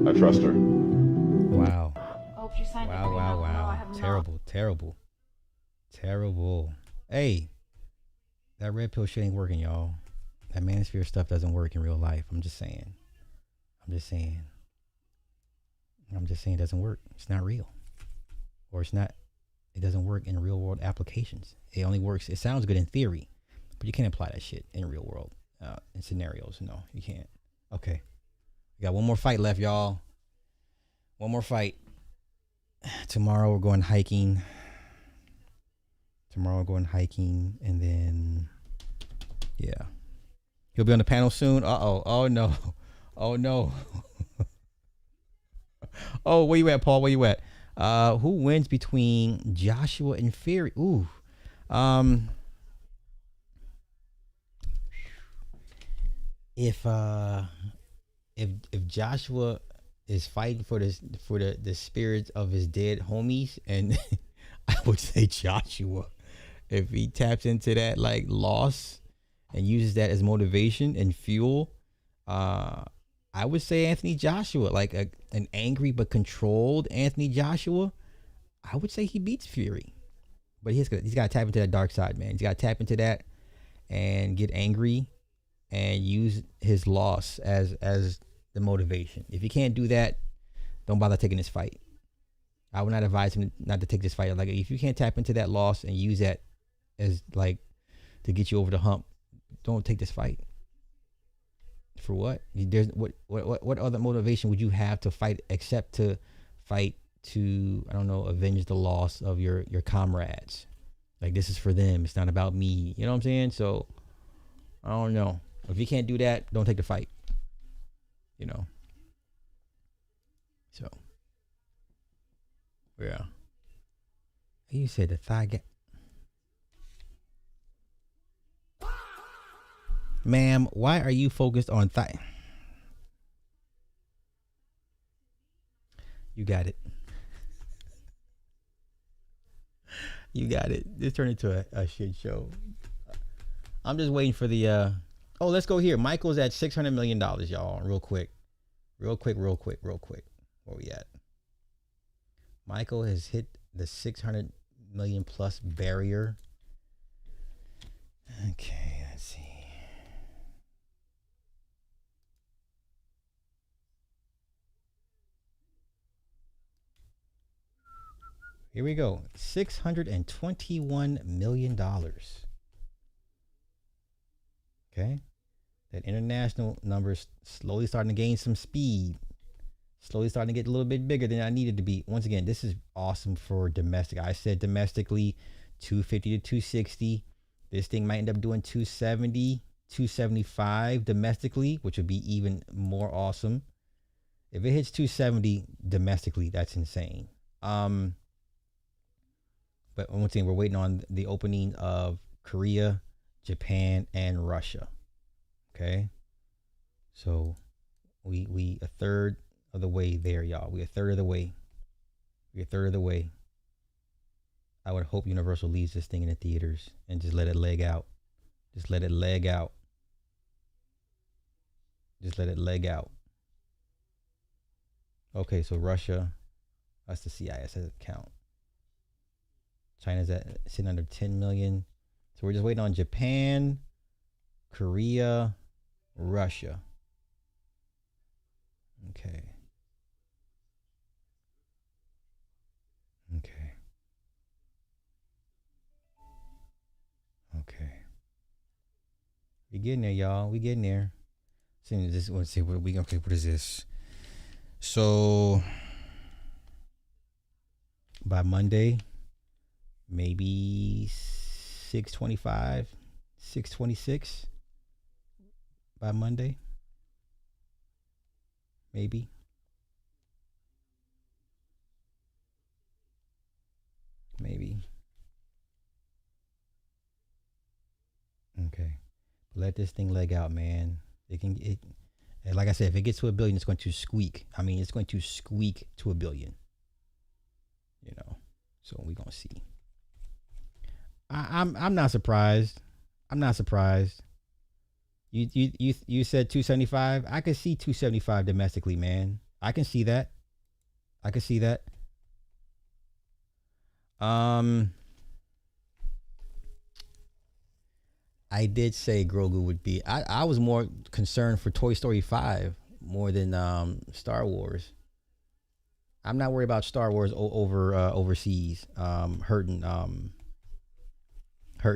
I trust her. Wow. I hope you signed the prenup. No, I have not. Terrible. Hey, that red pill shit ain't working, y'all. That manosphere stuff doesn't work in real life. I'm just saying it doesn't work. It's not real. Or it doesn't work in real world applications. It only works, it sounds good in theory, but you can't apply that shit in real world, in scenarios. No, you can't. Okay. We got one more fight left, y'all. One more fight. Tomorrow we're going hiking. And then, yeah. He'll be on the panel soon. Uh-oh. Oh, no. Oh, no. Oh, where you at, Paul? Where you at? Who wins between Joshua and Fury? Ooh. If Joshua is fighting for the spirits of his dead homies, and I would say Joshua, if he taps into that like loss and uses that as motivation and fuel, I would say Anthony Joshua, like an angry but controlled Anthony Joshua, I would say he beats Fury. But he's got to tap into that dark side, man. He's got to tap into that and get angry and use his loss as the motivation. If you can't do that, don't bother taking this fight. I would not advise him not to take this fight. Like, if you can't tap into that loss and use that as like to get you over the hump, don't take this fight. For what? There's what other motivation would you have to fight except to fight to, I don't know, avenge the loss of your comrades? Like, this is for them. It's not about me. You know what I'm saying? So I don't know. If you can't do that, don't take the fight. You know. So yeah. You said the thigh gap. Ma'am, why are you focused on thigh? You got it. You got it. This turned into a shit show. I'm just waiting for the oh, let's go here. Michael's at $600 million, y'all. Real quick. Where we at? Michael has hit the 600 million plus barrier. Okay, let's see. Here we go. $621 million. Okay. That international number's slowly starting to gain some speed. Slowly starting to get a little bit bigger than I needed to be. Once again, this is awesome for domestic. I said domestically 250 to 260. This thing might end up doing 270, 275 domestically, which would be even more awesome. If it hits 270 domestically, that's insane. But once again, we're waiting on the opening of Korea, Japan, and Russia. Okay. So we a third of the way there, y'all. We a third of the way. I would hope Universal leaves this thing in the theaters and just let it leg out. Just let it leg out. Okay, so Russia, that's the CIS account. China's sitting under 10 million. So we're just waiting on Japan, Korea, Russia. Okay. We getting there, y'all. We getting there. Let's see what we okay. What is this? So by Monday, maybe 625, 626 by Monday. Maybe. Okay. Let this thing leg out, man. And like I said, if it gets to $1 billion, it's going to squeak. I mean, it's going to squeak to $1 billion. You know, so we're gonna see. I'm not surprised. I'm not surprised. You said 275. I could see 275 domestically, man. I can see that. I can see that. I did say Grogu would be. I was more concerned for Toy Story 5 more than Star Wars. I'm not worried about Star Wars overseas hurting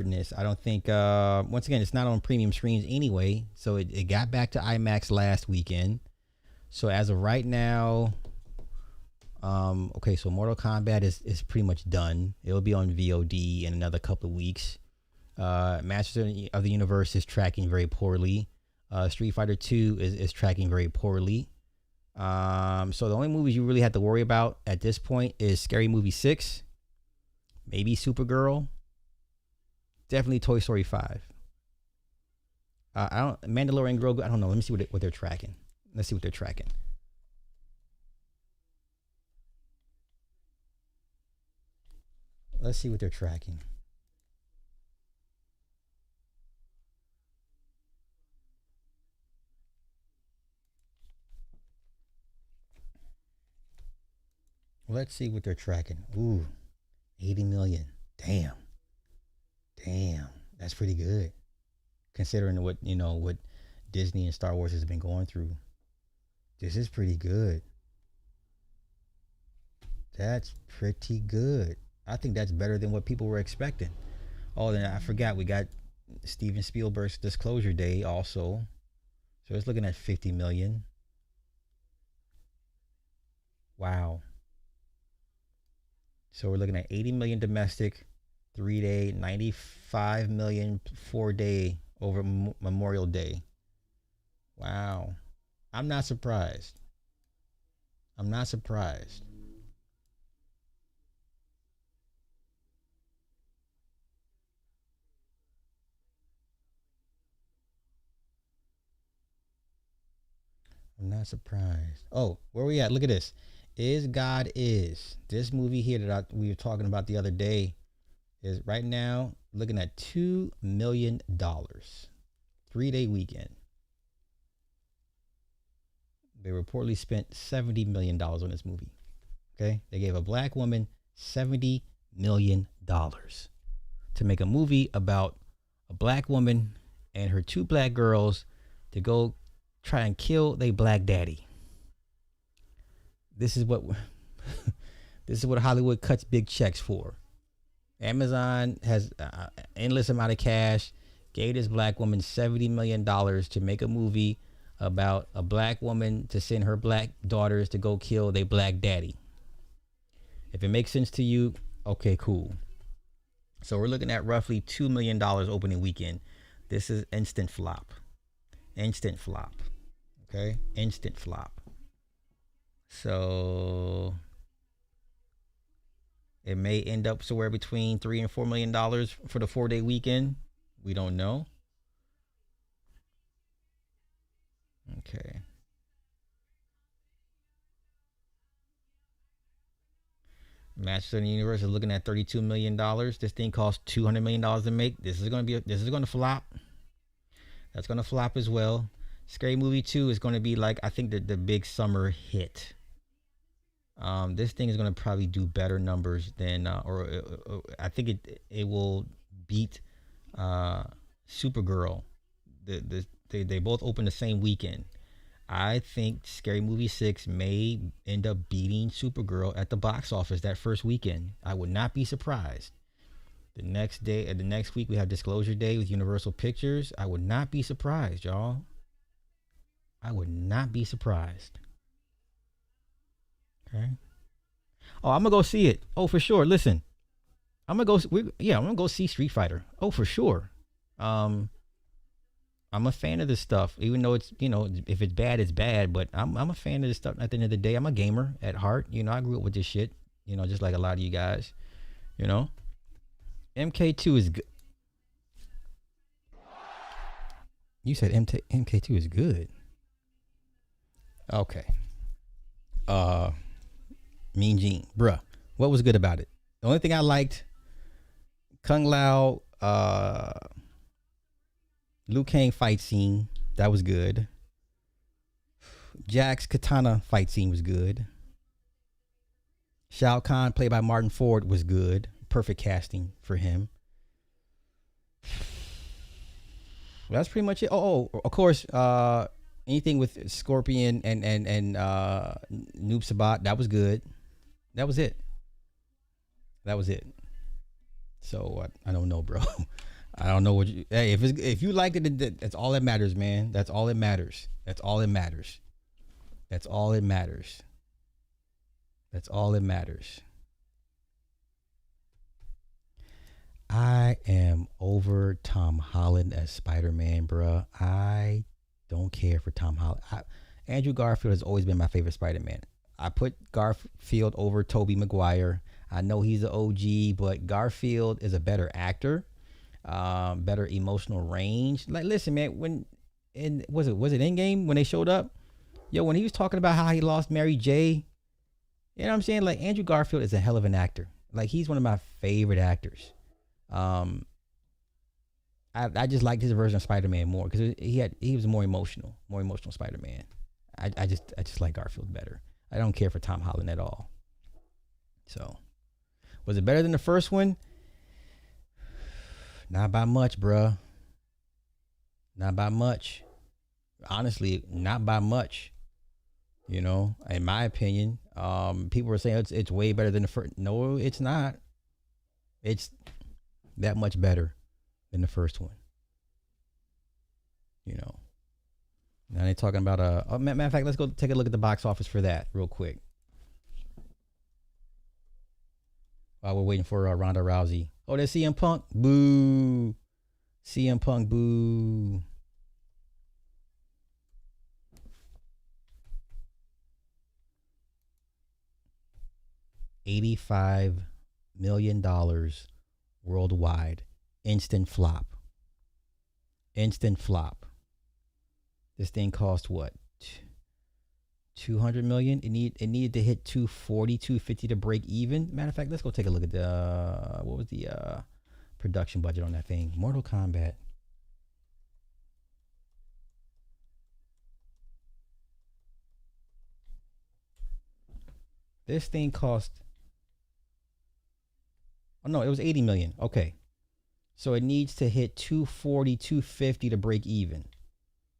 this. I don't think once again it's not on premium screens anyway. So it got back to IMAX last weekend. So as of right now, okay, so Mortal Kombat is pretty much done. It'll be on VOD in another couple of weeks. Masters of the Universe is tracking very poorly. Street Fighter 2 is tracking very poorly. So the only movies you really have to worry about at this point is Scary Movie 6, maybe Supergirl, definitely Toy Story 5. I don't Mandalorian, Grogu. I don't know. Let me see what they're tracking. Let's see what they're tracking. Let's see what they're tracking. Let's see what they're tracking. Ooh, 80 million. Damn. That's pretty good. Considering what Disney and Star Wars has been going through. This is pretty good. That's pretty good. I think that's better than what people were expecting. Oh, then I forgot we got Steven Spielberg's Disclosure Day also. So it's looking at 50 million. Wow. So we're looking at 80 million domestic, 3-day, 95 million 4-day over Memorial Day. Wow. I'm not surprised. I'm not surprised. I'm not surprised. Oh, where we at? Look at this. Is God Is. This movie here that we were talking about the other day is right now looking at $2 million. 3-day weekend. They reportedly spent $70 million on this movie. Okay? They gave a black woman $70 million to make a movie about a black woman and her 2 black girls to go try and kill their black daddy. This is what Hollywood cuts big checks for. Amazon has endless amount of cash, gave this black woman $70 million to make a movie about a black woman to send her black daughters to go kill their black daddy. If it makes sense to you, okay, cool. So we're looking at roughly $2 million opening weekend. This is instant flop. Instant flop. Okay? Instant flop. So it may end up somewhere between $3 and $4 million for the 4-day weekend. We don't know. Okay. Masters of the Universe is looking at $32 million. This thing costs $200 million to make. This is going to flop. That's going to flop as well. Scary Movie 2 is going to be like, I think, the big summer hit. This thing is going to probably do better numbers than, I think it will beat Supergirl. They both open the same weekend. I think Scary Movie 6 may end up beating Supergirl at the box office that first weekend. I would not be surprised. The next week we have Disclosure Day with Universal Pictures. I would not be surprised, y'all. I would not be surprised. Okay. Oh, I'm gonna go see it. Oh, for sure. Listen, I'm gonna go see Street Fighter. Oh, for sure. I'm a fan of this stuff, even though it's, if it's bad, it's bad. But I'm a fan of this stuff. At the end of the day, I'm a gamer at heart. I grew up with this shit. Just like a lot of you guys. MK2 is good. You said MK2 is good. Okay. Mean Gene, bruh. What was good about it? The only thing I liked, Kung Lao, Liu Kang fight scene, that was good. Jack's katana fight scene was good. Shao Kahn, played by Martin Ford, was good. Perfect casting for him. That's pretty much it. Oh, of course, anything with Scorpion and Noob Sabat, that was good. That was it. So I don't know, bro. I don't know what you. Hey, if you liked it, that's all that matters, man. That's all that matters. That's all that matters. That's all that matters. That's all that matters. I am over Tom Holland as Spider-Man, bruh. I don't care for Tom Holland. Andrew Garfield has always been my favorite Spider-Man. I put Garfield over Tobey Maguire. I know he's an OG, but Garfield is a better actor, better emotional range. Like, listen, man, was it Endgame when they showed up? Yo, when he was talking about how he lost Mary J., you know what I'm saying? Like, Andrew Garfield is a hell of an actor. Like, he's one of my favorite actors. I just liked his version of Spider-Man more because he was more emotional Spider-Man. I just like Garfield better. I don't care for Tom Holland at all. So, was it better than the first one? Not by much, bruh. Not by much. Honestly, not by much. You know, in my opinion, people were saying it's way better than the first. No, it's not. It's that much better than the first one. You know. Now they're talking about matter of fact, let's go take a look at the box office for that real quick. While we're waiting for Ronda Rousey. Oh, there's CM Punk. Boo. CM Punk. Boo. $85 million worldwide. Instant flop. This thing cost what? 200 million. It needed to hit 240, 250 to break even. Matter of fact, let's go take a look at what was the production budget on that thing? Mortal Kombat. This thing cost. Oh no, it was 80 million. Okay. So it needs to hit 240, 250 to break even.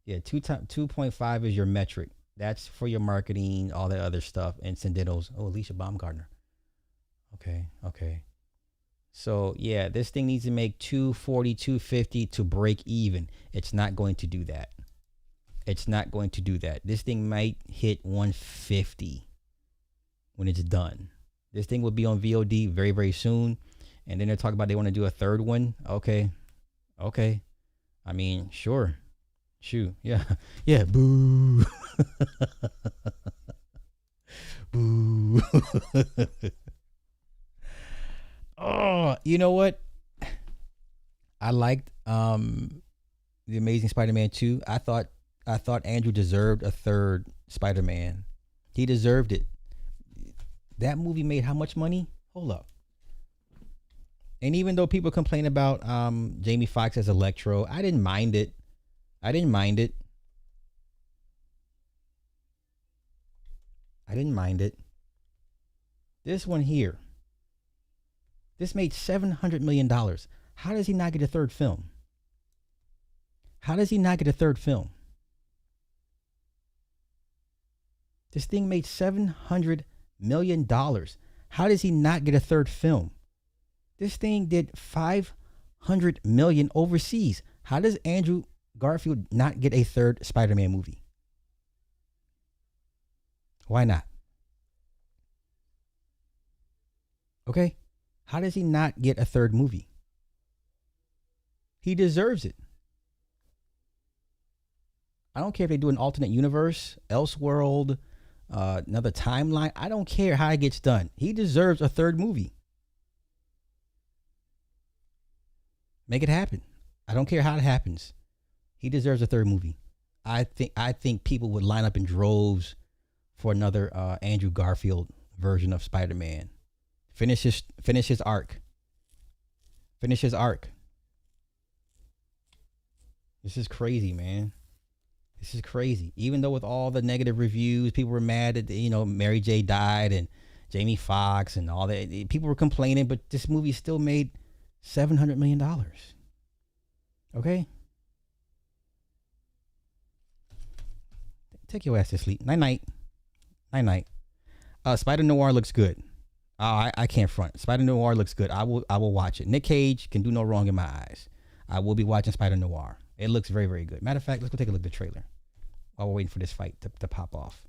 Yeah, 2.5 is your metric. That's for your marketing, all that other stuff, incidentals. Oh, Alicia Baumgartner. Okay. So yeah, this thing needs to make 240, 250 to break even. It's not going to do that. This thing might hit 150 when it's done. This thing will be on VOD very, very soon. And then they're talking about they want to do a third one. Okay. I mean, sure. Shoot. Yeah. Boo. Boo. Oh, you know what? I liked The Amazing Spider-Man 2. I thought Andrew deserved a third Spider-Man. He deserved it. That movie made how much money? Hold up. And even though people complain about Jamie Foxx as Electro, I didn't mind it. This one here. This made $700 million. How does he not get a third film? This thing made $700 million. How does he not get a third film? This thing did $500 million overseas. How does Andrew Garfield not get a third Spider-Man movie? Why not? Okay. How does he not get a third movie? He deserves it. I don't care if they do an alternate universe, Elseworld, another timeline. I don't care how it gets done. He deserves a third movie. Make it happen. I don't care how it happens. He deserves a third movie. I think people would line up in droves for another Andrew Garfield version of Spider-Man. Finish his arc. Finish his arc. This is crazy, man. This is crazy. Even though with all the negative reviews, people were mad that, you know, Mary J died and Jamie Foxx and all that. People were complaining, but this movie still made $700 million. Okay? Take your ass to sleep. Night-night. Night-night. Spider Noir looks good. I can't front. Spider Noir looks good. I will watch it. Nick Cage can do no wrong in my eyes. I will be watching Spider Noir. It looks very, very good. Matter of fact, let's go take a look at the trailer while we're waiting for this fight to pop off.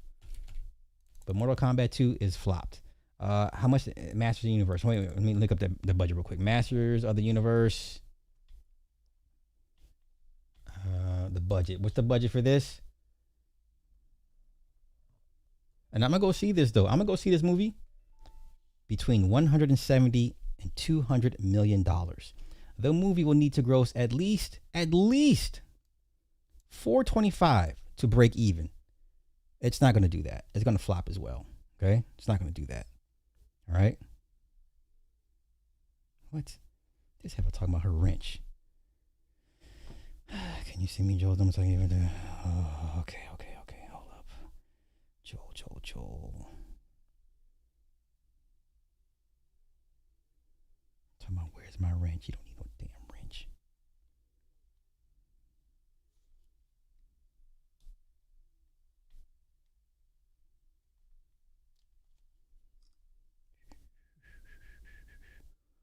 But Mortal Kombat 2 is flopped. How much Masters of the Universe? Wait, let me look up the budget real quick. Masters of the Universe. The budget. What's the budget for this? And I'm going to go see this, though. I'm going to go see this movie. Between 170 and $200 million. The movie will need to gross at least 425 to break even. It's not going to do that. It's going to flop as well. Okay? It's not going to do that. All right? What? This have a talking about her wrench. Can you see me, Joel? I'm talking about that. Oh, okay. Hold up. Joel. Talking about where's my wrench? You don't need no damn wrench.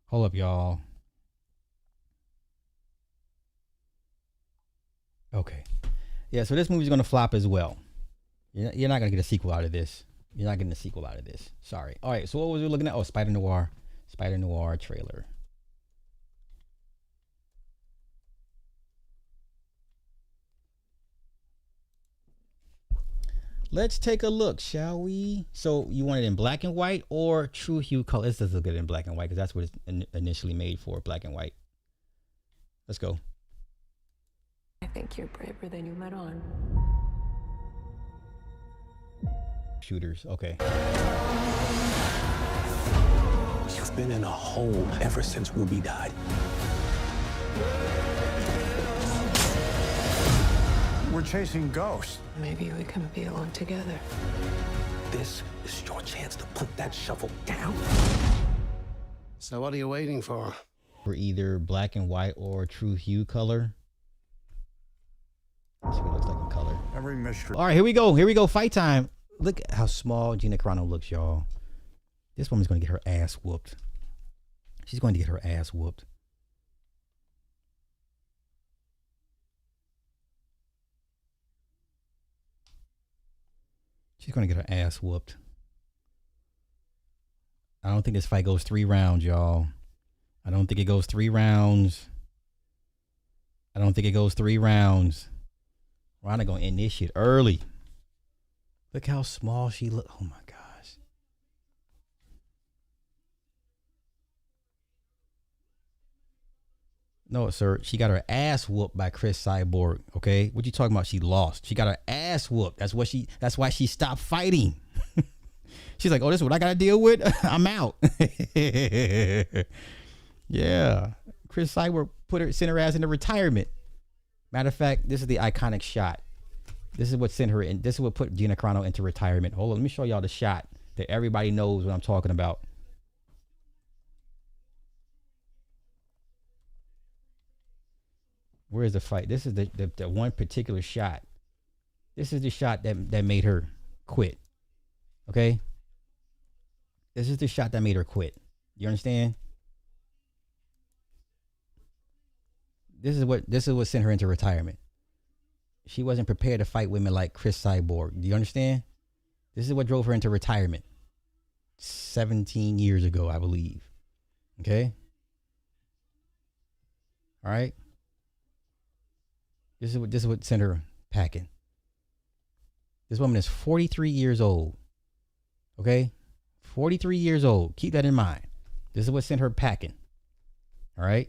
Hold up, y'all. Okay. Yeah, so this movie's going to flop as well. You're not going to get a sequel out of this. You're not getting a sequel out of this. Sorry. All right, so what was we looking at? Oh, Spider Noir trailer. Let's take a look, shall we? So you want it in black and white or true hue color? This does look good in black and white because that's what it's initially made for, black and white. Let's go. I think you're braver than you let on. Shooters, okay. You've been in a hole ever since Ruby died. We're chasing ghosts. Maybe we can be alone together. This is your chance to put that shovel down. So what are you waiting for? For either black and white or true hue color. Let's see what it looks like in color. Every mystery. All right, here we go. Fight time. Look at how small Gina Carano looks, y'all. This woman's going to get her ass whooped. She's going to get her ass whooped. She's going to get her ass whooped. I don't think this fight goes 3 rounds, y'all. I don't think it goes 3 rounds. Ronda going to end this shit early. Look how small she look. Oh my gosh. No, sir. She got her ass whooped by Chris Cyborg. Okay. What you talking about? She lost. She got her ass whooped. That's why she stopped fighting. She's like, oh, this is what I got to deal with. I'm out. Yeah. Chris Cyborg sent her ass into retirement. Matter of fact, this is the iconic shot. This is what sent her in. This is what put Gina Carano into retirement. Hold on, let me show y'all the shot that everybody knows what I'm talking about. Where's the fight? This is the one particular shot. This is the shot that made her quit. Okay? This is the shot that made her quit. You understand? This is what sent her into retirement. She wasn't prepared to fight women like Chris Cyborg. Do you understand? This is what drove her into retirement 17 years ago, I believe. Okay? All right? This is what sent her packing. This woman is 43 years old. Okay? 43 years old. Keep that in mind. This is what sent her packing. All right?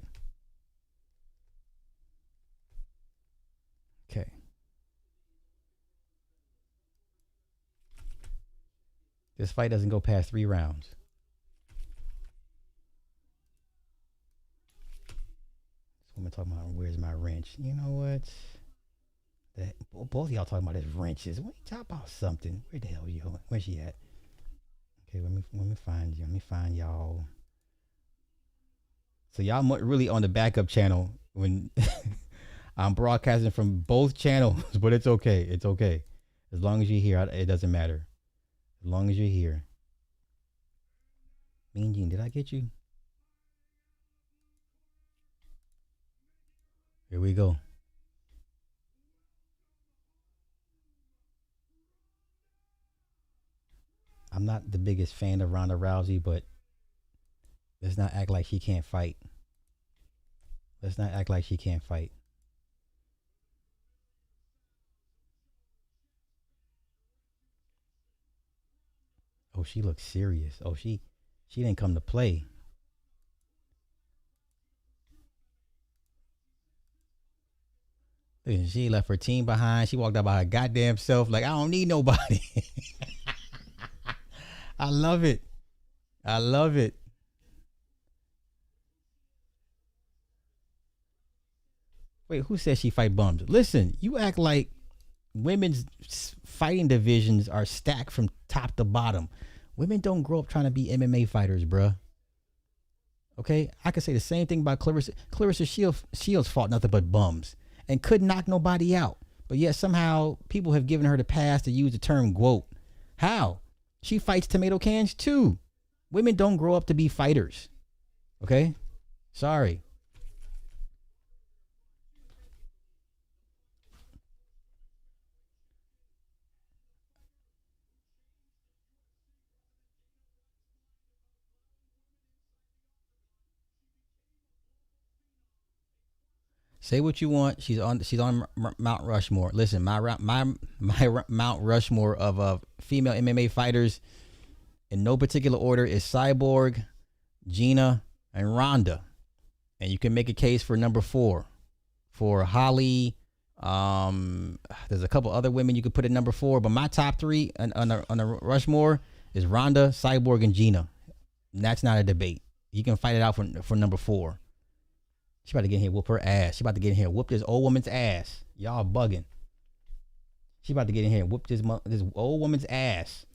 This fight doesn't go past 3 rounds. This woman talking about where's my wrench. You know what? That both of y'all talking about his wrenches. When you talk about something, where the hell are you? Where's she at? Okay, let me find you. Let me find y'all. So y'all really on the backup channel when I'm broadcasting from both channels, but it's okay. It's okay. As long as you're here, it doesn't matter. As long as you're here. Mean Gene, did I get you? Here we go. I'm not the biggest fan of Ronda Rousey, but let's not act like she can't fight. Let's not act like she can't fight. Oh, she looks serious. Oh, she didn't come to play. She left her team behind. She walked out by her goddamn self like, I don't need nobody. I love it. I love it. Wait, who said she fight bums? Listen, you act like women's fighting divisions are stacked from top to bottom. Women don't grow up trying to be MMA fighters, bruh. Okay? I could say the same thing about Clarissa. Clarissa Shields fought nothing but bums and couldn't knock nobody out. But yet somehow people have given her the pass to use the term GWOAT. How? She fights tomato cans too. Women don't grow up to be fighters. Okay? Sorry. Say what you want. She's on Mount Rushmore. Listen, my Mount Rushmore of female MMA fighters in no particular order is Cyborg, Gina, and Ronda. And you can make a case for number 4 for Holly. There's a couple other women you could put at number 4, but my top 3 on the Rushmore is Ronda, Cyborg, and Gina. And that's not a debate. You can fight it out for number 4. She about to get in here, whoop her ass. She about to get in here, whoop this old woman's ass. Y'all bugging. She about to get in here and whoop this old woman's ass.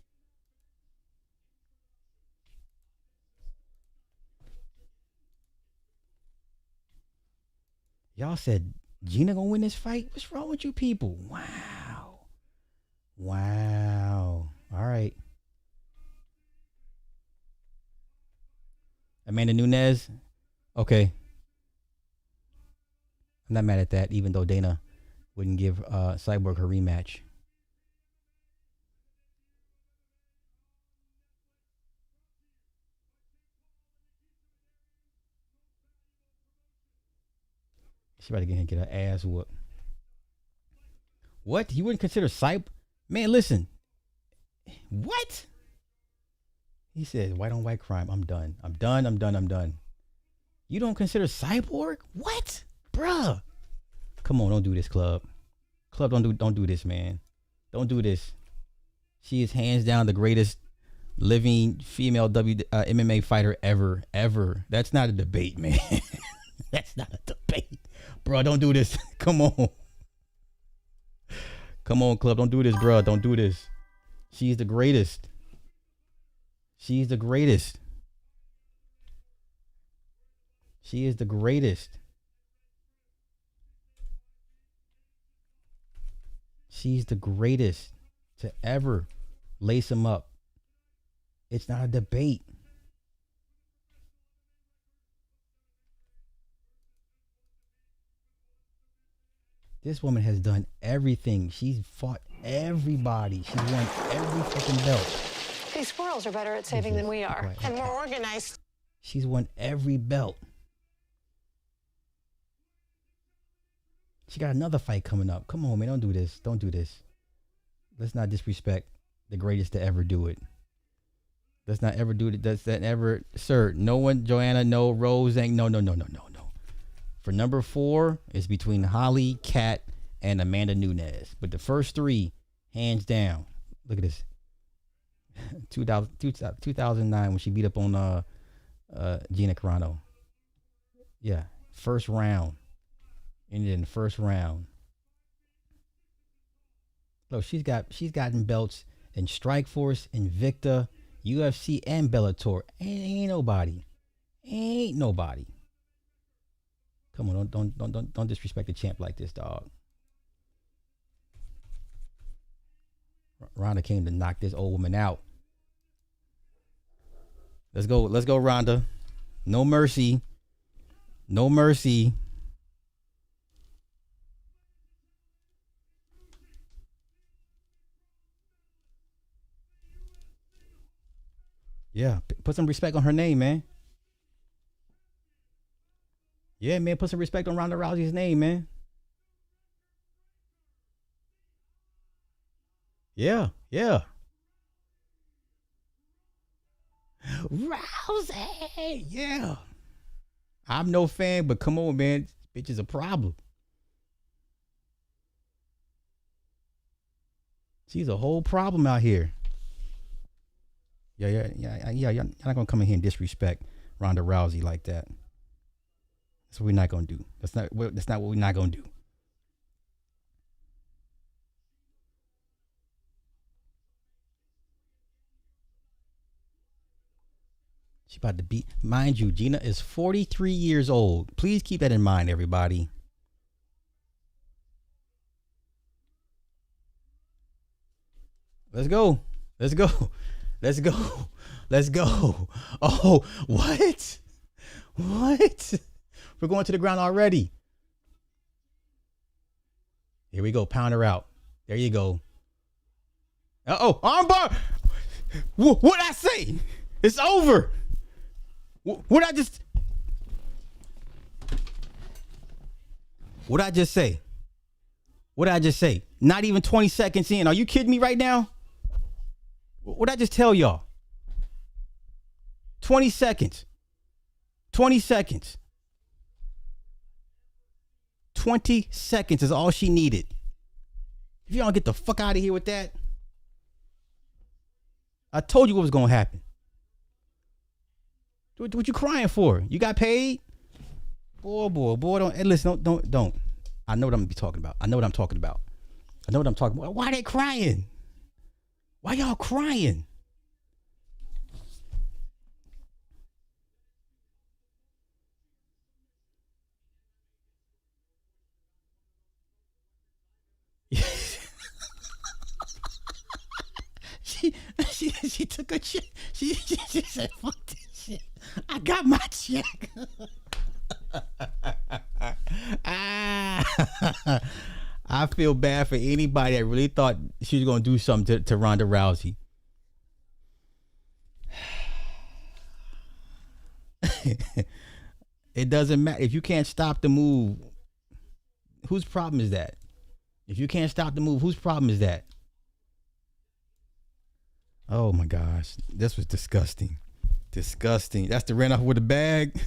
Y'all said Gina gonna win this fight? What's wrong with you people? Wow. Wow. All right. Amanda Nunes. Okay. I'm not mad at that, even though Dana wouldn't give Cyborg her rematch. She about to get in and get her ass whooped. What? You wouldn't consider Cyborg? Man, listen. What? He said, white on white crime. I'm done. I'm done. You don't consider Cyborg? What? Bruh. Come on, don't do this, Club. Club, don't do this, man. Don't do this. She is hands down the greatest living female MMA fighter ever. That's not a debate, man. That's not a debate. Bro, don't do this. Come on. Come on, Club. Don't do this, bro. Don't do this. She's the greatest. She's the greatest. She is the greatest. She's the greatest to ever lace him up. It's not a debate. This woman has done everything. She's fought everybody. She's won every fucking belt. These squirrels are better at saving than we are. And more organized. She's won every belt. She got another fight coming up. Come on, man. Don't do this. Don't do this. Let's not disrespect the greatest to ever do it. Let's not ever do it. Does that ever, sir? No one, Joanna, no, Rose, ain't, no. For number 4, it's between Holly, Kat, and Amanda Nunes. But the first 3, hands down. Look at this. 2009 when she beat up on Gina Carano. Yeah, first round. Ended in the first round. Look, she's gotten belts in Strikeforce, Invicta, UFC, and Bellator. Ain't nobody. Come on, don't disrespect the champ like this, dog. Ronda came to knock this old woman out. Let's go, Ronda. No mercy. No mercy. Yeah, put some respect on her name, man. Yeah, man, put some respect on Ronda Rousey's name, man. Yeah. Rousey, yeah. I'm no fan, but come on, man. This bitch is a problem. She's a whole problem out here. Yeah. You're not gonna come in here and disrespect Ronda Rousey like that. That's what we're not gonna do. That's not what we're not gonna do. She about to beat, mind you, Gina is 43 years old. Please keep that in mind, everybody. Let's go. Oh, what? We're going to the ground already. Here we go. Pound her out. There you go. Armbar. What'd I say? It's over. What'd I just say? Not even 20 seconds in. Are you kidding me right now? What'd I just tell y'all? 20 seconds. 20 seconds. 20 seconds is all she needed. If y'all don't get the fuck out of here with that. I told you what was going to happen. What you crying for? You got paid? Boy, don't. Hey, listen, don't. I know what I'm talking about. Why are they crying? Why y'all crying? She took a check. She said, fuck this shit. I got my check. I feel bad for anybody that really thought she was going to do something to Ronda Rousey. It doesn't matter. If you can't stop the move, whose problem is that? If you can't stop the move, whose problem is that? Oh my gosh. This was disgusting. Disgusting. That's the ran off with a bag.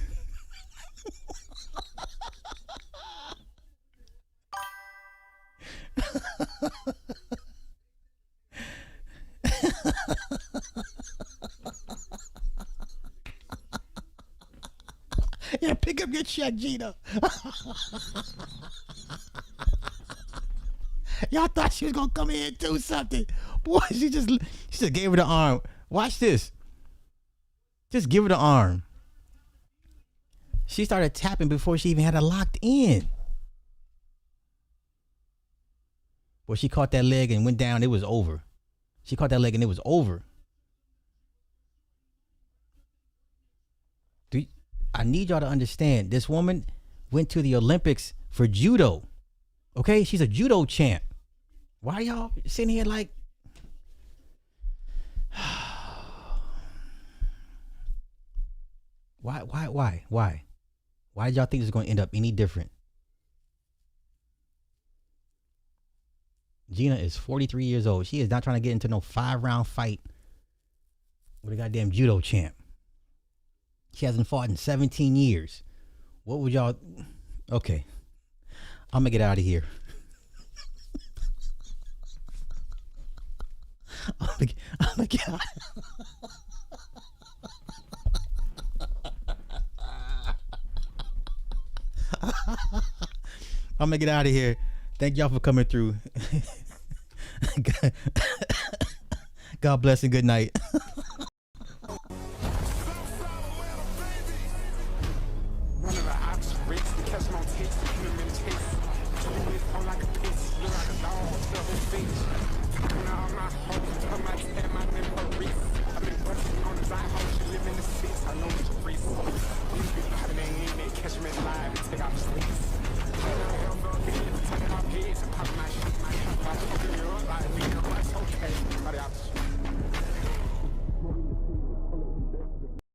Yeah, pick up your check, Gina. Y'all thought she was gonna come in and do something. Boy, she just gave her the arm. Watch this. Just give her the arm. She started tapping before she even had it locked in. Well, she caught that leg and went down. It was over. She caught that leg and it was over. I need y'all to understand. This woman went to the Olympics for judo. Okay? She's a judo champ. Why y'all sitting here like... Why? Why did y'all think this was going to end up any different? Gina is 43 years old. She is not trying to get into no 5-round fight with a goddamn judo champ. She hasn't fought in 17 years. What would y'all... Okay. I'm going to get out of here. I'm gonna get out. I'm gonna get out of here. Thank y'all for coming through. God bless and good night.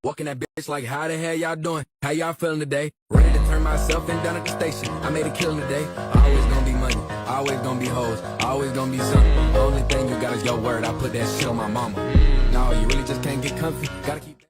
Walking that bitch like, how the hell y'all doing? How y'all feeling today? Ready to turn myself in down at the station. I made a killing today. Always gonna be money. Always gonna be hoes. Always gonna be something. The only thing you got is your word. I put that shit on my mama. No, you really just can't get comfy. Gotta keep